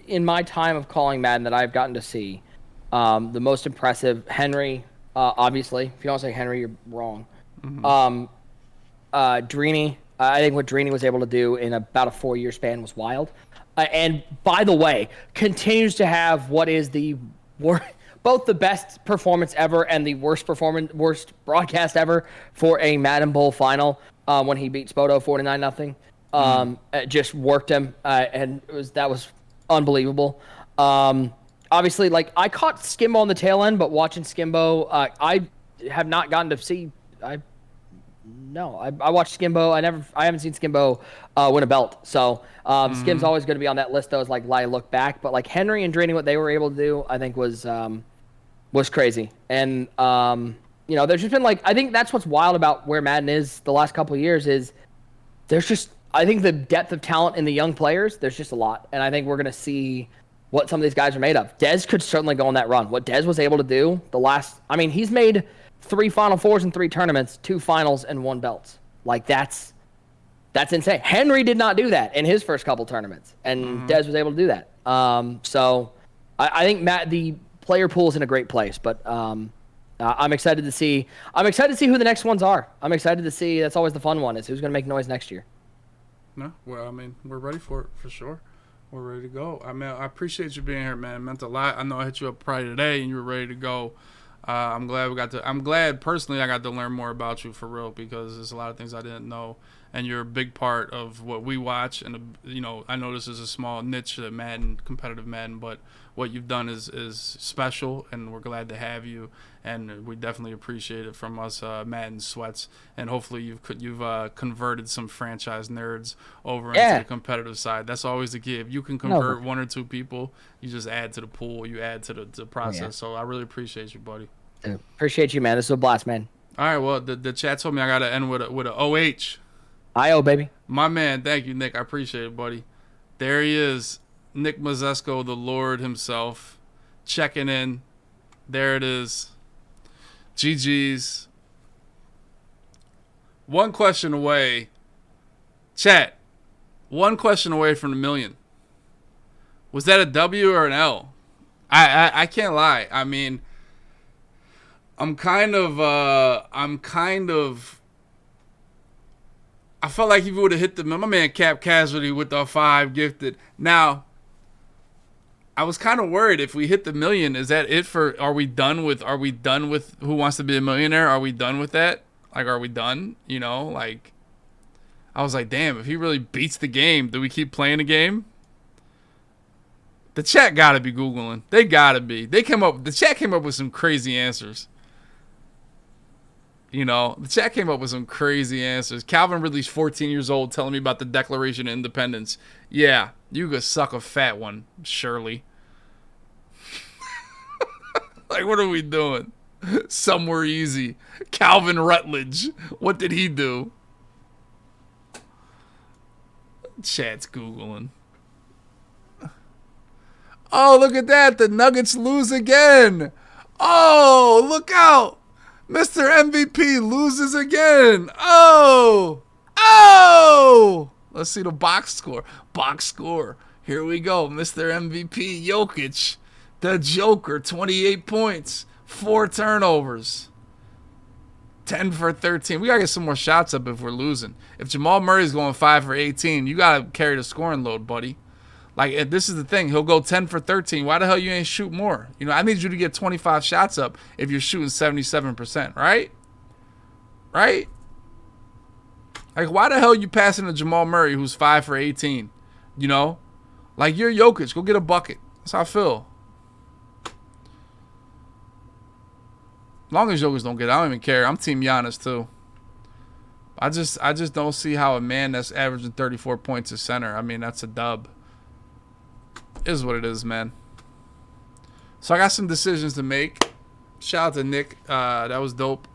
in my time of calling Madden that I've gotten to see, the most impressive, Henry, obviously. If you don't say Henry, you're wrong. Mm-hmm. Drini. I think what Drini was able to do in about a 4-year span was wild. And by the way, continues to have what is both the best performance ever and the worst broadcast ever for a Madden Bowl final, when he beat Spoto 49-0. Just worked him, and that was unbelievable. Obviously, like, I caught Skimbo on the tail end, but watching Skimbo, I have not gotten to see. I watched Skimbo. I haven't seen Skimbo win a belt. So Skim's always going to be on that list, though, as, like, look back. But, like, Henry and Drini, what they were able to do, I think was crazy. And there's just been, like, I think that's what's wild about where Madden is the last couple of years is there's just, I think, the depth of talent in the young players. There's just a lot, and I think we're going to see what some of these guys are made of. Dez could certainly go on that run. What Dez was able to do he's made 3 Final Fours in 3 tournaments, 2 finals, and 1 belts. Like, that's insane. Henry did not do that in his first couple tournaments, and Dez was able to do that. So I think the player pool is in a great place, but I'm excited to see who the next ones are. I'm excited to see. That's always the fun one, is who's going to make noise next year. No, well, I mean, we're ready for it for sure. We're ready to go. I mean, I appreciate you being here, man. It meant a lot. I know I hit you up probably today, and you were ready to go. I'm glad personally I got to learn more about you for real, because there's a lot of things I didn't know. and you're a big part of what we watch. And you know, I know this is a small niche, Madden, competitive Madden, but what you've done is special, and we're glad to have you. And we definitely appreciate it from us, Madden Sweats. And hopefully you've converted some franchise nerds over into the competitive side. That's always the key. If you can convert one or two people, you just add to the pool, you add to the process. Yeah. So I really appreciate you, buddy. Appreciate you, man. This is a blast, man. All right, well, the chat told me I got to end with a OH. I-O, baby. My man, thank you, Nick. I appreciate it, buddy. There he is, Nick Mizesko, the Lord himself, checking in. There it is. GG's. One question away. Chat. One question away from the million. Was that a W or an L? I can't lie. I mean, I felt like if you would have hit my man Cap Casualty with the 5 gifted. Now, I was kind of worried if we hit the million, is that it for, are we done with Who Wants to Be a Millionaire? Are we done with that? Like, are we done? You know, like, I was like, damn, if he really beats the game, do we keep playing the game? The chat gotta be Googling. They gotta be. The chat came up with some crazy answers. You know, the chat came up with some crazy answers. Calvin Ridley's 14 years old telling me about the Declaration of Independence. Yeah, you could suck a fat one, Shirley. Like, what are we doing? Somewhere easy. Calvin Rutledge. What did he do? Chat's Googling. Oh, look at that. The Nuggets lose again. Oh, look out. Mr. MVP loses again. Oh. Let's see the box score. Box score. Here we go. Mr. MVP Jokic. The Joker, 28 points. 4 turnovers. 10 for 13. We got to get some more shots up if we're losing. If Jamal Murray's going 5 for 18, you got to carry the scoring load, buddy. Like, this is the thing. He'll go 10 for 13. Why the hell you ain't shoot more? You know, I need you to get 25 shots up if you're shooting 77%, right? Right? Like, why the hell you passing to Jamal Murray who's 5 for 18? You know? Like, you're Jokic. Go get a bucket. That's how I feel. As long as Jokic don't get it, I don't even care. I'm Team Giannis, too. I just don't see how a man that's averaging 34 points is center. I mean, that's a dub. Is what it is, man. So I got some decisions to make. Shout out to Nick. That was dope.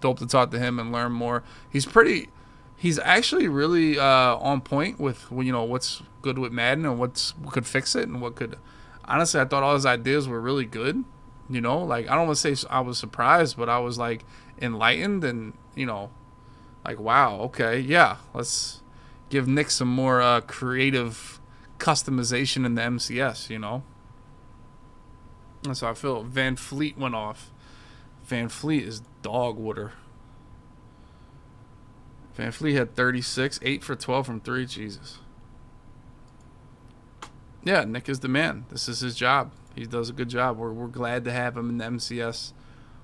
Dope to talk to him and learn more. He's actually really on point with, you know, what's good with Madden and what could fix it and what could. Honestly, I thought all his ideas were really good. You know, like, I don't want to say I was surprised, but I was like enlightened and, you know, like, wow, okay, yeah, let's give Nick some more creative customization in the MCS, you know. That's how I feel. Van Fleet went off. Van Fleet is dog water. Van Fleet had 36, 8 for 12 from 3. Jesus. Yeah, Nick is the man. This is his job. He does a good job. We're glad to have him in the MCS.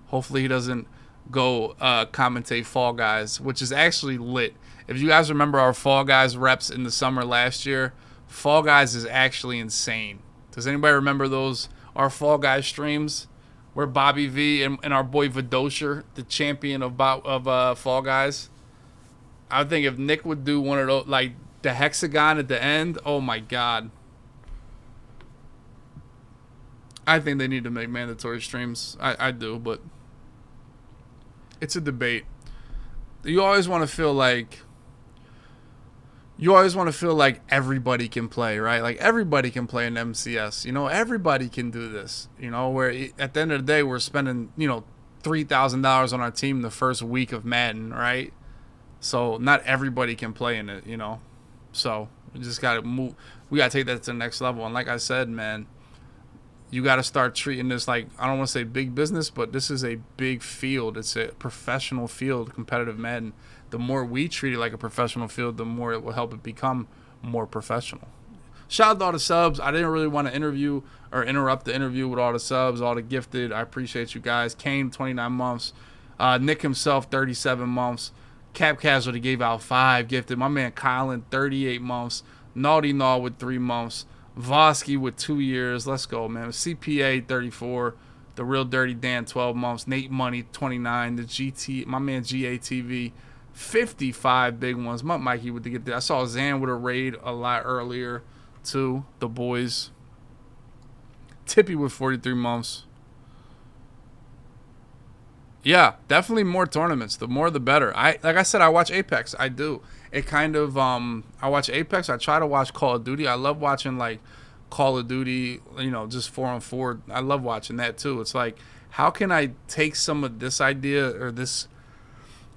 Hopefully he doesn't go commentate Fall Guys, which is actually lit. If you guys remember our Fall Guys reps in the summer last year, Fall Guys is actually insane. Does anybody remember those, our Fall Guys streams where Bobby V and our boy Vidosher, the champion of Fall Guys? I think if Nick would do one of those, like the hexagon at the end, oh my God. I think they need to make mandatory streams. I do, but it's a debate. You always want to feel like everybody can play, right? Like, everybody can play in MCS. You know, everybody can do this. You know, where at the end of the day, we're spending, you know, $3,000 on our team the first week of Madden, right? So not everybody can play in it, you know. So we just got to move. We got to take that to the next level. And like I said, man, you got to start treating this like, I don't want to say big business, but this is a big field. It's a professional field, competitive Madden. The more we treat it like a professional field, the more it will help it become more professional. Shout out to all the subs. I didn't really want to interview or interrupt the interview with all the subs, all the gifted. I appreciate you guys. Kane, 29 months. Nick himself, 37 months. Cap Casualty gave out 5 gifted. My man Colin, 38 months. Naughty Naw with 3 months. Vosky with 2 years. Let's go, man. CPA, 34. The Real Dirty Dan, 12 months. Nate Money, 29. The GT, my man GATV, 55 big ones. My Mikey with the get there. I saw Zan with a raid a lot earlier, too. The boys. Tippy with 43 months. Yeah, definitely more tournaments. The more, the better. Like I said, I watch Apex. I do. It kind of I watch Apex. I try to watch Call of Duty. I love watching like Call of Duty. Just 4-on-4. I love watching that too. It's like, how can I take some of this idea or this?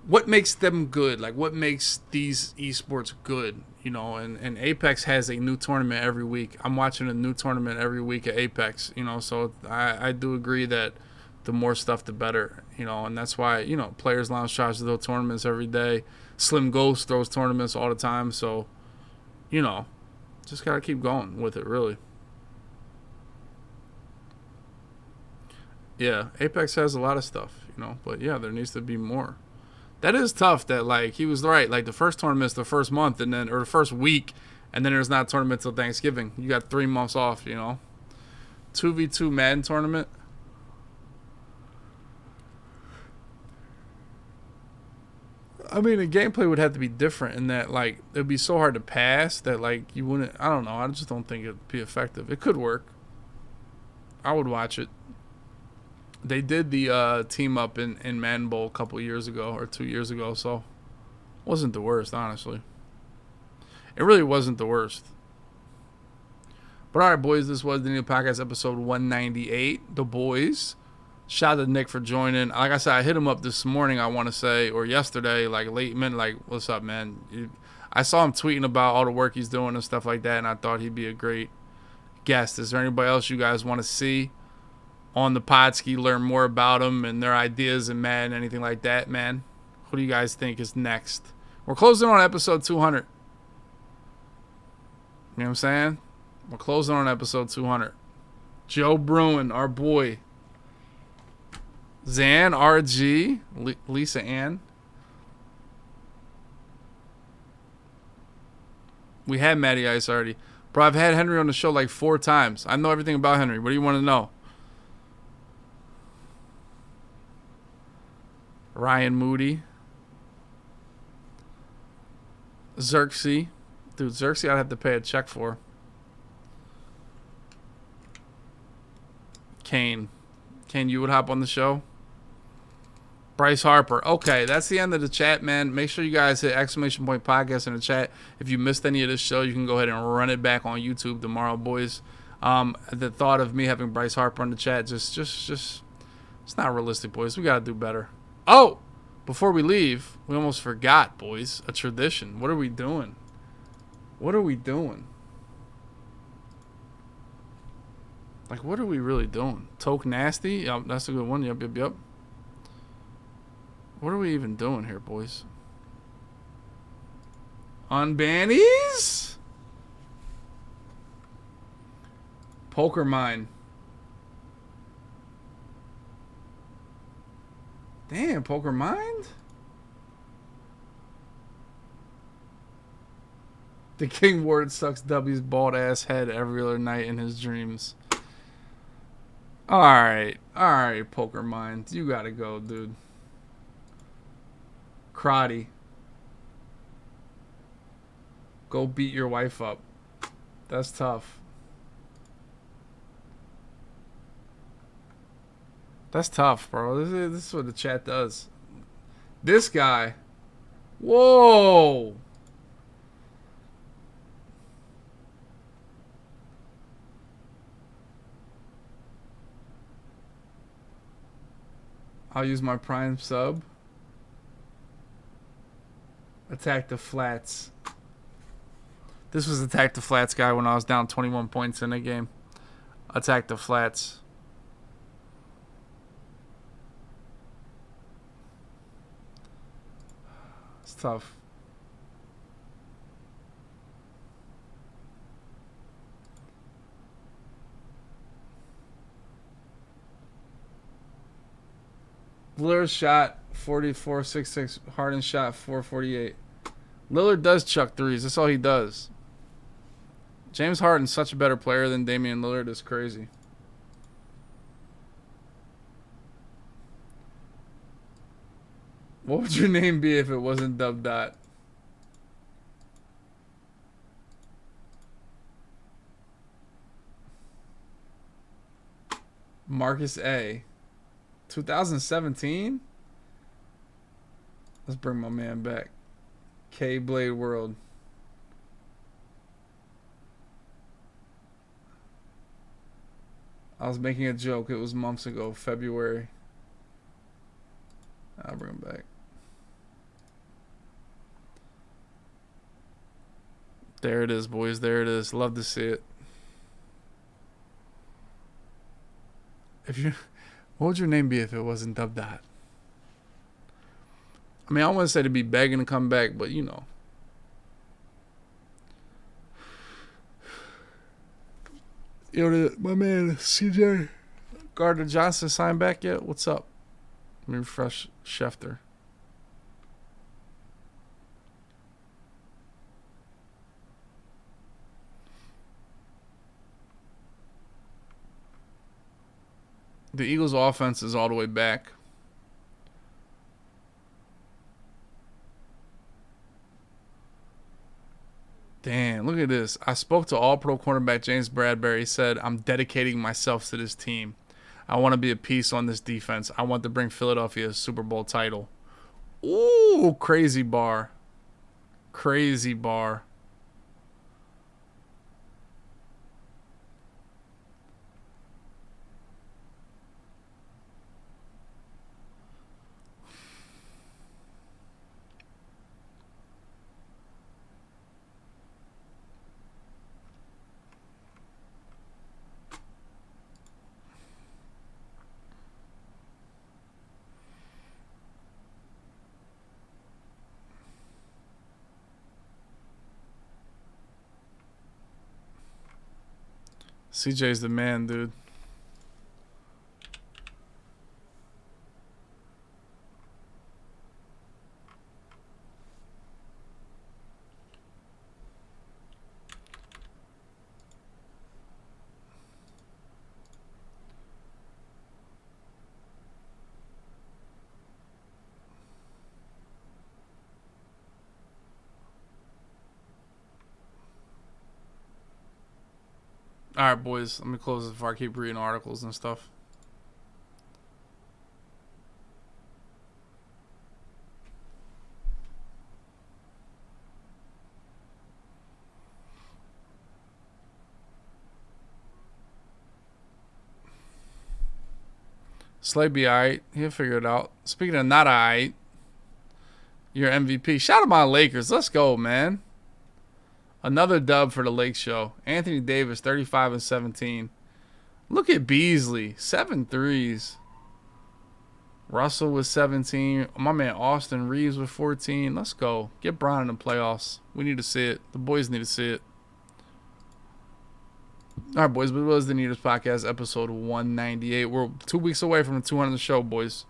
What makes them good? Like, what makes these esports good? And Apex has a new tournament every week. I'm watching a new tournament every week at Apex. So I do agree that the more stuff, the better, and that's why, Players Lounge tries to throw tournaments every day. Slim Ghost throws tournaments all the time, so, just got to keep going with it, really. Yeah, Apex has a lot of stuff, but yeah, there needs to be more. That is tough that, like, he was right, like, the first tournament's the first month, or the first week, and then there's not a tournament till Thanksgiving. You got 3 months off, 2v2 Madden tournament. I mean, the gameplay would have to be different in that, like, it would be so hard to pass that, like, you wouldn't... I don't know. I just don't think it would be effective. It could work. I would watch it. They did the team up in Madden Bowl a couple years ago, or 2 years ago, so it wasn't the worst, honestly. It really wasn't the worst. But all right, boys, this was the new podcast, episode 198. The boys... Shout out to Nick for joining. Like I said, I hit him up this morning, I want to say, or yesterday, like late minute, like, what's up, man? I saw him tweeting about all the work he's doing and stuff like that, and I thought he'd be a great guest. Is there anybody else you guys want to see on the Podski, learn more about them and their ideas and Madden, anything like that, man? Who do you guys think is next? We're closing on episode 200. You know what I'm saying? We're closing on episode 200. Joe Bruin, our boy. Zan, RG, Lisa Ann. We had Matty Ice already. Bro, I've had Henry on the show like 4 times. I know everything about Henry. What do you want to know? Ryan Moody. Xerxes. Dude, Xerxes I'd have to pay a check for. Kane, you would hop on the show? Bryce Harper. Okay, that's the end of the chat, man. Make sure you guys hit ! Podcast in the chat. If you missed any of this show, you can go ahead and run it back on YouTube tomorrow, boys. The thought of me having Bryce Harper in the chat, just it's not realistic, boys. We got to do better. Oh, before we leave, we almost forgot, boys, a tradition. What are we doing? Like, what are we really doing? Toke Nasty? Yep, that's a good one. Yep. What are we even doing here, boys? Unbannies? Poker Mine. Damn, Poker Mind? The King Ward sucks W's bald ass head every other night in his dreams. Alright, Poker Mind. You gotta go, dude. Crotty. Go beat your wife up. That's tough. That's tough, bro. This is what the chat does. This guy. Whoa. I'll use my Prime sub. Attack the Flats. This was Attack the Flats guy when I was down 21 points in a game. Attack the Flats. It's tough. Blur shot 440, 466. Harden shot 448. Lillard does chuck threes. That's all he does. James Harden's such a better player than Damian Lillard. It's crazy. What would your name be if it wasn't Dub Dot? Marcus A. 2017? Let's bring my man back. K Blade World. I was making a joke. It was months ago, February. I'll bring him back. There it is, boys. There it is. Love to see it. What would your name be if it wasn't Dub Dot? I mean, I wouldn't say to be begging to come back, but you know. Yo, my man CJ Gardner Johnson signed back yet? What's up? Let me refresh Schefter. The Eagles' offense is all the way back. Damn, look at this. I spoke to All-Pro cornerback James Bradbury. He said, I'm dedicating myself to this team. I want to be a piece on this defense. I want to bring Philadelphia a Super Bowl title. Ooh, crazy bar. Crazy bar. CJ's the man, dude. All right, boys. Let me close this before I keep reading articles and stuff. Slay be alright. He'll figure it out. Speaking of not alright, your MVP. Shout out to my Lakers. Let's go, man. Another dub for the Lake Show. Anthony Davis, 35 and 17. Look at Beasley, 7 threes. Russell with 17. My man Austin Reeves with 14. Let's go. Get Bron in the playoffs. We need to see it. The boys need to see it. All right, boys. But it was the Neatest Podcast, episode 198. We're 2 weeks away from the 200 show, boys.